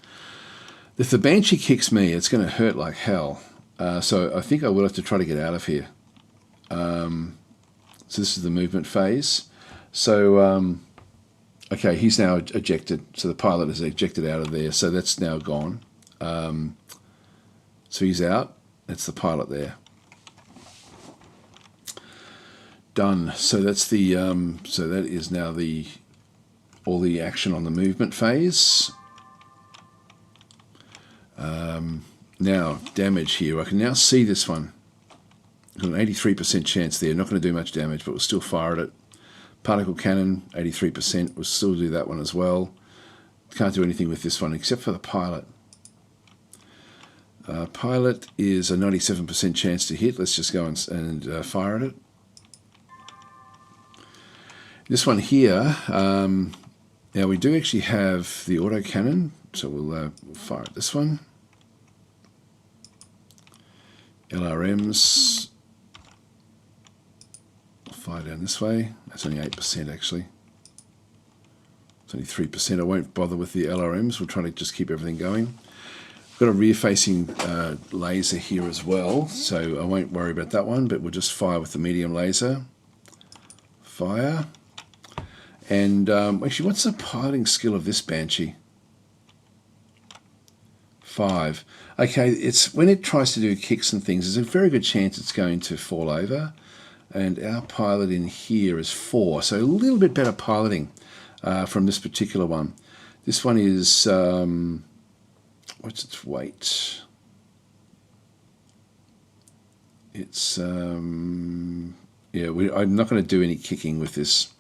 If the Banshee kicks me, it's going to hurt like hell. So I think I will have to try to get out of here. So this is the movement phase. So, okay, he's now ejected. So the pilot is ejected out of there. So that's now gone. So he's out. That's the pilot there. Done. So that's the so that is now all the action on the movement phase. Now damage here. I can now see this one. I've got an 83% chance there. Not going to do much damage, but we'll still fire at it. Particle cannon, 83%. We'll still do that one as well. Can't do anything with this one except for the pilot. Pilot is a 97% chance to hit. Let's just go and fire at it. This one here, now we do actually have the autocannon, so we'll fire at this one. LRMs, fire down this way. That's only 8% actually. It's only 3%. I won't bother with the LRMs. We'll try to just keep everything going. Got a rear-facing laser here as well, so I won't worry about that one, but we'll just fire with the medium laser. Fire. And actually, what's the piloting skill of this Banshee? 5. Okay, it's when it tries to do kicks and things, there's a very good chance it's going to fall over. And our pilot in here is 4, so a little bit better piloting from this particular one. This one is, what's its weight? It's yeah, I'm not going to do any kicking with this.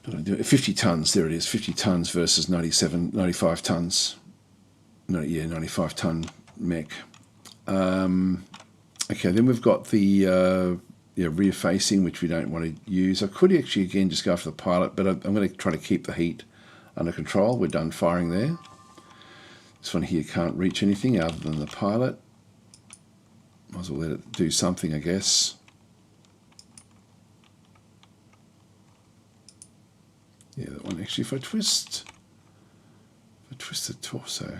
Not going to do it. 50 tons, there it is, 50 tons versus 95 tons. No, yeah, 95 ton mech. Okay, then we've got the rear facing, which we don't want to use. I could actually again just go for the pilot, but I'm going to try to keep the heat under control. We're done firing there. This one here can't reach anything other than the pilot. Might as well let it do something, I guess. Yeah, that one actually, if I twist the torso.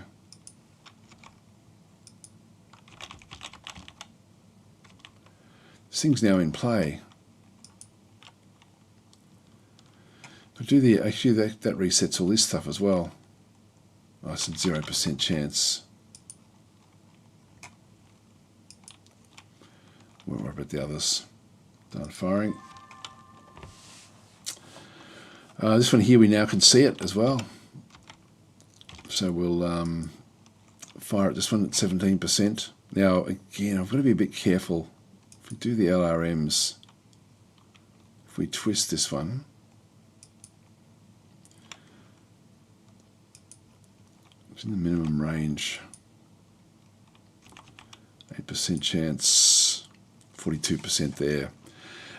This thing's now in play. I do the, actually that resets all this stuff as well. I said 0% chance. Won't worry about the others. Done firing. This one here we now can see it as well. So we'll fire at this one at 17%. Now again, I've got to be a bit careful. If we do the LRMs, if we twist this one, it's in the minimum range. 8% chance, 42% there.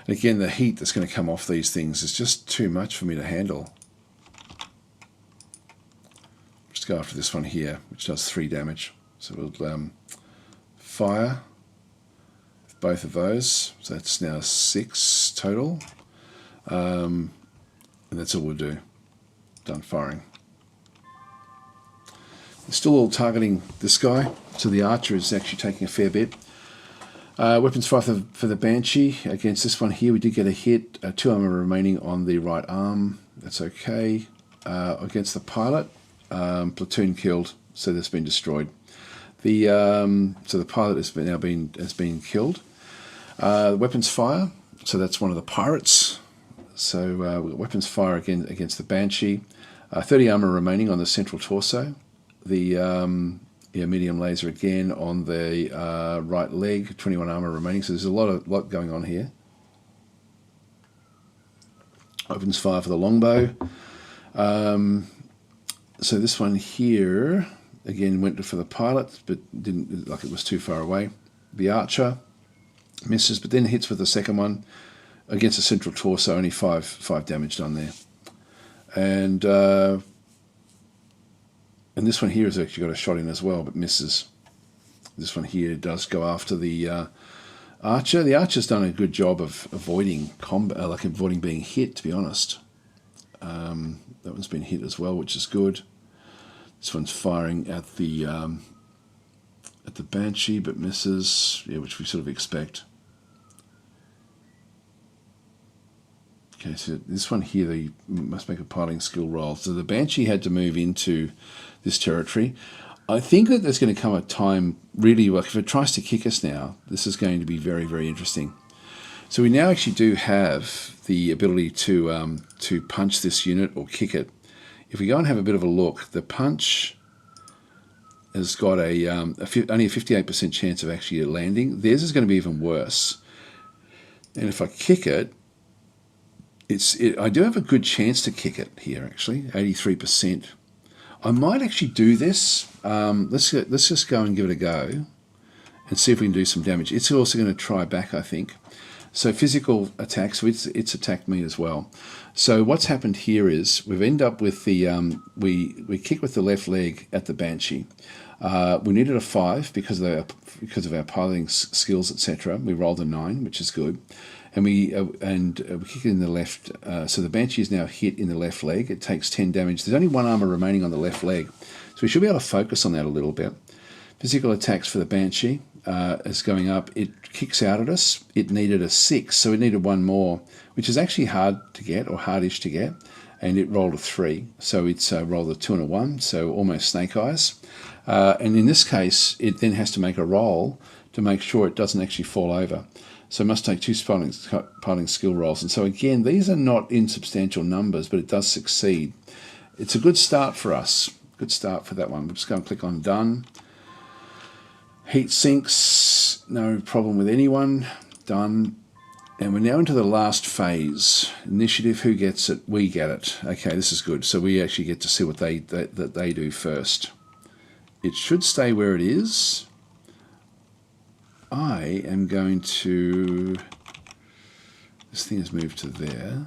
And again, the heat that's going to come off these things is just too much for me to handle. Just go after this one here, which does 3 damage. So we'll fire both of those. So that's now 6 total. And that's all we'll do. Done firing. They're still all targeting this guy. So the archer is actually taking a fair bit. Weapons fire for the Banshee. Against this one here, we did get a hit. 2 armor remaining on the right arm. That's okay. Against the pilot, platoon killed, so that's been destroyed. The so the pilot has been killed. Weapons fire. So that's one of the pirates. So we've got weapons fire again against the Banshee. 30 armor remaining on the central torso. The medium laser again on the right leg, 21 armor remaining. So there's a lot going on here. Opens fire for the longbow. So this one here again went for the pilot, but didn't, like it was too far away. The archer misses, but then hits with the second one against the central torso. Only five damage done there. And this one here has actually got a shot in as well, but misses. This one here does go after the archer. The archer's done a good job of avoiding combat, avoiding being hit, to be honest. That one's been hit as well, which is good. This one's firing at the Banshee, but misses, yeah, which we sort of expect. Okay, so this one here, they must make a piloting skill roll. So the Banshee had to move into this territory. I think that there's going to come a time, really, like if it tries to kick us now, this is going to be very, very interesting. So we now actually do have the ability to punch this unit or kick it. If we go and have a bit of a look, the punch has got only a 58% chance of actually landing. Theirs is going to be even worse. And if I kick it, I do have a good chance to kick it here, actually, 83%. I might actually do this. Let's just go and give it a go and see if we can do some damage. It's also going to try back, I think. So physical attack, so it's attacked me as well. So what's happened here is we've ended up with the, we kick with the left leg at the Banshee. We needed a 5 because of our piloting skills, etc. We rolled a 9, which is good. And we kick it in the left. So the Banshee is now hit in the left leg. It takes 10 damage. There's only 1 armor remaining on the left leg, so we should be able to focus on that a little bit. Physical attacks for the Banshee is going up. It kicks out at us. It needed a 6, so it needed 1 more, which is actually hard to get, or hardish to get. And it rolled a 3, so it's rolled a 2 and a 1, so almost snake eyes. And in this case, it then has to make a roll to make sure it doesn't actually fall over. So it must take 2 piloting skill rolls. And so again, these are not insubstantial numbers, but it does succeed. It's a good start for us. Good start for that one. We're just going to click on done. Heat sinks, no problem with anyone. Done. And we're now into the last phase. Initiative, who gets it? We get it. Okay, this is good. So we actually get to see what they do first. It should stay where it is. I am going to... This thing has moved to there.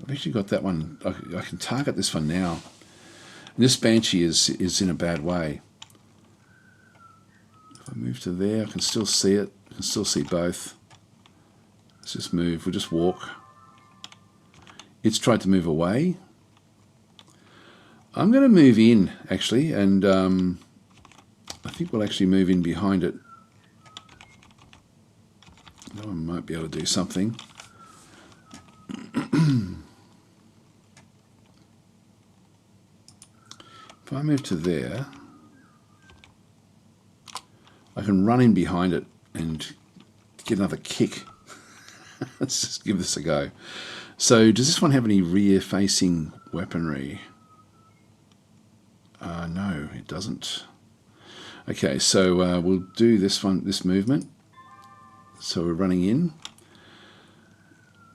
I've actually got that one. I can target this one now. And this Banshee is in a bad way. If I move to there, I can still see it. I can still see both. Let's just move. We'll just walk. It's tried to move away. I'm going to move in, actually, and I think we'll actually move in behind it. I might be able to do something. If I move to there, I can run in behind it and get another kick. Let's just give this a go. So does this one have any rear-facing weaponry? No, it doesn't. Okay, so we'll do this movement. So we're running in.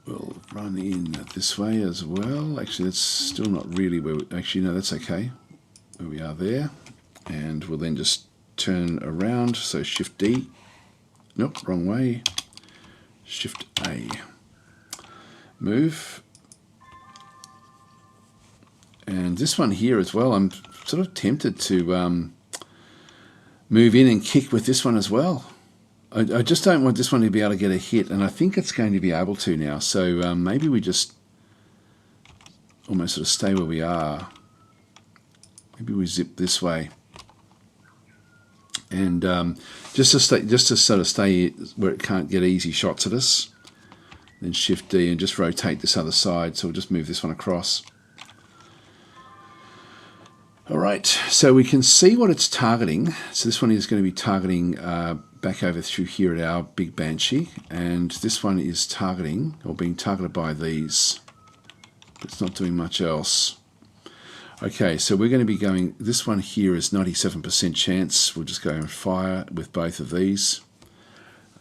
We'll run in this way as well. Actually, that's still not really where actually, no, that's okay. Where we are there. And we'll then just turn around. So Shift D. Nope, wrong way. Shift A. Move. And this one here as well, I'm sort of tempted to move in and kick with this one as well. I just don't want this one to be able to get a hit, and I think it's going to be able to now. So maybe we just almost sort of stay where we are. Maybe we zip this way, and just to sort of stay where it can't get easy shots at us. Then Shift D and just rotate this other side. So we'll just move this one across. All right, so we can see what it's targeting. So this one is going to be targeting back over through here at our big Banshee, and this one is targeting, or being targeted by these. It's not doing much else. Okay, so we're going to be going, this one here is 97% chance. We'll just go and fire with both of these.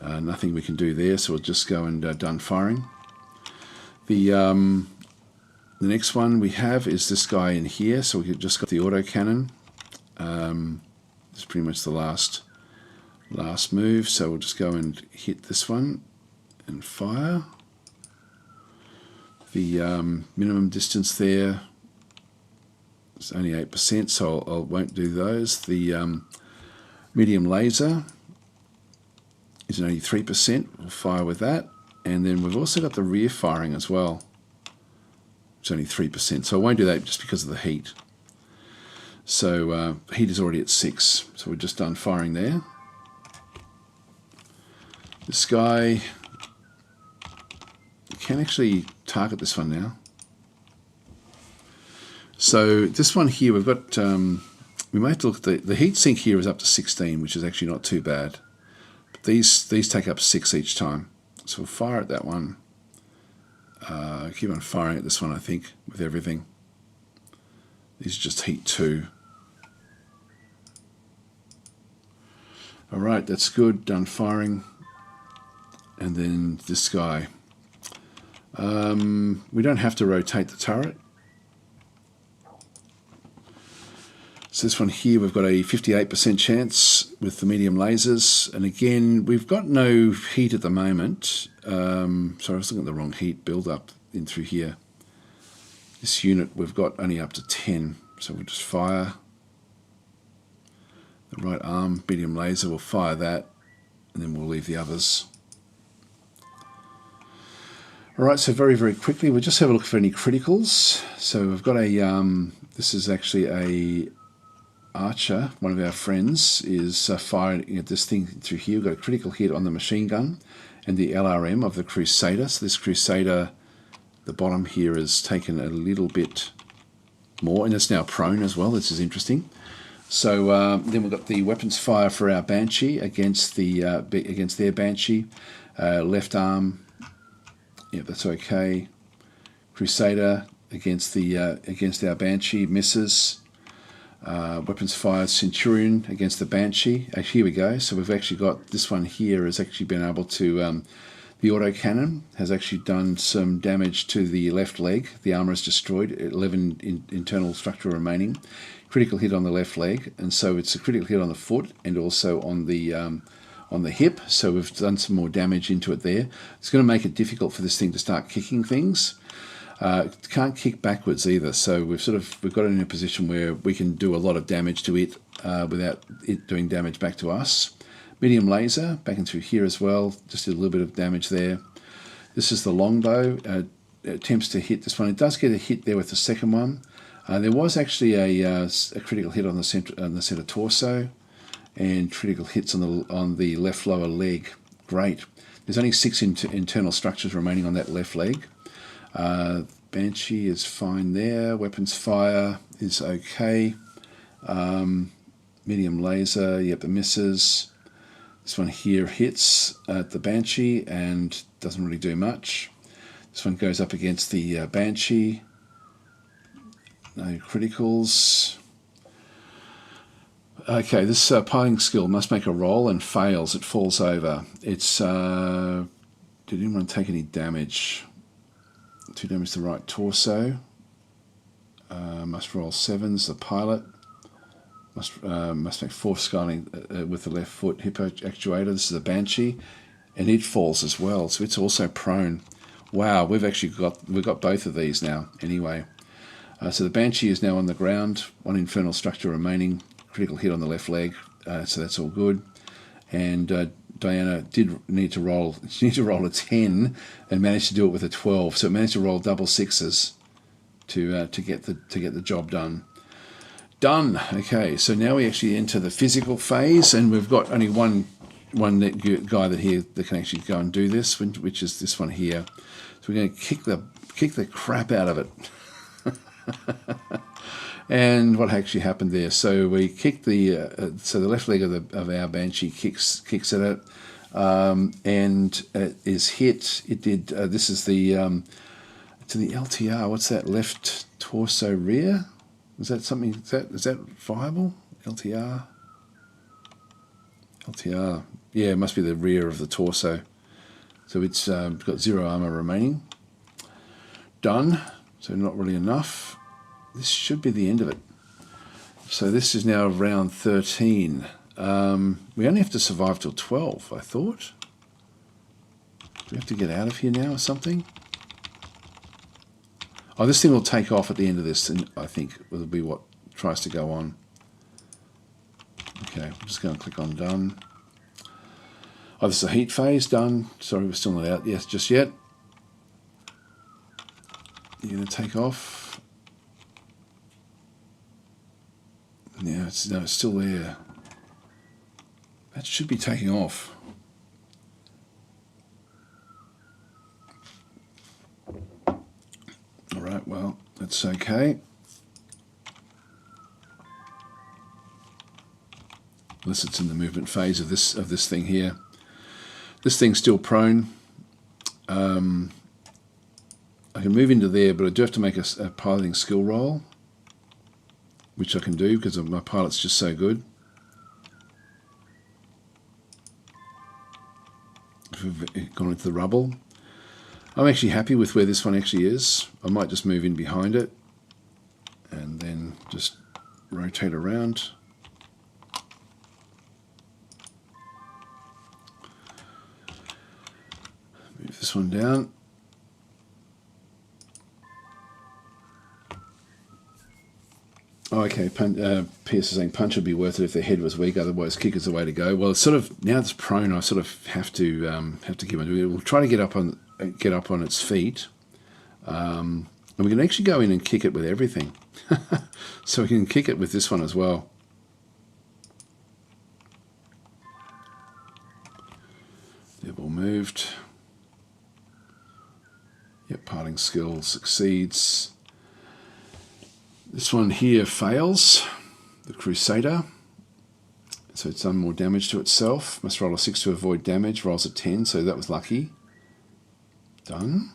Nothing we can do there, so we'll just go and done firing. The next one we have is this guy in here, so we've just got the autocannon. It's pretty much the last move, so we'll just go and hit this one and fire. The minimum distance there is only 8%, so I won't do those. The medium laser is only 3%, we'll fire with that. And then we've also got the rear firing as well. It's only 3%, so I won't do that just because of the heat. So heat is already at 6, so we're just done firing there. This guy, you can actually target this one now. So this one here, we've got, we might have to look at the heat sink here is up to 16, which is actually not too bad. But these take up 6 each time. So we'll fire at that one. Keep on firing at this one, I think, with everything. These are just heat 2. Alright, that's good. Done firing. And then this guy. We don't have to rotate the turret. So this one here, we've got a 58% chance with the medium lasers. And again, we've got no heat at the moment. Sorry, I was looking at the wrong heat build-up in through here. This unit, we've got only up to 10. So we'll just fire. The right arm, medium laser, we'll fire that. And then we'll leave the others. Alright, so very, very quickly, we'll just have a look for any criticals. So we've got a, this is actually a archer, one of our friends, is firing at this thing through here. We've got a critical hit on the machine gun and the LRM of the Crusader. So this Crusader, the bottom here, has taken a little bit more, and it's now prone as well. This is interesting. So then we've got the weapons fire for our Banshee against their Banshee. Left arm, yeah, that's okay. Crusader against our Banshee misses. Weapons fire Centurion against the Banshee. Here we go. So we've actually got this one here has actually been able to, the autocannon has actually done some damage to the left leg. The armor is destroyed, 11 internal structure remaining. Critical hit on the left leg, and so it's a critical hit on the foot and also on the hip. So we've done some more damage into it there. It's going to make it difficult for this thing to start kicking things. It can't kick backwards either, so we've got it in a position where we can do a lot of damage to it without it doing damage back to us. Medium laser back into here as well, just did a little bit of damage there. This is the longbow. Attempts to hit this one. It does get a hit there with the second one. There was actually a critical hit on the center torso, and critical hits on the left lower leg. Great. There's only 6 internal structures remaining on that left leg. Banshee is fine there. Weapons fire is okay. Medium laser, yep, it misses. This one here hits at the Banshee and doesn't really do much. This one goes up against the Banshee. No criticals. Okay, this piling skill must make a roll and fails. It falls over. It's did anyone take any damage? 2 damage to the right torso. Must roll 7s. The pilot must make 4 scaling with the left foot hip actuator. This is the Banshee, and it falls as well. So it's also prone. Wow, we've got both of these now. Anyway. So the Banshee is now on the ground, 1 infernal structure remaining, critical hit on the left leg, so that's all good. And Diana did need to roll a 10 and managed to do it with a 12, so it managed to roll double 6s to get the job done. Done. Okay, so now we actually enter the physical phase, and we've got only one guy that can actually go and do this, which is this one here. So we're going to kick the crap out of it. And what actually happened there? So we kicked the left leg of our Banshee kicks at it, and it is hit. It did. This is the to the LTR. What's that? Left torso rear. Is that something? Is that viable? LTR. LTR. Yeah, it must be the rear of the torso. So it's got 0 armor remaining. Done. So not really enough. This should be the end of it. So this is now round 13. We only have to survive till 12, I thought. Do we have to get out of here now or something? Oh, this thing will take off at the end of this, and I think will be what tries to go on. Okay, I'm just going to click on done. Oh, this is a heat phase, done. Sorry, we're still not out. Yes, just yet. You're going to take off. Yeah, it's still there. That should be taking off. All right, well, that's okay. Unless it's in the movement phase of this thing here. This thing's still prone. I can move into there, but I do have to make a piloting skill roll, which I can do because my pilot's just so good. We've gone into the rubble. I'm actually happy with where this one actually is. I might just move in behind it and then just rotate around. Move this one down. Oh, okay, Pierce is saying punch would be worth it if their head was weak, otherwise kick is the way to go. Well, it's sort of, now it's prone, I sort of have to give it. We'll try to get up on its feet. And we can actually go in and kick it with everything. So we can kick it with this one as well. They've all moved. Yep, parting skill succeeds. This one here fails, the Crusader. So it's done more damage to itself. Must roll a 6 to avoid damage, rolls a 10, so that was lucky. Done.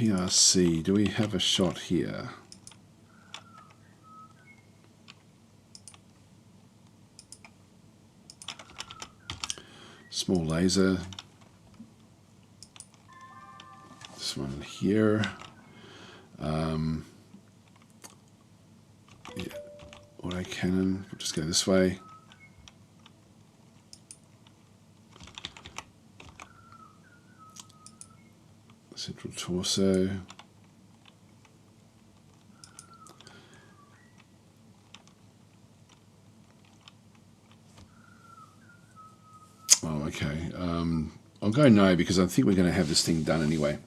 PRC, do we have a shot here? Small laser. This one here. Yeah, auto cannon. We'll just go this way. Central torso. Oh, okay. I'll go no because I think we're going to have this thing done anyway.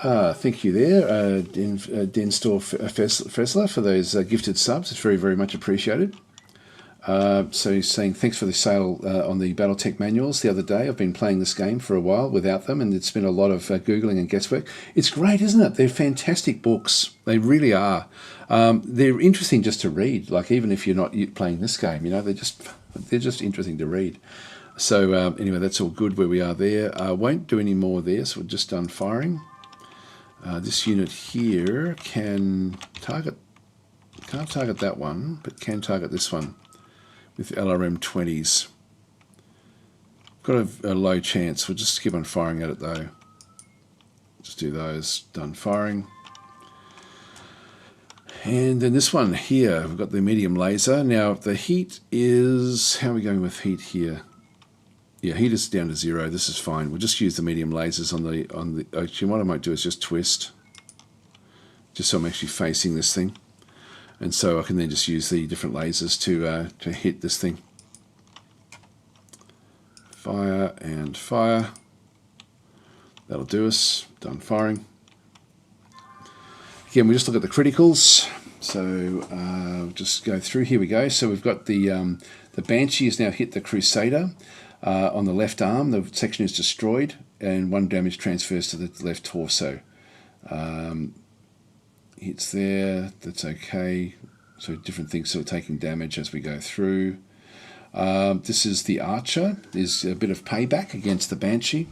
Thank you there, Denstor Fresler, for those gifted subs. It's very, very much appreciated. So he's saying thanks for the sale on the BattleTech manuals the other day. I've been playing this game for a while without them, and it's been a lot of Googling and guesswork. It's great, isn't it? They're fantastic books. They really are. They're interesting just to read, like even if you're not playing this game, you know, they're just interesting to read. So anyway, that's all good where we are there. Won't do any more there, so we're just done firing. This unit here can't target that one, but can target this one with LRM 20s. Got a low chance. We'll just keep on firing at it though. Just do those. Done firing. And then this one here, we've got the medium laser. Now the heat is, how are we going with heat here? Yeah, heat is down to 0. This is fine. We'll just use the medium lasers on the. Actually, what I might do is just twist, just so I'm actually facing this thing, and so I can then just use the different lasers to hit this thing. Fire and fire. That'll do us. Done firing. Again, we just look at the criticals. So just go through. Here we go. So we've got the Banshee has now hit the Crusader. On the left arm, the section is destroyed, and 1 damage transfers to the left torso. Hits there, that's okay. So different things sort of taking damage as we go through. This is the Archer. There's a bit of payback against the Banshee.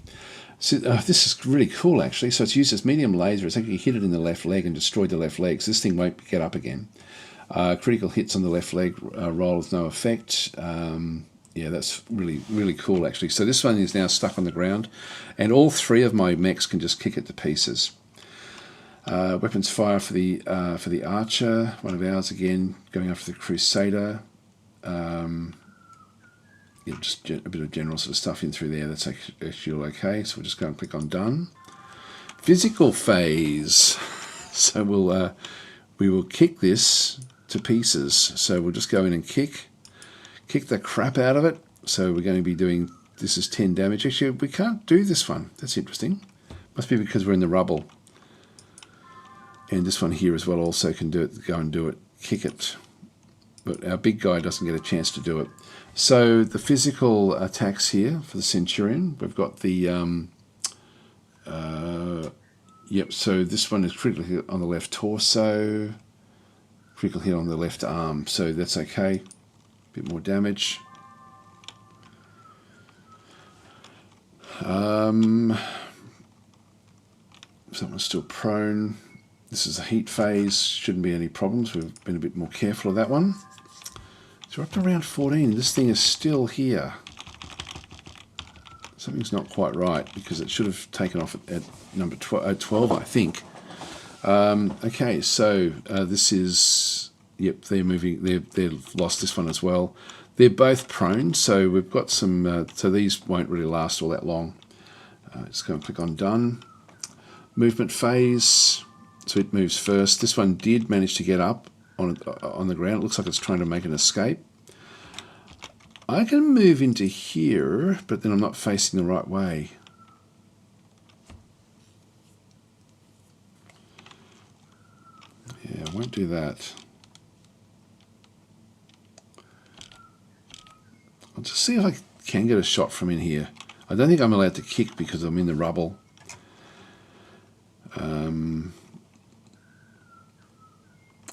So, this is really cool actually. So it's used as medium laser. It's actually hit it in the left leg and destroyed the left leg. So this thing won't get up again. Critical hits on the left leg roll with no effect. Yeah, that's really, really cool actually. So this one is now stuck on the ground, and all 3 of my mechs can just kick it to pieces. Weapons fire for the Archer, one of ours again, going after the Crusader. Yeah, just a bit of general sort of stuff in through there. That's actually all okay. So we'll just go and click on done. Physical phase. So we will kick this to pieces. So we'll just go in and kick the crap out of it. So we're going to be doing, this is 10 damage. Actually, we can't do this one. That's interesting. Must be because we're in the rubble. And this one here as well also can do it. Go and do it. Kick it. But our big guy doesn't get a chance to do it. So the physical attacks here for the Centurion, we've got the, yep, so this one is critical hit on the left torso, critical hit on the left arm. So that's okay. Bit more damage. Someone's still prone. This is a heat phase. Shouldn't be any problems. We've been a bit more careful of that one. So we're up to round 14. This thing is still here. Something's not quite right because it should have taken off at number 12, I think. Okay, so this is. Yep, they're moving. They've lost this one as well. They're both prone, so we've got some. So these won't really last all that long. Just go and click on done. Movement phase. So it moves first. This one did manage to get up on the ground. It looks like it's trying to make an escape. I can move into here, but then I'm not facing the right way. Yeah, I won't do that. I'll just see if I can get a shot from in here. I don't think I'm allowed to kick because I'm in the rubble.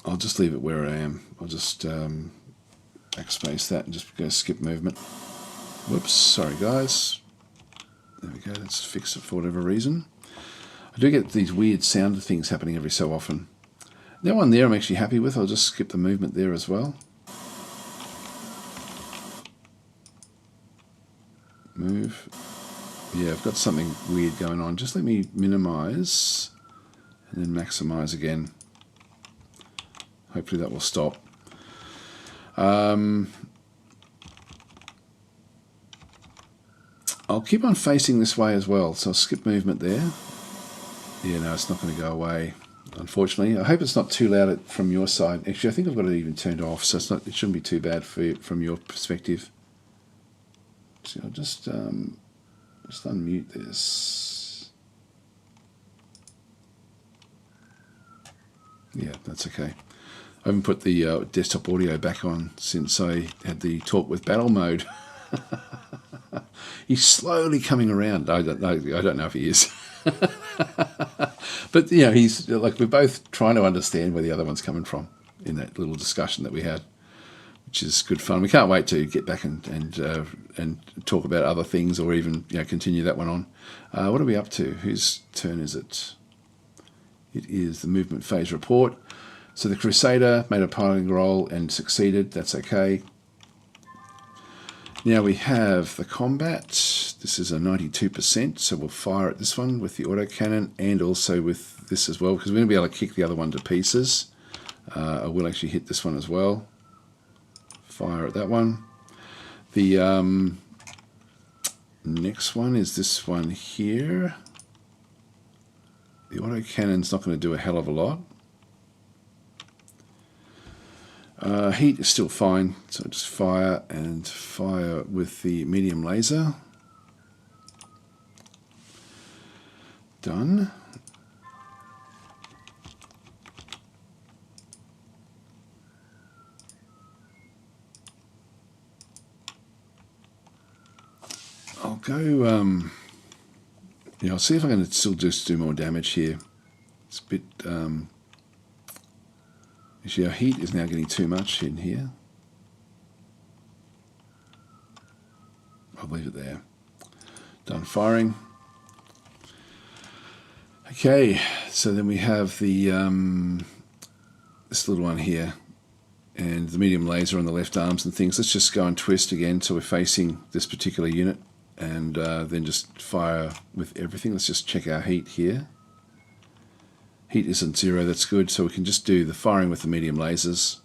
I'll just leave it where I am. I'll just backspace that and just go skip movement. Whoops, sorry guys. There we go, let's fix it for whatever reason. I do get these weird sound things happening every so often. That one there I'm actually happy with. I'll just skip the movement there as well. Move. Yeah, I've got something weird going on. Just let me minimize and then maximize again. Hopefully that will stop. I'll keep on facing this way as well, so I'll skip movement there. Yeah, no, it's not going to go away, unfortunately. I hope it's not too loud from your side. Actually, I think I've got it even turned off, so it shouldn't be too bad from your perspective. So I'll just unmute this. Yeah, that's okay. I haven't put the desktop audio back on since I had the talk with battle mode. He's slowly coming around. I don't know if he is. But, you know, he's like, we're both trying to understand where the other one's coming from in that little discussion that we had, which is good fun. We can't wait to get back and talk about other things, or even, you know, continue that one on. What are we up to? Whose turn is it? It is the movement phase report. So the Crusader made a piloting roll and succeeded. That's okay. Now we have the combat. This is a 92%, so we'll fire at this one with the autocannon and also with this as well, because we're going to be able to kick the other one to pieces. I will actually hit this one as well. Fire at that one. The next one is this one here. The autocannon's not going to do a hell of a lot. Heat is still fine, so just fire and fire with the medium laser. Done. I'll go, yeah, I'll see if I can still just do more damage here. It's a bit, actually, our heat is now getting too much in here. I'll leave it there. Done firing. Okay, so then we have the this little one here, and the medium laser on the left arms and things. Let's just go and twist again so we're facing this particular unit, and then just fire with everything. Let's just check our heat here. Heat isn't 0, that's good, so we can just do the firing with the medium lasers.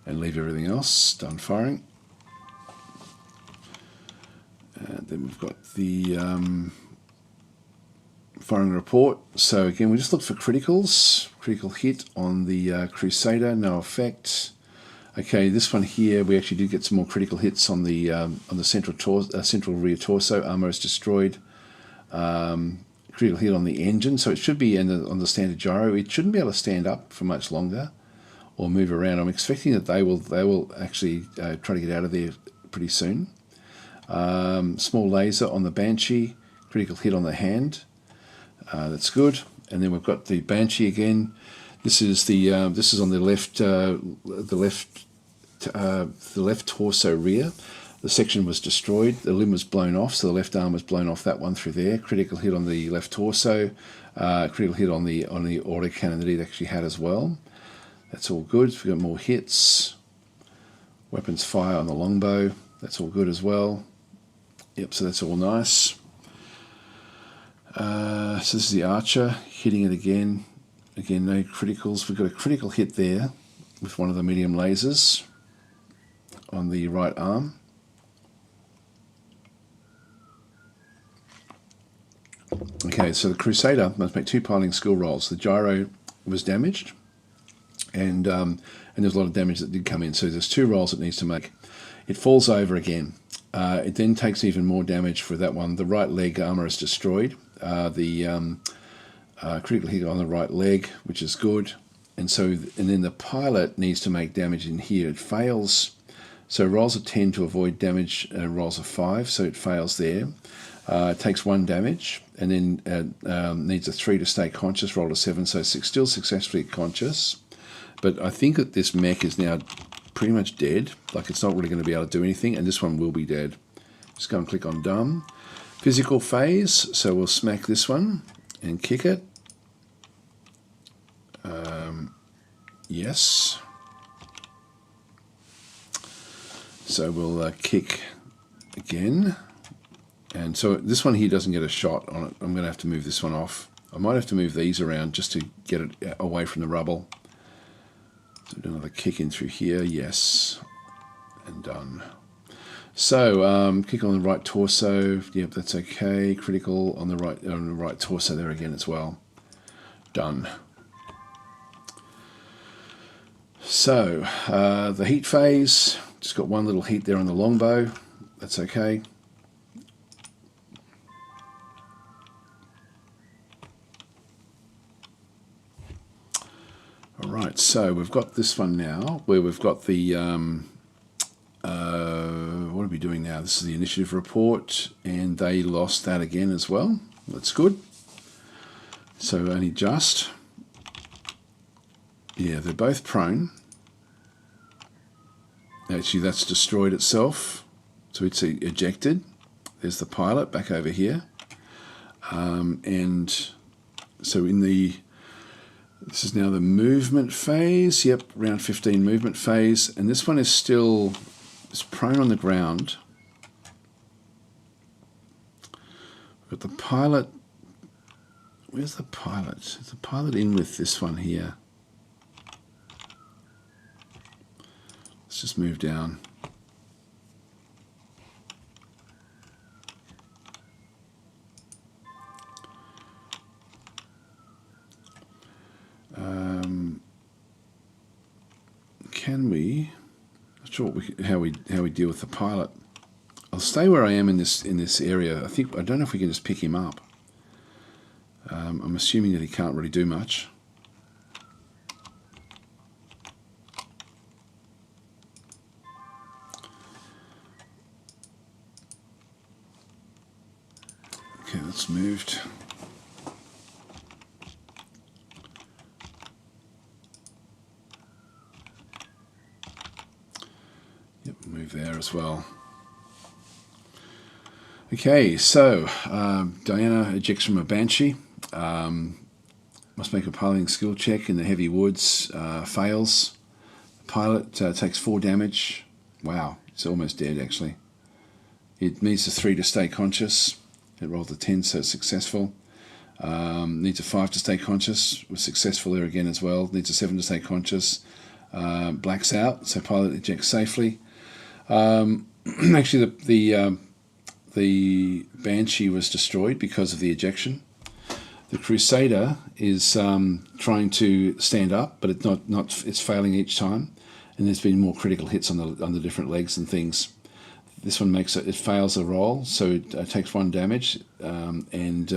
And leave everything else. Done firing. And then we've got the firing report. So again, we just look for criticals. Critical hit on the Crusader, no effect. Okay, this one here, we actually did get some more critical hits on the central rear torso. Armor is destroyed. Critical hit on the engine, so it should be on the standard gyro. It shouldn't be able to stand up for much longer or move around. I'm expecting that they will actually try to get out of there pretty soon. Small laser on the Banshee, critical hit on the hand. That's good. And then we've got the Banshee again. This is this is on the left torso rear. The section was destroyed, the limb was blown off, so the left arm was blown off that one through there. Critical hit on the left torso, critical hit on the autocannon that it actually had as well. That's all good. We've got more hits. Weapons fire on the longbow, that's all good as well. Yep, so that's all nice. So this is the archer, hitting it again. Again, no criticals. We've got a critical hit there with one of the medium lasers on the right arm. Okay, so the Crusader must make 2 piloting skill rolls. The gyro was damaged, and there's a lot of damage that did come in, so there's 2 rolls it needs to make. It falls over again. It then takes even more damage for that one. The right leg armor is destroyed. The critical hit on the right leg, which is good. And then the pilot needs to make damage in here. It fails. So rolls a 10 to avoid damage, rolls a 5, so it fails there. It takes 1 damage, and then needs a 3 to stay conscious, roll a 7, so still successfully conscious. But I think that this mech is now pretty much dead. Like, it's not really going to be able to do anything, and this one will be dead. Just go and click on done. Physical phase, so we'll smack this one and kick it. Yes. So we'll kick again. And so this one here doesn't get a shot on it. I'm going to have to move this one off. I might have to move these around just to get it away from the rubble. So do another kick in through here. Yes. And done. So kick on the right torso. Yep, that's okay. Critical on the right torso there again as well. Done. So the heat phase, just got one little heat there on the longbow. That's okay. All right, so we've got this one now where we've got the what are we doing now? This is the initiative report, and they lost that again as well. That's good. So only just. Yeah, they're both prone. Actually, that's destroyed itself. So it's ejected. There's the pilot back over here. And so this is now the movement phase. Yep, round 15 movement phase. And this one is still prone on the ground. We've got the pilot. Where's the pilot? Is the pilot in with this one here? Let's just move down. Can we? Not sure how we deal with the pilot. I'll stay where I am in this area. I don't know if we can just pick him up. I'm assuming that he can't really do much. Okay, that's moved. Yep, move there as well. Okay, so Diana ejects from a Banshee. Must make a piloting skill check in the heavy woods. Fails. The pilot takes 4 damage. Wow, it's almost dead actually. It needs a 3 to stay conscious. It rolled a 10, so it's successful. Needs a 5 to stay conscious. Was successful there again as well. Needs a 7 to stay conscious. Blacks out, so pilot ejects safely. Actually, the Banshee was destroyed because of the ejection. The Crusader is trying to stand up, but it's failing each time, and there's been more critical hits on the different legs and things. This one it fails a roll, so it takes 1 damage and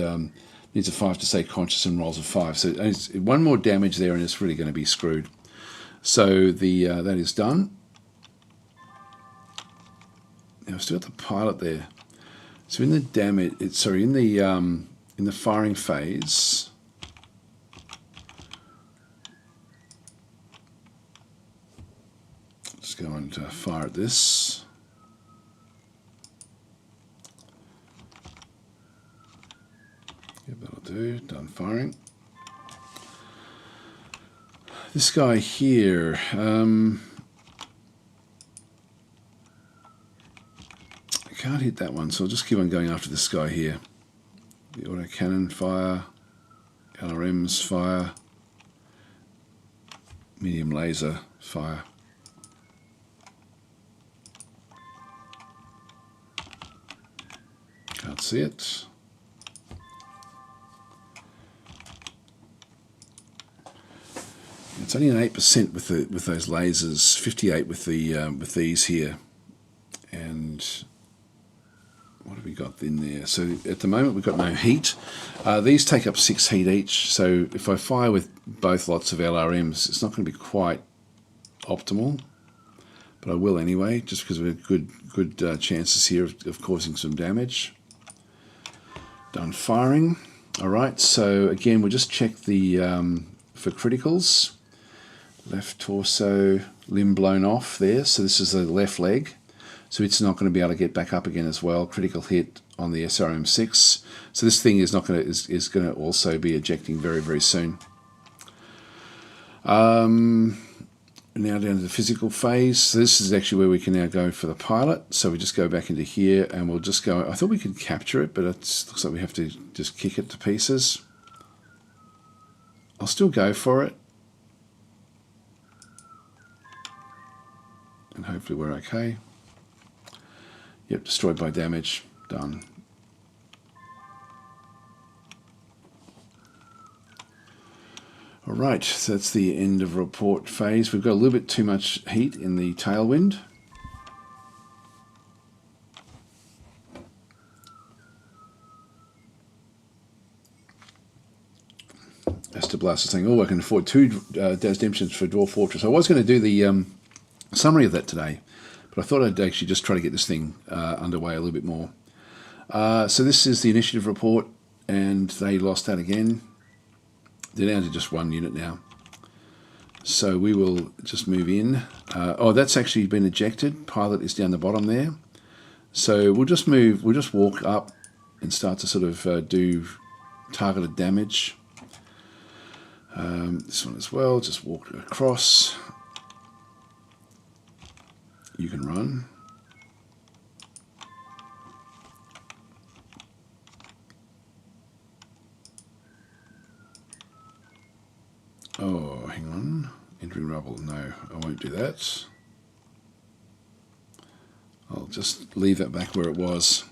needs a 5 to stay conscious and rolls a 5. So it's 1 more damage there, and it's really going to be screwed. So that is done. Now I've still got the pilot there. So in the damage, in the firing phase, let's go and fire at this. Yeah, that'll do. Done firing. This guy here. I can't hit that one, so I'll just keep on going after this guy here. The autocannon fire, LRMs fire, medium laser fire. Can't see it. It's only an 8% with those lasers, 58 with these here, and what have we got in there? So at the moment we've got no heat. These take up 6 heat each, so if I fire with both lots of LRMs, it's not going to be quite optimal, but I will anyway, just because we have good chances here of causing some damage. Done firing. All right, so again we'll just check the for criticals. Left torso, limb blown off there, so this is the left leg. so it's not going to be able to get back up again as well. Critical hit on the SRM6. So this thing is not going to is going to also be ejecting very, very soon. Now down to the physical phase. So this is actually where we can now go for the pilot. So we just go back into here and we'll just go. I thought we could capture it, but it looks like we have to just kick it to pieces. I'll still go for it. And hopefully we're okay. Yep, destroyed by damage. Done. Alright, so that's the end of report phase. We've got a little bit too much heat in the tailwind. Esther Blast is saying, oh, I can afford 2 redemptions for Dwarf Fortress. I was going to do the summary of that today, but I thought I'd actually just try to get this thing underway a little bit more. So this is the initiative report, and they lost that again. They're down to just 1 unit now. So we will just move in. Oh, that's actually been ejected. Pilot is down the bottom there. So we'll just move, we'll just walk up and start to sort of do targeted damage. This one as well, just walk across. You can run. Oh, hang on. Entering rubble. No, I won't do that. I'll just leave that back where it was.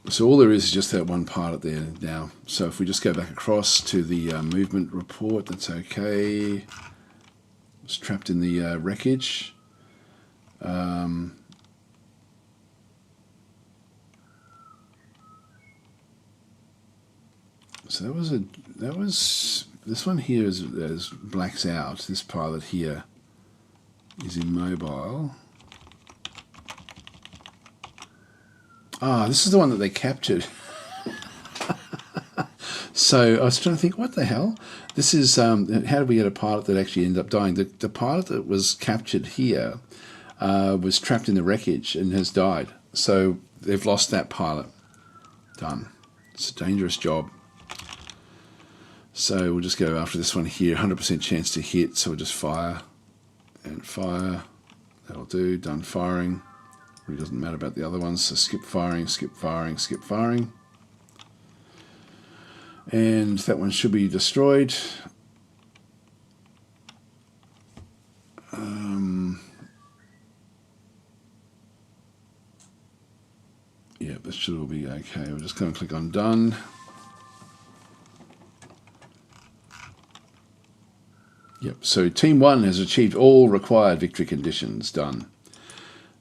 So all there is just that one pilot there now. So if we just go back across to the movement report, that's okay. It's trapped in the wreckage. So this one here is blacks out. This pilot here is immobile. Ah, this is the one that they captured. So I was trying to think, what the hell? This is, how did we get a pilot that actually ended up dying? The pilot that was captured here was trapped in the wreckage and has died. So they've lost that pilot. Done. It's a dangerous job. So we'll just go after this one here. 100% chance to hit, so we'll just fire and fire. That'll do. Done firing. Really doesn't matter about the other ones, so skip firing, skip firing, skip firing. And that one should be destroyed. Yeah, this should all be okay. We're just going to click on done. Yep, so Team 1 has achieved all required victory conditions. Done.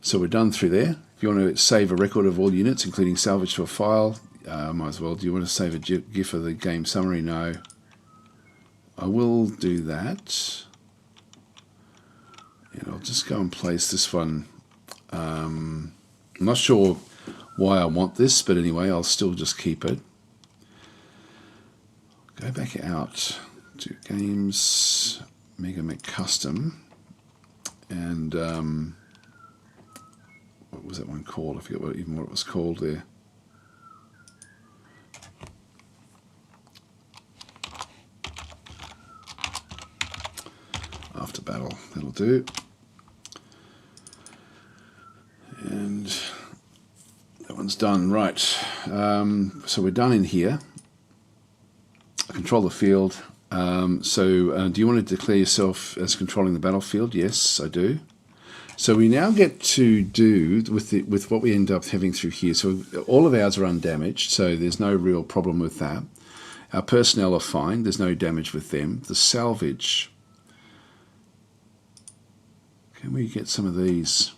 So we're done through there. If you want to save a record of all units, including salvage to a file, might as well. Do you want to save a GIF of the game summary? No. I will do that. And I'll just go and place this one. I'm not sure why I want this, but anyway, I'll still just keep it. Go back out to Games, MegaMek Custom, and what was that one called? I forget what it was called there. After battle, that'll do. And that one's done. Right. So we're done in here. I control the field. Do you want to declare yourself as controlling the battlefield? Yes, I do. So we now get to do with what we end up having through here. So all of ours are undamaged, so there's no real problem with that. Our personnel are fine. There's no damage with them. The salvage. Can we get some of these?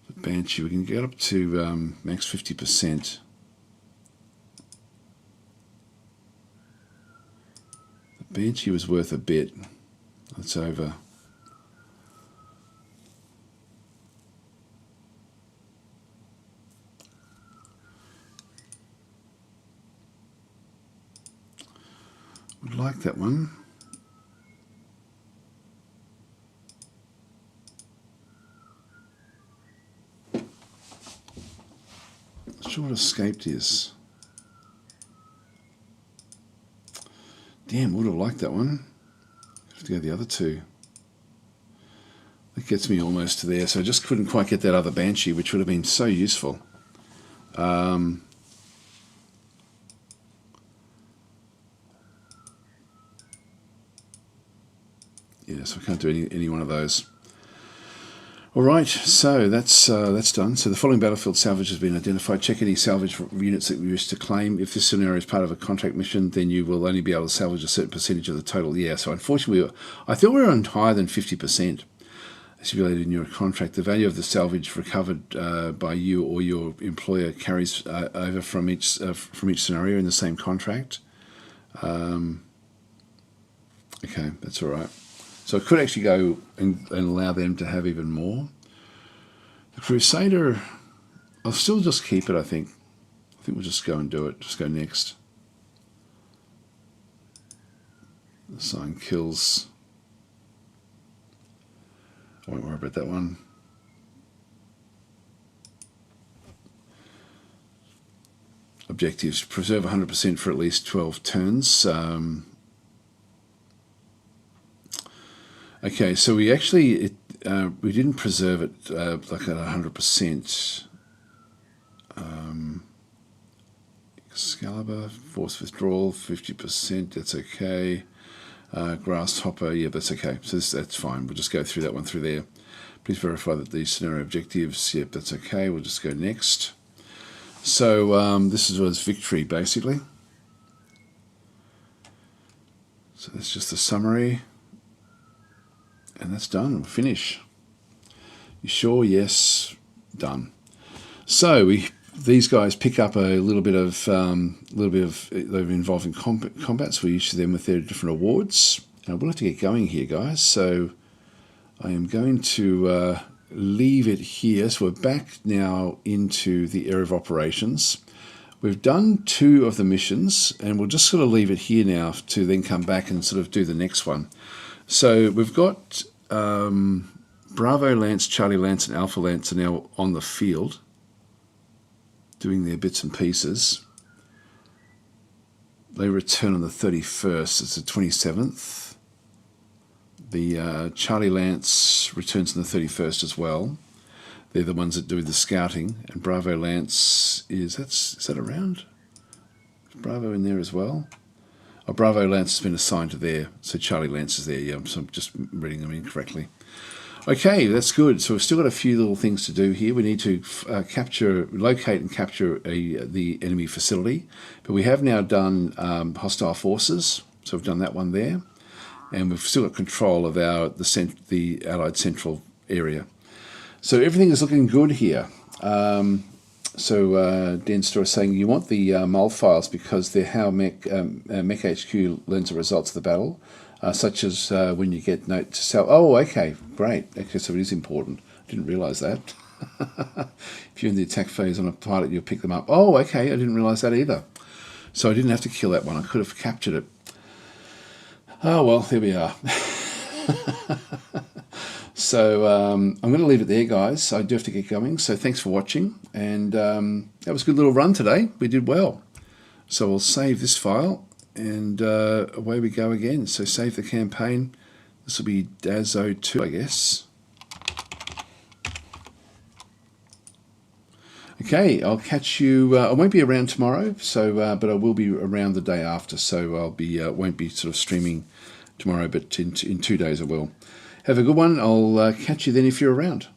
The Banshee, we can get up to max 50%. The Banshee was worth a bit. That's over. Would like that one. Not sure what escaped is. Damn, would have liked that one. Have to go the other two. That gets me almost to there, so I just couldn't quite get that other Banshee, which would have been so useful. Yeah, so I can't do any one of those. All right, so that's done. So the following battlefield salvage has been identified. Check any salvage units that you wish to claim. If this scenario is part of a contract mission, then you will only be able to salvage a certain percentage of the total. Yeah, so unfortunately, I thought we were on higher than 50%. Stipulated in your contract. The value of the salvage recovered by you or your employer carries over from each scenario in the same contract. Okay, that's all right. So I could actually go and allow them to have even more. The Crusader, I'll still just keep it, I think. I think we'll just go and do it. Just go next. Assign kills. I won't worry about that one. Objectives. Preserve 100% for at least 12 turns. Okay, so we actually we didn't preserve it like at 100%. Excalibur, force withdrawal, 50%. That's okay. Grasshopper, yeah, that's okay. So that's fine. We'll just go through that one through there. Please verify that these scenario objectives. Yep, that's okay. We'll just go next. So this is was victory basically. So that's just the summary. And that's done. We'll finish. You sure? Yes. Done. So these guys pick up a little bit of they're involved in combat. So we issue them with their different awards. And I will have to get going here, guys. So I am going to leave it here. So we're back now into the area of operations. We've done 2 of the missions, and we'll just sort of leave it here now to then come back and sort of do the next one. So we've got Bravo Lance, Charlie Lance, and Alpha Lance are now on the field doing their bits and pieces. They return on the 31st. It's the 27th. The Charlie Lance returns on the 31st as well. They're the ones that do the scouting. And Bravo Lance is that around? Is Bravo in there as well? Oh, Bravo Lance has been assigned to there, so Charlie Lance is there. Yeah, so I'm just reading them incorrectly. Okay, that's good. So we've still got a few little things to do here. We need to locate and capture the enemy facility. But we have now done hostile forces, so we've done that one there, and we've still got control of the Allied Central area. So everything is looking good here. So Dan Store is saying you want the mole files because they're how Mech HQ learns the results of the battle, such as when you get note to sell. Oh, okay, great. Okay, so it is important. I didn't realise that. If you're in the attack phase on a pilot, you'll pick them up. Oh, okay, I didn't realise that either. So I didn't have to kill that one. I could have captured it. Oh, well, there we are. So I'm going to leave it there, guys. I do have to get going. So thanks for watching. And that was a good little run today. We did well. So we'll save this file. And away we go again. So save the campaign. This will be Dazo 2, I guess. Okay, I'll catch you. I won't be around tomorrow, so but I will be around the day after. So I'll be won't be sort of streaming tomorrow, but in 2 days I will. Have a good one. I'll catch you then if you're around.